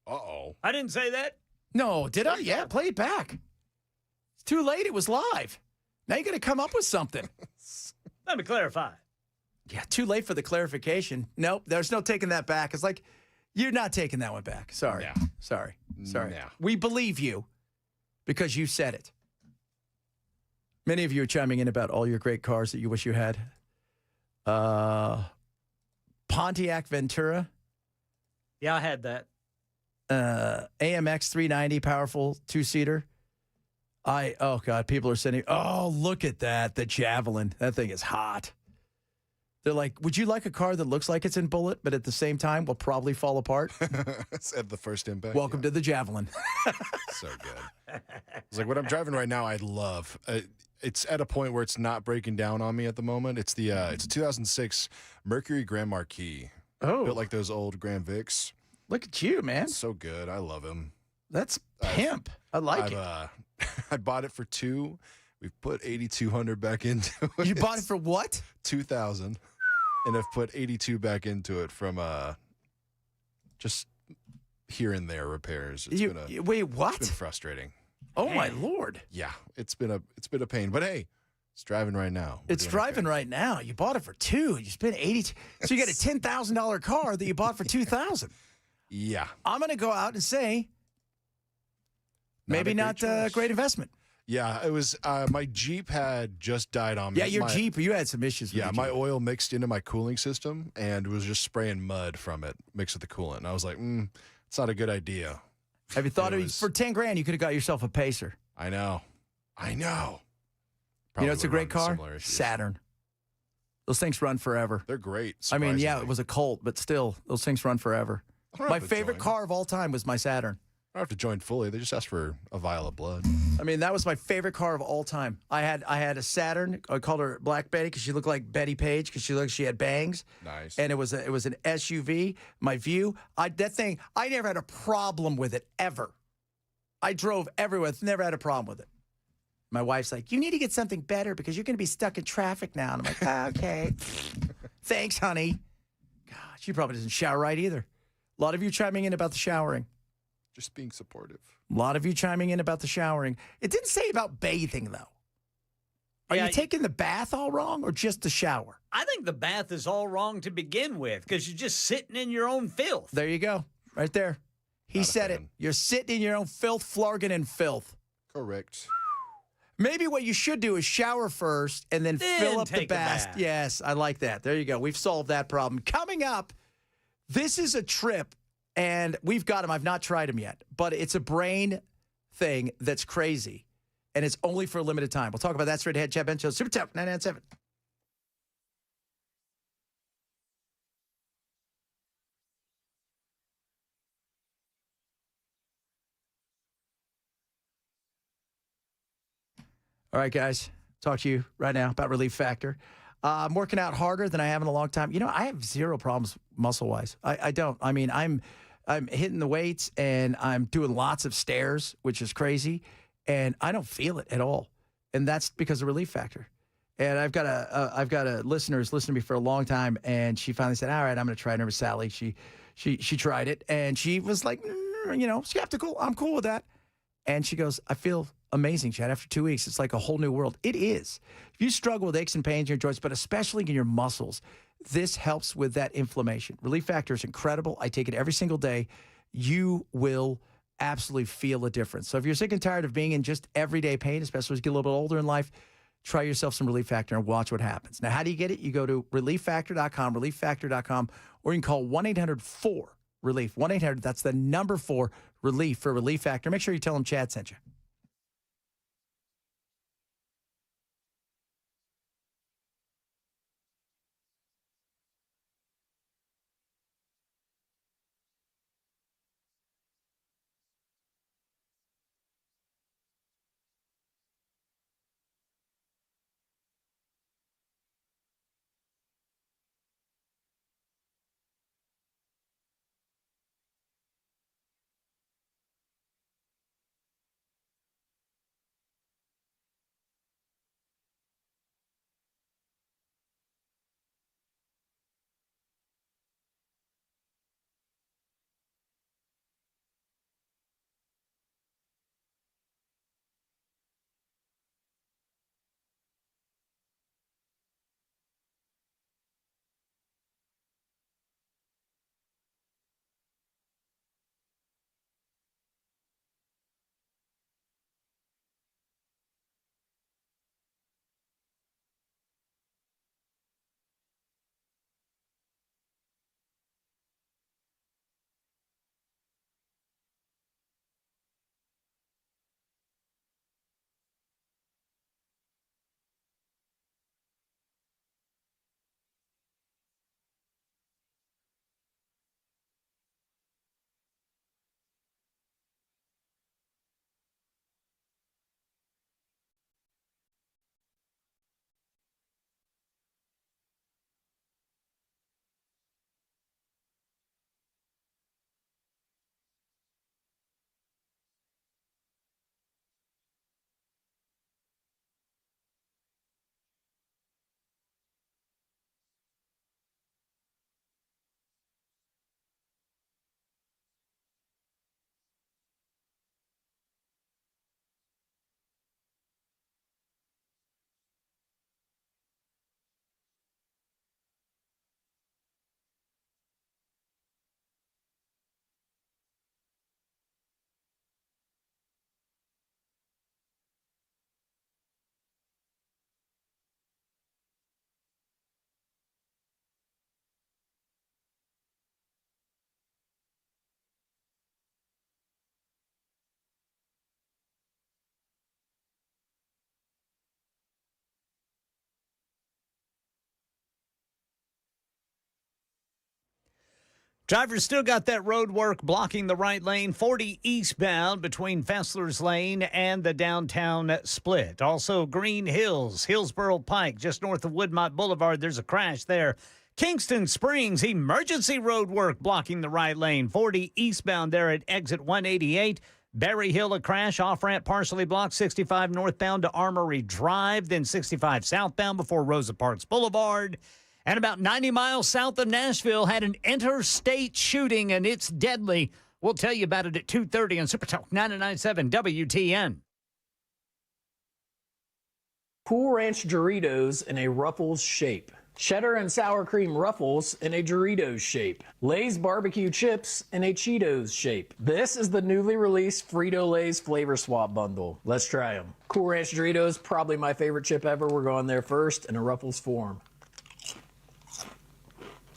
Uh-oh. I didn't say that. No, did I? Yeah, play it back. It's too late. It was live. Now you got to come up with something. Let me clarify. Yeah, too late for the clarification. Nope, there's no taking that back. It's like, you're not taking that one back. Sorry. Yeah. Sorry. Yeah. We believe you because you said it. Many of you are chiming in about all your great cars that you wish you had. Pontiac Ventura. Yeah, I had that. AMX 390, powerful two-seater. Oh, God, people are sending, oh, look at that, the Javelin. That thing is hot. They're like, would you like a car that looks like it's in bullet, but at the same time will probably fall apart? At the first impact. Welcome to the Javelin. So good. It's like what I'm driving right now, I love. It's at a point where it's not breaking down on me at the moment. It's a 2006 Mercury Grand Marquis. Oh. Built like those old Grand Vics. Look at you, man. So good. I love him. That's pimp. I like it. I bought it for $2,000. We've put $8,200 back into it. You bought it for what? $2,000. And I've put $82 back into it from just here and there repairs. Wait, what? It's been frustrating. Oh my Lord. Yeah, it's been a pain. But hey, it's driving right now. It's driving right now. You bought it for $2,000. You spent $82,000. So you got a $10,000 car that you bought for $2,000. Yeah. I'm going to go out and say maybe not a great investment. Yeah, it was. My Jeep had just died on me. Yeah, your Jeep, you had some issues with Yeah, your my Jeep. oil mixed into my cooling system and was just spraying mud from it mixed with the coolant. And I was like, it's not a good idea. Have you thought for $10,000 you could have got yourself a Pacer? I know. You know, it's a great car. Saturn. Those things run forever. They're great. I mean, yeah, surprisingly. it was a Colt, but still, those things run forever. I don't My have to favorite join. car of all time was my Saturn. I don't have to join fully. They just asked for a vial of blood. I mean, that was my favorite car of all time. I had a Saturn. I called her Black Betty because she looked like Betty Page because she had bangs. Nice. And it was an SUV. My View. I never had a problem with it ever. I drove everywhere. Never had a problem with it. My wife's like, you need to get something better because you're going to be stuck in traffic now. And I'm like, okay. Thanks, honey. God, she probably doesn't shower right either. A lot of you chiming in about the showering. Just being supportive. A lot of you chiming in about the showering. It didn't say about bathing, though. Are you taking the bath all wrong or just the shower? I think the bath is all wrong to begin with because you're just sitting in your own filth. There you go. Right there. He said it. You're sitting in your own filth, flarging in filth. Correct. Maybe what you should do is shower first and then fill up the take a bath. bath. Yes, I like that. There you go. We've solved that problem. Coming up, this is a trip, and we've got them. I've not tried them yet, but it's a brain thing that's crazy, and it's only for a limited time. We'll talk about that straight ahead. Chad Ben Show, Super Talk 997. All right, guys, talk to you right now about Relief Factor. I'm working out harder than I have in a long time. You know, I have zero problems muscle-wise. I don't. I mean, I'm hitting the weights and I'm doing lots of stairs, which is crazy, and I don't feel it at all. And that's because of Relief Factor. And I've got a listener who's listened to me for a long time, and she finally said, "All right, I'm going to try it." Her name was Sally. She tried it, and she was like, skeptical. I'm cool with that. And she goes, "I feel amazing, Chad. After 2 weeks, it's like a whole new world." It is. If you struggle with aches and pains in your joints, but especially in your muscles, this helps with that inflammation. Relief Factor is incredible. I take it every single day. You will absolutely feel a difference. So if you're sick and tired of being in just everyday pain, especially as you get a little bit older in life, try yourself some Relief Factor and watch what happens. Now, how do you get it? You go to relieffactor.com, relieffactor.com, or you can call 1-800-4-RELIEF. 1-800, that's the number 4-RELIEF for Relief Factor. Make sure you tell them Chad sent you. Drivers still got that road work blocking the right lane, 40 eastbound between Fessler's Lane and the downtown split. Also, Green Hills, Hillsborough Pike, just north of Woodmont Boulevard. There's a crash there. Kingston Springs, emergency road work blocking the right lane, 40 eastbound there at exit 188. Berry Hill, a crash, off-ramp partially blocked, 65 northbound to Armory Drive, then 65 southbound before Rosa Parks Boulevard. And about 90 miles south of Nashville had an interstate shooting, and it's deadly. We'll tell you about it at 2:30 on Super Talk 99.7 WTN. Cool Ranch Doritos in a Ruffles shape. Cheddar and sour cream Ruffles in a Doritos shape. Lay's barbecue chips in a Cheetos shape. This is the newly released Frito-Lay's Flavor Swap Bundle. Let's try them. Cool Ranch Doritos, probably my favorite chip ever. We're going there first in a Ruffles form.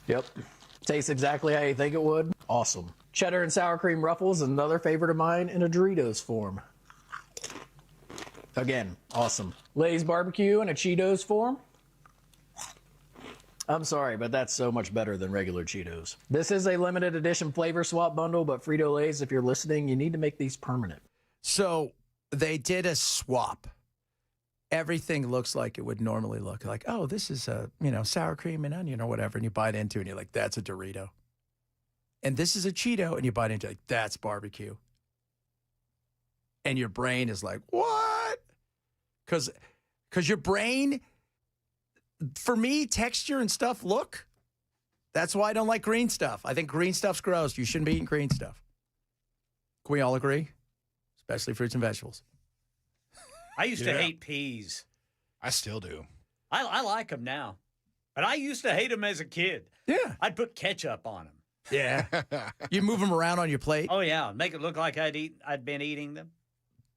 Yep. Tastes exactly how you think it would. Awesome. Cheddar and sour cream Ruffles, another favorite of mine in a Doritos form. Again, awesome. Lay's barbecue in a Cheetos form. I'm sorry, but that's so much better than regular Cheetos. This is a limited edition flavor swap bundle, but Frito-Lay's, if you're listening, you need to make these permanent. So they did a swap. Everything looks like it would normally look like, oh, this is a, sour cream and onion or whatever. And you bite into it and you're like, that's a Dorito. And this is a Cheeto and you bite into it, like, that's barbecue. And your brain is like, what? Because your brain, for me, texture and stuff look. That's why I don't like green stuff. I think green stuff's gross. You shouldn't be eating green stuff. Can we all agree? Especially fruits and vegetables. I used to hate peas. I still do. I like them now. But I used to hate them as a kid. Yeah. I'd put ketchup on them. Yeah. You move them around on your plate. Oh, yeah. Make it look like I'd been eating them.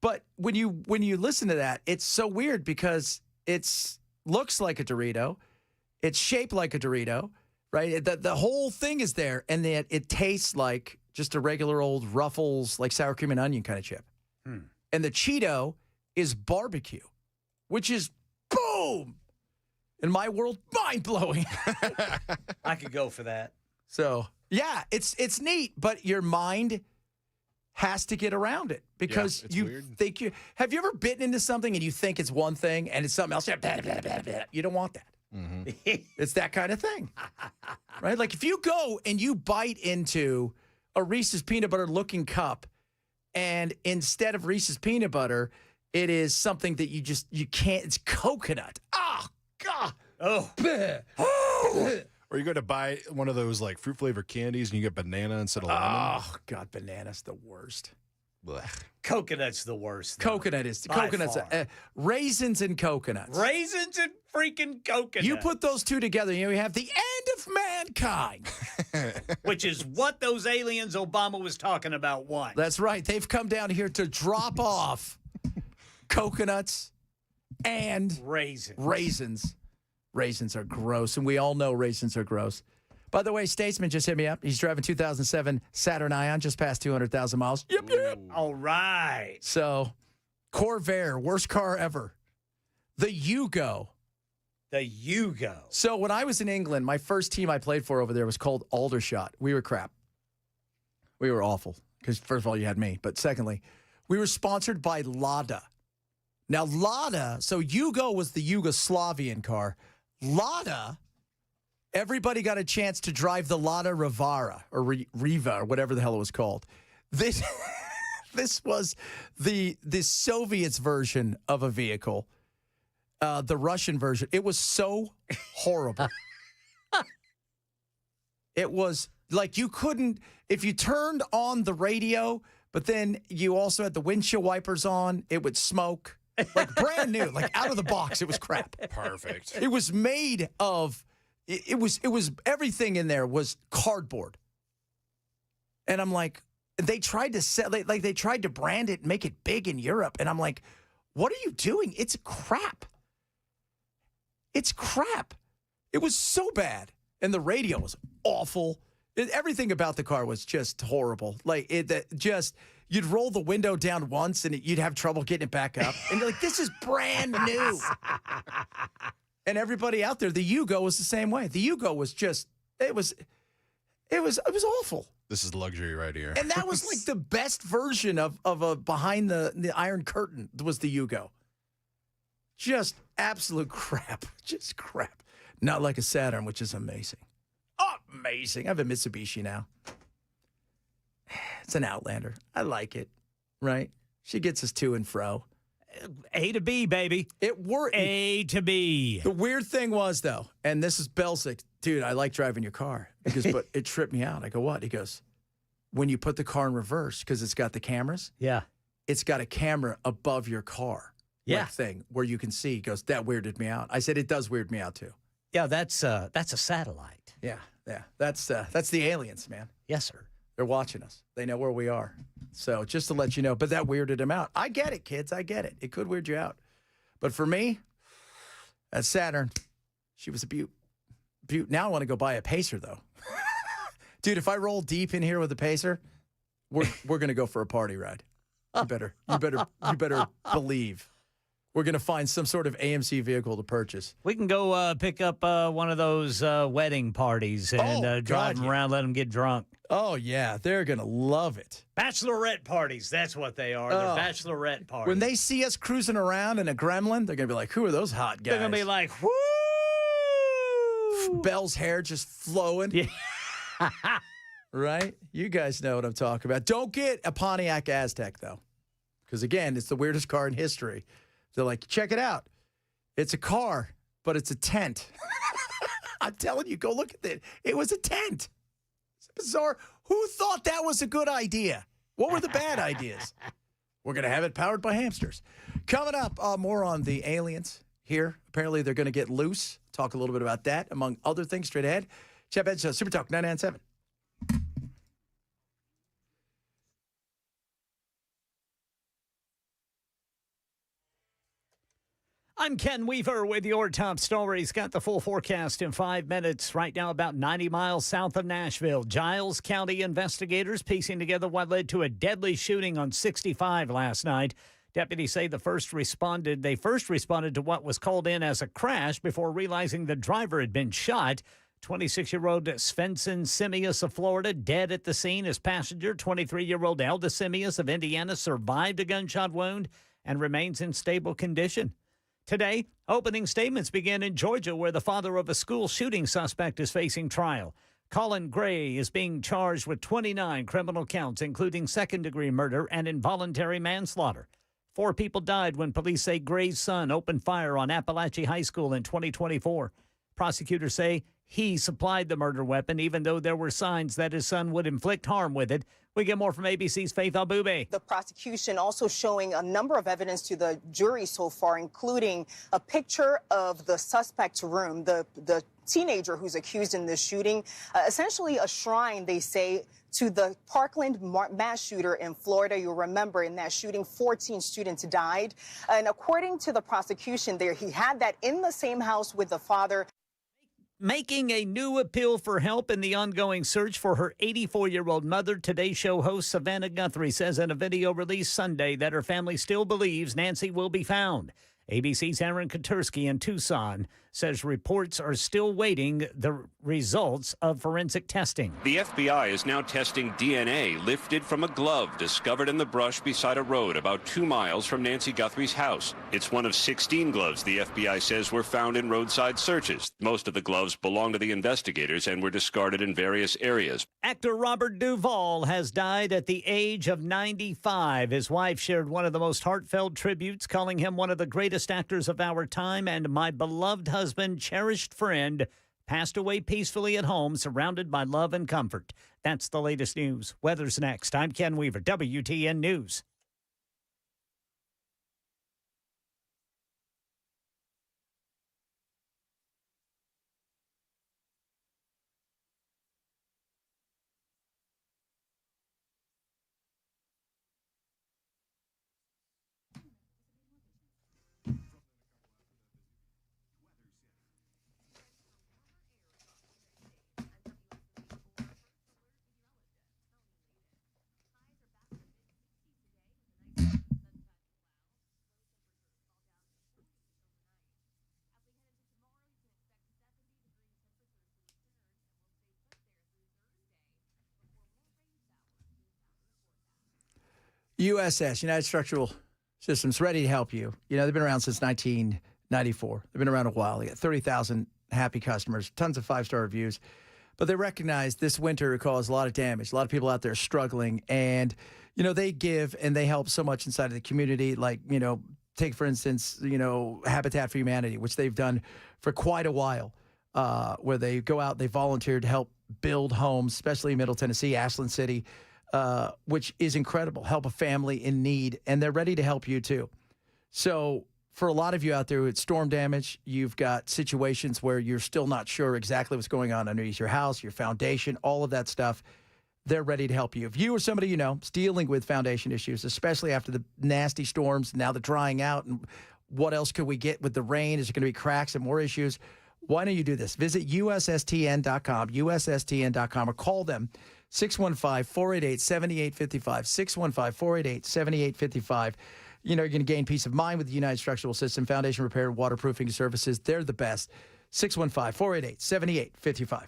But when you listen to that, it's so weird because it's looks like a Dorito. It's shaped like a Dorito, right? The whole thing is there, and then it tastes like just a regular old Ruffles, like sour cream and onion kind of chip. And the Cheeto is barbecue, which is, boom, in my world, mind-blowing. I could go for that. So, yeah, it's neat, but your mind has to get around it because you weird. think you – have you ever bitten into something and you think it's one thing and it's something else? You don't want that. Mm-hmm. It's that kind of thing, right? Like if you go and you bite into a Reese's peanut butter looking cup and instead of Reese's peanut butter – it is something that you can't. It's coconut. Oh, God. Oh. Or you go to buy one of those like fruit flavor candies and you get banana instead of lemon. Oh, God, banana's the worst. Blech. Coconut's the worst. Coconut is. Coconut's. Raisins and coconuts. Raisins and freaking coconut. You put those two together, you have the end of mankind. Which is what those aliens Obama was talking about once. That's right. They've come down here to drop off coconuts and raisins. Raisins are gross, and we all know raisins are gross. By the way, Statesman just hit me up. He's driving 2007 Saturn Ion, just past 200,000 miles. Yep. All right. So, Corvair, worst car ever. The Yugo. The Yugo. So, when I was in England, my first team I played for over there was called Aldershot. We were crap. We were awful, because first of all, you had me. But secondly, we were sponsored by Lada. Now, Lada, so Yugo was the Yugoslavian car. Lada, everybody got a chance to drive the Lada Rivara, or Riva, or whatever the hell it was called. This was the Soviets' version of a vehicle, the Russian version. It was so horrible. It was like you couldn't, if you turned on the radio, but then you also had the windshield wipers on, it would smoke. Like brand new, like out of the box, it was crap. Perfect. It was made of, it was everything in there was cardboard. And I'm like, they tried to sell, like they tried to brand it and make it big in Europe. And I'm like, what are you doing? It's crap. It's crap. It was so bad. And the radio was awful. Everything about the car was just horrible. Like you'd roll the window down once and you'd have trouble getting it back up. And you're like, this is brand new. And everybody out there, the Yugo was the same way. The Yugo was just, It was awful. This is luxury right here. And that was like the best version of a behind the Iron Curtain was the Yugo. Just absolute crap. Just crap. Not like a Saturn, which is amazing. Amazing. I have a Mitsubishi now. It's an Outlander. I like it, right? She gets us to and fro. A to B, baby. It worked. A to B. The weird thing was, though, and this is Belsick, dude, I like driving your car. He goes, but it tripped me out. I go, what? He goes, when you put the car in reverse, because it's got the cameras. Yeah. It's got a camera above your car. Yeah. Thing where you can see. He goes, that weirded me out. I said, it does weird me out, too. Yeah, that's a satellite. Yeah. That's the aliens, man. Yes, sir. They're watching us. They know where we are. So just to let you know, but that weirded him out. I get it, kids. I get it. It could weird you out. But for me, that Saturn, she was a beaut. Now I want to go buy a Pacer, though. Dude, if I roll deep in here with a Pacer, we're going to go for a party ride. You better believe. We're going to find some sort of AMC vehicle to purchase. We can go pick up one of those wedding parties and drive them around, let them get drunk. Oh, yeah. They're going to love it. Bachelorette parties. That's what they are. They're bachelorette parties. When they see us cruising around in a Gremlin, they're going to be like, who are those hot guys? They're going to be like, whoo! Belle's hair just flowing. Yeah. Right? You guys know what I'm talking about. Don't get a Pontiac Aztec, though. Because, again, it's the weirdest car in history. They're like, check it out. It's a car, but it's a tent. I'm telling you, go look at it. It was a tent. It's bizarre. Who thought that was a good idea? What were the bad ideas? We're going to have it powered by hamsters. Coming up, more on the aliens here. Apparently, they're going to get loose. Talk a little bit about that, among other things, straight ahead. Chap Ed's Super Talk 997. I'm Ken Weaver with your top stories. Got the full forecast in 5 minutes. Right now, about 90 miles south of Nashville. Giles County investigators piecing together what led to a deadly shooting on 65 last night. Deputies say they first responded to what was called in as a crash before realizing the driver had been shot. 26-year-old Svensson Simius of Florida dead at the scene. His passenger, 23-year-old Elda Simius of Indiana, survived a gunshot wound and remains in stable condition. Today, opening statements begin in Georgia, where the father of a school shooting suspect is facing trial. Colin Gray is being charged with 29 criminal counts, including second-degree murder and involuntary manslaughter. 4 people died when police say Gray's son opened fire on Appalachia High School in 2024. Prosecutors say he supplied the murder weapon, even though there were signs that his son would inflict harm with it. We get more from ABC's Faith Abube. The prosecution also showing a number of evidence to the jury so far, including a picture of the suspect's room, the teenager who's accused in this shooting, essentially a shrine, they say, to the Parkland mass shooter in Florida. You'll remember in that shooting, 14 students died. And according to the prosecution there, he had that in the same house with the father. Making a new appeal for help in the ongoing search for her 84-year-old mother, Today Show host Savannah Guthrie says in a video released Sunday that her family still believes Nancy will be found. ABC's Aaron Katursky in Tucson says reports are still waiting the results of forensic testing. The FBI is now testing DNA lifted from a glove discovered in the brush beside a road about 2 miles from Nancy Guthrie's house. It's one of 16 gloves the FBI says were found in roadside searches. Most of the gloves belong to the investigators and were discarded in various areas. Actor Robert Duvall has died at the age of 95. His wife shared one of the most heartfelt tributes, calling him one of the greatest actors of our time and my beloved husband, cherished friend, passed away peacefully at home, surrounded by love and comfort. That's the latest news. Weather's next. I'm Ken Weaver, WTN News. USS, United Structural Systems, ready to help you. You know, they've been around since 1994. They've been around a while. They got 30,000 happy customers, tons of 5-star reviews. But they recognize this winter caused a lot of damage. A lot of people out there struggling. And, you know, they give and they help so much inside of the community. Like, you know, take, for instance, you know, Habitat for Humanity, which they've done for quite a while, where they go out, they volunteer to help build homes, especially in Middle Tennessee, Ashland City, which is incredible. Help a family in need. And they're ready to help you, too. So for a lot of you out there with storm damage, you've got situations where you're still not sure exactly what's going on underneath your house, your foundation, all of that stuff. They're ready to help you. If you or somebody you know is dealing with foundation issues, especially after the nasty storms, now the drying out, and what else could we get with the rain? Is there going to be cracks and more issues? Why don't you do this? Visit USSTN.com, USSTN.com, or call them 615-488-7855, 615-488-7855. You know, you're going to gain peace of mind with the United Structural System, foundation repair, and waterproofing services. They're the best. 615-488-7855.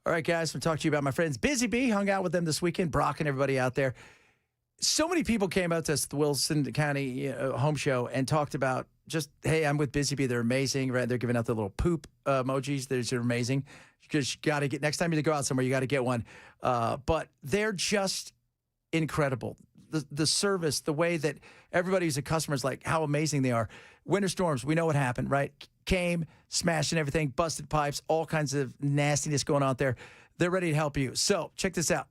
All right, guys, I'm talking to you about my friends Busy Bee. Hung out with them this weekend. Brock and everybody out there. So many people came out to us at the Wilson County home show and talked about just, hey, I'm with Busy Bee. They're amazing, right? They're giving out the little poop emojis. They're amazing. Because you got to get, next time you go out somewhere, you got to get one. But they're just incredible. The service, the way that everybody who's a customer is like, how amazing they are. Winter storms, we know what happened, right? Came, smashing everything, busted pipes, all kinds of nastiness going on there. They're ready to help you. So check this out.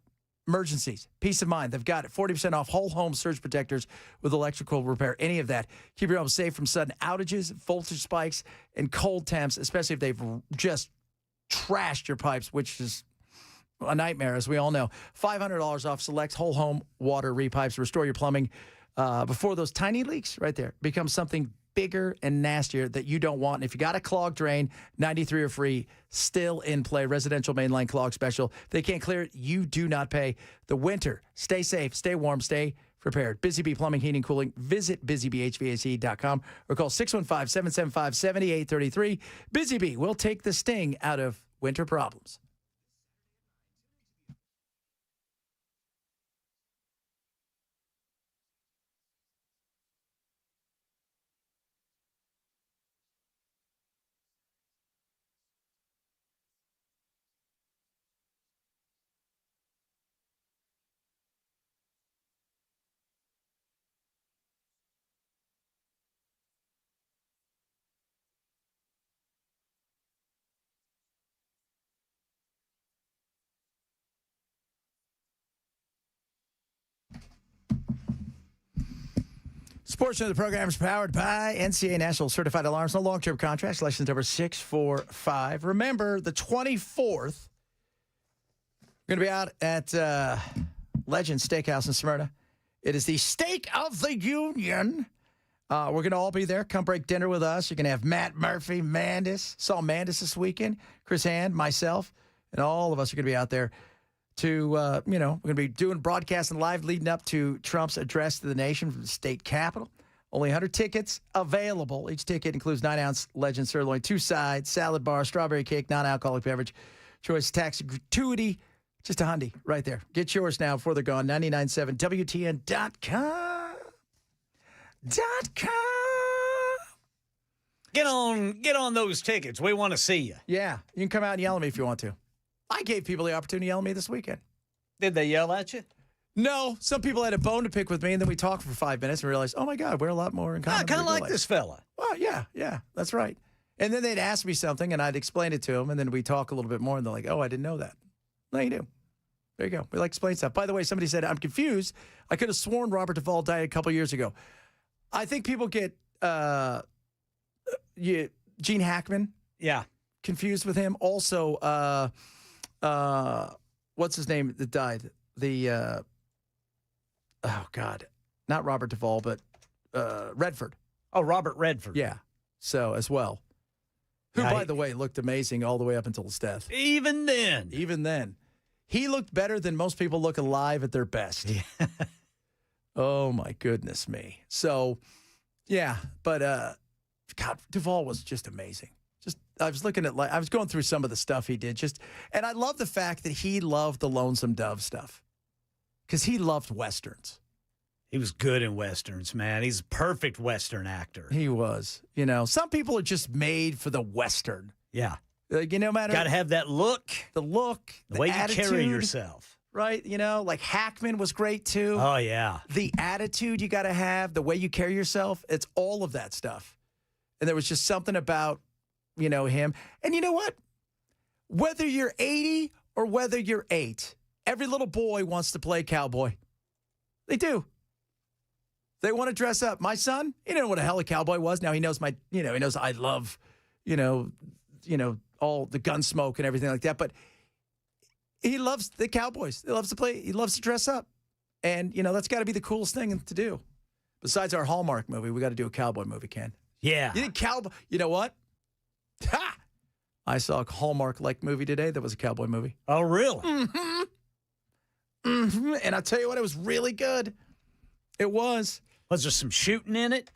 Emergencies, peace of mind. They've got it. 40% off whole home surge protectors with electrical repair. Any of that. Keep your home safe from sudden outages, voltage spikes, and cold temps, especially if they've just trashed your pipes, which is a nightmare, as we all know. $500 off select whole home water repipes. Restore your plumbing before those tiny leaks right there become something bigger and nastier that you don't want. And if you got a clogged drain, 93 are free, still in play. Residential mainline clog special. If they can't clear it, you do not pay. The winter, stay safe, stay warm, stay prepared. Busy Bee Plumbing, Heating, Cooling. Visit busybhvac.com or call 615-775-7833. Busy Bee will take the sting out of winter problems. Sports of the program is powered by NCAA National Certified Alarms. No long-term contracts. License number 645. Remember, the 24th, we're going to be out at Legend Steakhouse in Smyrna. It is the Steak of the Union. We're going to all be there. Come break dinner with us. You're going to have Matt Murphy, Mandis. Saw Mandis this weekend. Chris Hand, myself, and all of us are going to be out there to, we're going to be doing broadcasting live leading up to Trump's address to the nation from the state capitol. Only 100 tickets available. Each ticket includes 9-ounce Legend sirloin, 2 sides, salad bar, strawberry cake, non-alcoholic beverage, choice tax gratuity. Just a hundy right there. Get yours now before they're gone. 997WTN.com. Get on those tickets. We want to see you. Yeah, you can come out and yell at me if you want to. I gave people the opportunity to yell at me this weekend. Did they yell at you? No, some people had a bone to pick with me, and then we talked for 5 minutes and realized, oh my God, we're a lot more in common. I kind of like this fella. Well, yeah, that's right. And then they'd ask me something, and I'd explain it to them, and then we talk a little bit more, and they're like, oh, I didn't know that. No, you do. There you go. We like to explain stuff. By the way, somebody said, I'm confused. I could have sworn Robert Duvall died a couple years ago. I think people get Gene Hackman confused with him. Also, what's his name that died? Oh, God. Not Robert Duvall, but Redford. Oh, Robert Redford. Yeah. So, as well. Who, by the way, looked amazing all the way up until his death. Even then. He looked better than most people look alive at their best. Yeah. Oh, my goodness me. So, yeah. But, God, Duvall was just amazing. I was looking at, I was going through some of the stuff he did. And I love the fact that he loved the Lonesome Dove stuff. Because he loved Westerns. He was good in Westerns, man. He's a perfect Western actor. He was. You know, some people are just made for the Western. Yeah. Like, no matter. Got to have that look. The look. The way attitude, you carry yourself. Right? You know, like Hackman was great too. Oh, yeah. The attitude you got to have, the way you carry yourself, it's all of that stuff. And there was just something about, you know, him. And you know what? Whether you're 80 or whether you're 8, every little boy wants to play cowboy. They do. They want to dress up. My son, he didn't know what the hell a cowboy was. Now he knows he knows I love, all the gun smoke and everything like that. But he loves the Cowboys. He loves to play. He loves to dress up. And, that's got to be the coolest thing to do. Besides our Hallmark movie, we got to do a cowboy movie, Ken. Yeah. You think cowboy? You know what? Ha! I saw a Hallmark-like movie today that was a cowboy movie. Oh, really? Mm-hmm. Mm-hmm. And I'll tell you what, it was really good. It was. Was there some shooting in it?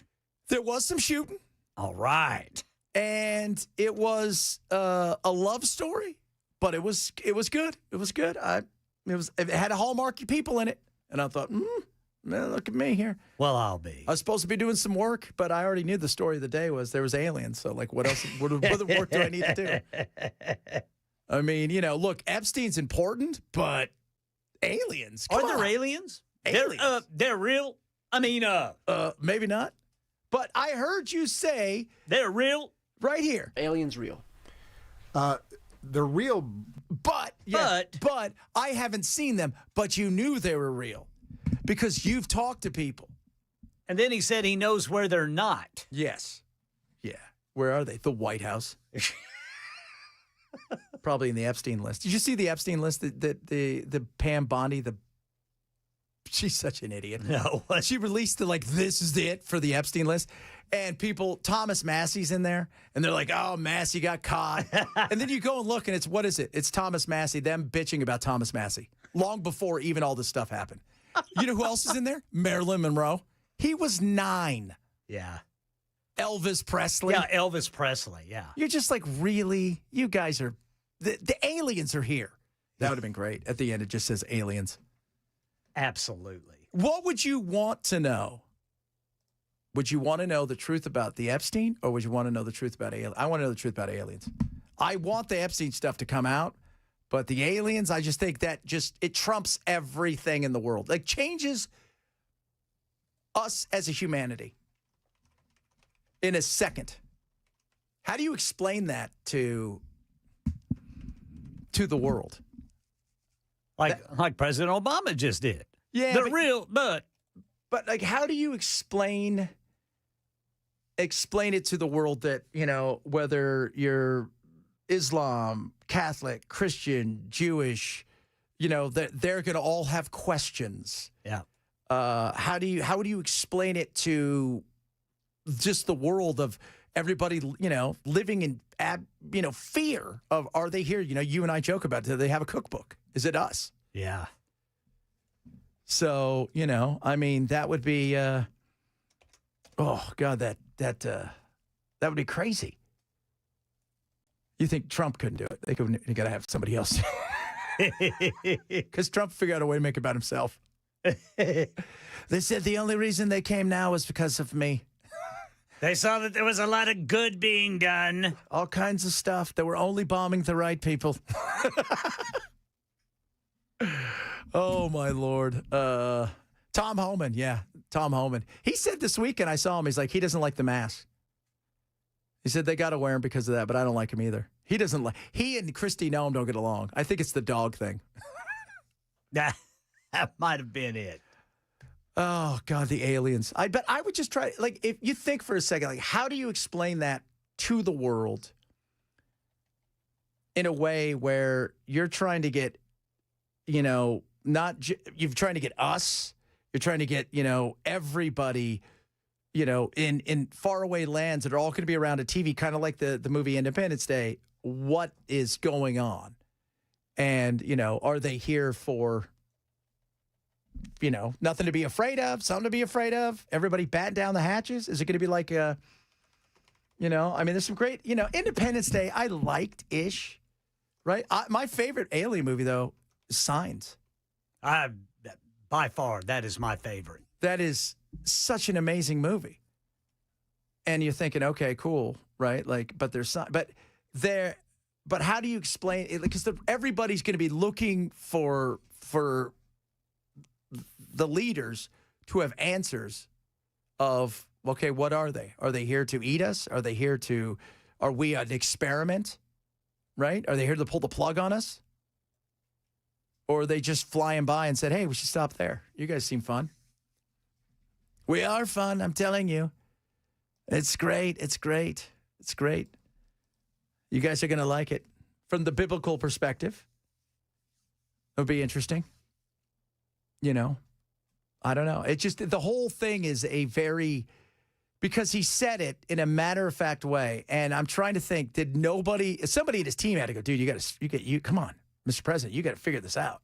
There was some shooting. All right. And it was a love story, but it was good. It was good. It had a Hallmark people in it. And I thought, man, look at me here. Well, I'll be. I was supposed to be doing some work, but I already knew the story of the day was there was aliens. So, like, what else? What other work do I need to do? I mean, look, Epstein's important, but aliens. Are there aliens? Aliens. They're real? I mean, maybe not. But I heard you say they're real right here. Aliens real. They're real, but I haven't seen them. But you knew they were real because you've talked to people. And then he said he knows where they're not. Yes. Yeah. Where are they? The White House. Probably in the Epstein list. Did you see the Epstein list? The Pam Bondi, she's such an idiot. No. She released this is it for the Epstein list. And Thomas Massey's in there. And they're like, oh, Massey got caught. And then you go and look, and what is it? It's Thomas Massey, them bitching about Thomas Massey. Long before even all this stuff happened. You know who else is in there? Marilyn Monroe. He was 9. Yeah. Elvis Presley. Yeah, Elvis Presley, yeah. You're just like, really? You guys are, the aliens are here. That would have been great. At the end, it just says aliens. Absolutely. What would you want to know? Would you want to know the truth about the Epstein, or would you want to know the truth about aliens? I want to know the truth about aliens. I want the Epstein stuff to come out, but the aliens, I just think that it trumps everything in the world. Like, changes us as a humanity in a second. How do you explain that to the world? Like President Obama just did. Yeah. They're real, but like, how do you explain it to the world that, whether you're Islam, Catholic, Christian, Jewish, that they're going to all have questions. Yeah. How do you explain it to just the world of everybody, living in, fear of, are they here? You and I joke about it. Do they have a cookbook? Is it us? Yeah. So, that would be, oh God, that would be crazy. You think Trump couldn't do it? You got to have somebody else. Because Trump figured out a way to make it about himself. They said the only reason they came now is because of me. They saw that there was a lot of good being done. All kinds of stuff. They were only bombing the right people. Oh, my Lord. Tom Homan. Yeah, Tom Homan. He said this weekend, I saw him, he's like, he doesn't like the mask. He said they got to wear him because of that, but I don't like him either. He and Christy Noem don't get along. I think it's the dog thing. That might have been it. Oh, God, the aliens. But I would just try, like, if you think for a second, like, how do you explain that to the world in a way where you're trying to get, you're trying to get us, you're trying to get, everybody, in faraway lands that are all going to be around a TV, kind of like the movie Independence Day. What is going on? And, are they here for, nothing to be afraid of, something to be afraid of? Everybody batten down the hatches? Is it going to be like, there's some great, Independence Day I liked-ish, right? My favorite alien movie, though, is Signs. By far, that is my favorite. That is such an amazing movie. And you're thinking, okay, cool, right? Like, but how do you explain it? Because everybody's going to be looking for the leaders to have answers of, okay, what are they? Are they here to eat us? Are we an experiment, right? Are they here to pull the plug on us? Or are they just flying by and said, hey, we should stop there. You guys seem fun. We are fun, I'm telling you. It's great. It's great. It's great. You guys are going to like it. From the biblical perspective, it'll be interesting. I don't know. It's just the whole thing is because he said it in a matter-of-fact way, and I'm trying to think, somebody in his team had to go, dude, come on, Mr. President, you got to figure this out.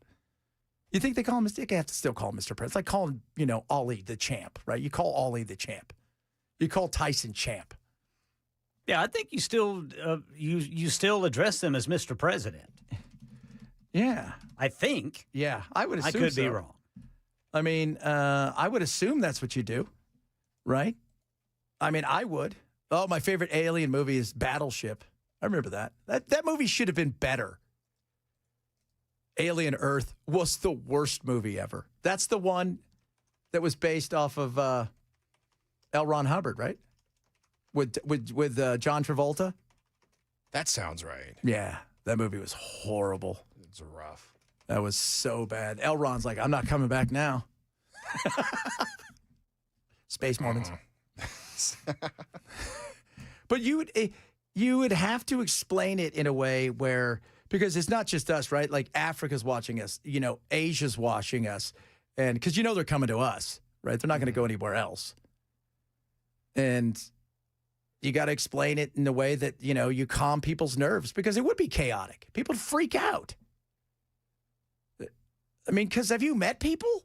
You think they call him Mr. They have to still call him Mr. President. It's like calling, Ali the champ, right? You call Ali the champ. You call Tyson champ. Yeah, I think you still you still address them as Mr. President. Yeah. I think. Yeah, I would assume I could be wrong. I mean, I would assume that's what you do, right? I mean, I would. Oh, my favorite alien movie is Battleship. I remember that. That movie should have been better. Alien Earth was the worst movie ever. That's the one that was based off of L. Ron Hubbard, right? With John Travolta. That sounds right. Yeah, that movie was horrible. It's rough. That was so bad. L. Ron's like, I'm not coming back now. Space Mormons. But you would have to explain it in a way where, because it's not just us, right? Like Africa's watching us, Asia's watching us, and because they're coming to us, right? They're not going to go anywhere else. And you got to explain it in a way that, you calm people's nerves, because it would be chaotic. People would freak out. I mean, because have you met people?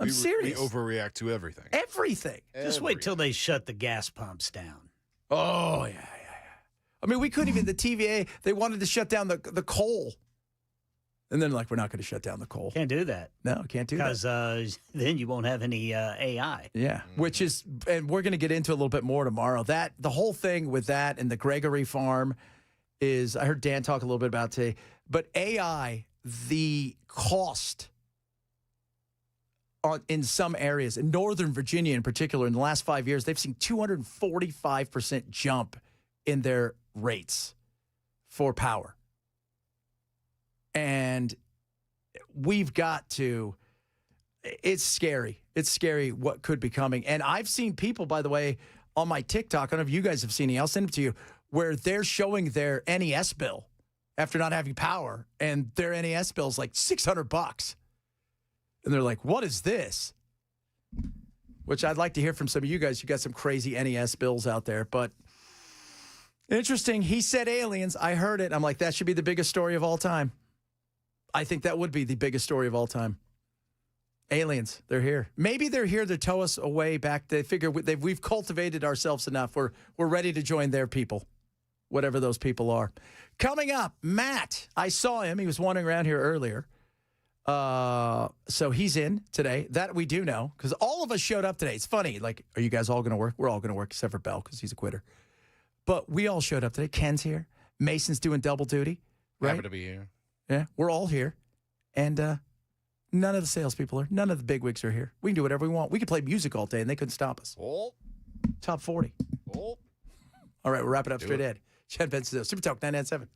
I'm serious. We overreact to everything. Everything. Just wait till they shut the gas pumps down. Oh, yeah. I mean, we couldn't even, the TVA, they wanted to shut down the coal. And then, we're not going to shut down the coal. Can't do that. No, can't do that. Because then you won't have any AI. Yeah, which is, and we're going to get into a little bit more tomorrow. The whole thing with that and the Gregory farm is, I heard Dan talk a little bit about today, but AI, the cost in some areas, in Northern Virginia in particular, in the last 5 years, they've seen 245% jump in their rates for power. And we've got to, it's scary. It's scary what could be coming. And I've seen people, by the way, on my TikTok, I don't know if you guys have seen it, I'll send it to you, where they're showing their NES bill after not having power, and their NES bill is like $600. And they're like, what is this? Which I'd like to hear from some of you guys. You got some crazy NES bills out there, but interesting. He said aliens. I heard it. I'm like, that should be the biggest story of all time. I think that would be the biggest story of all time. Aliens, they're here. Maybe they're here to tow us away back. They figure we've cultivated ourselves enough. We're ready to join their people, whatever those people are. Coming up, Matt. I saw him. He was wandering around here earlier. So he's in today. That we do know, because all of us showed up today. It's funny. Like, are you guys all going to work? We're all going to work except for Bell, because he's a quitter. But we all showed up today. Ken's here. Mason's doing double duty. Right? Happy to be here. Yeah, we're all here. And none of the salespeople are. None of the bigwigs are here. We can do whatever we want. We could play music all day, and they couldn't stop us. Oh. Top 40. Oh. All right, we're wrapping up straight ahead. Chad Benson, Super Talk 997.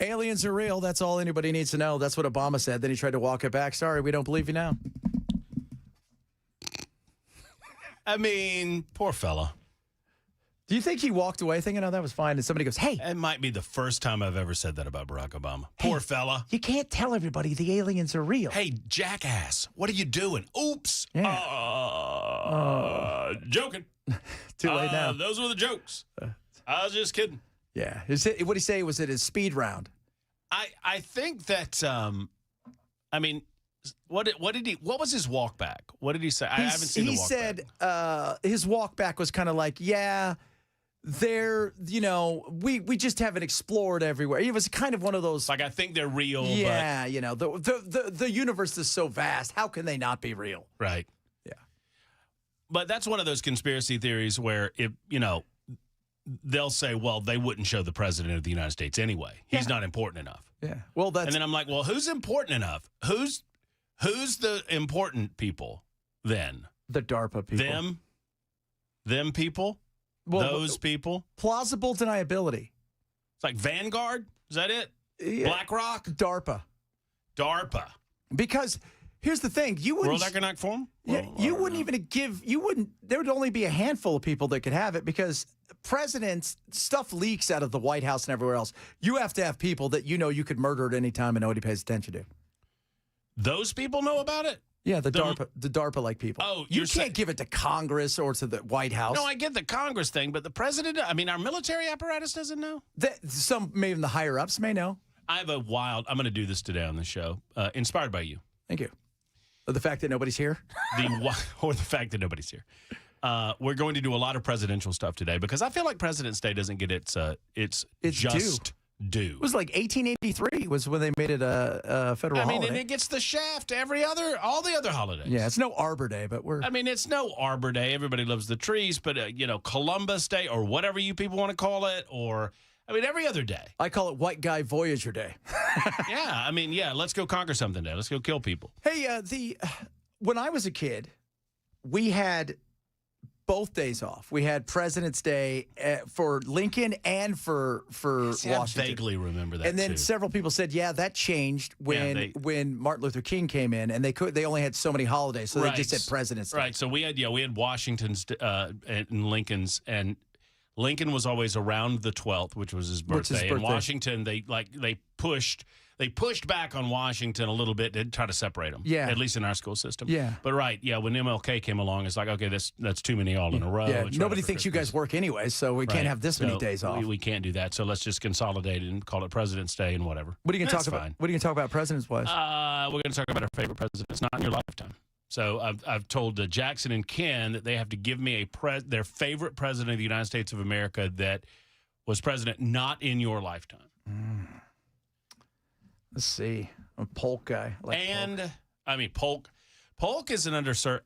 Aliens are real. That's all anybody needs to know. That's what Obama said. Then he tried to walk it back. Sorry, we don't believe you now. I mean, poor fella. Do you think he walked away thinking, oh, that was fine? And somebody goes, hey. It might be the first time I've ever said that about Barack Obama. Poor fella. You can't tell everybody the aliens are real. Hey, jackass, what are you doing? Oops. Yeah. Joking. Too late now. Those were the jokes. I was just kidding. Yeah. What did he say? Was it his speed round? I think that, I mean, what was his walk back? What did he say? I haven't seen the walk back. He said his walk back was kind of like, yeah, we just haven't explored everywhere. It was kind of one of those. Like, I think they're real. Yeah, the universe is so vast. How can they not be real? Right. Yeah. But that's one of those conspiracy theories where, they'll say, well, they wouldn't show the president of the United States anyway. He's not important enough. Yeah. Well, and then I'm like, well, who's important enough? Who's the important people then? The DARPA people. Them people? Well, those people? Plausible deniability. It's like Vanguard? Is that it? Yeah. BlackRock? DARPA. Because here's the thing. You wouldn't. World Economic Forum? Yeah, you wouldn't even there would only be a handful of people that could have it because presidents, stuff leaks out of the White House and everywhere else. You have to have people that you could murder at any time and nobody pays attention to. Those people know about it? Yeah, the DARPA-like people. Oh, you can't give it to Congress or to the White House. No, I get the Congress thing, but the president, I mean, our military apparatus doesn't know? Some, maybe the higher-ups may know. I'm going to do this today on the show, inspired by you. Thank you. The fact that nobody's here? Or the fact that nobody's here. We're going to do a lot of presidential stuff today because I feel like President's Day doesn't get its just due. It was like 1883 was when they made it a federal holiday. And it gets the shaft all the other holidays. Yeah, it's no Arbor Day, but it's no Arbor Day. Everybody loves the trees, but, Columbus Day or whatever you people want to call it, or, every other day. I call it White Guy Voyager Day. Yeah, let's go conquer something day. Let's go kill people. Hey, when I was a kid, we had both days off. We had President's Day for Lincoln and for Washington. I vaguely remember that. And then several people said, yeah, that changed when Martin Luther King came in, and they only had so many holidays, so they just said President's Day. Right. So we had Washington's and Lincoln's, and Lincoln was always around the 12th, which was his birthday. And Washington, they pushed back on Washington a little bit to try to separate them. Yeah. At least in our school system. Yeah. But when MLK came along, it's like, okay, that's too many all in a row. Yeah. Nobody thinks you guys work anyway, so we can't have this many days off. We can't do that. So let's just consolidate it and call it President's Day and whatever. What are you going to talk about? What are you going to talk about presidents-wise? We're going to talk about our favorite presidents, not in your lifetime. So I've told Jackson and Ken that they have to give me their favorite president of the United States of America that was president not in your lifetime. Let's see. I'm a Polk guy. Polk is an underserved.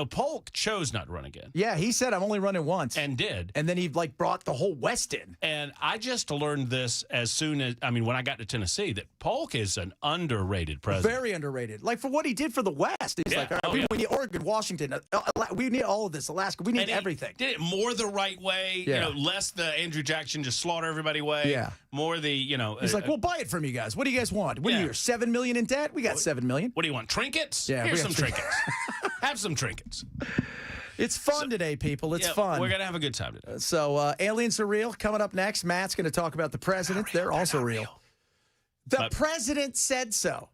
Polk chose not to run again. Yeah, he said, I'm only running once. And did. And then he brought the whole West in. And I just learned this as soon as, when I got to Tennessee, that Polk is an underrated president. Very underrated. Like, for what he did for the West. He's like, we need Oregon, Washington. We need all of this, Alaska. We need everything. Did it more the right way. Yeah. Less the Andrew Jackson just slaughter everybody way. Yeah. More the, He's like, we'll buy it from you guys. What do you guys want? What are you, $7 million in debt? We got $7 million. What do you want, trinkets? Yeah. Here's some trinkets. Have some trinkets. It's fun today, people. It's fun. We're going to have a good time today. So, aliens are real. Coming up next, Matt's going to talk about the presidents. They're also real. The president said so.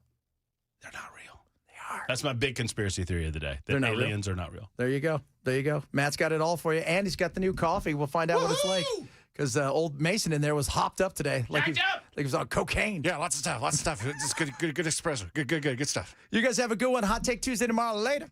They're not real. They are. That's my big conspiracy theory of the day. That aliens are not real. There you go. There you go. Matt's got it all for you, and he's got the new coffee. We'll find out what it's like. Because old Mason in there was hopped up today. Like he was on cocaine. Yeah, lots of stuff. It's good espresso. Good stuff. You guys have a good one. Hot Take Tuesday tomorrow. Later.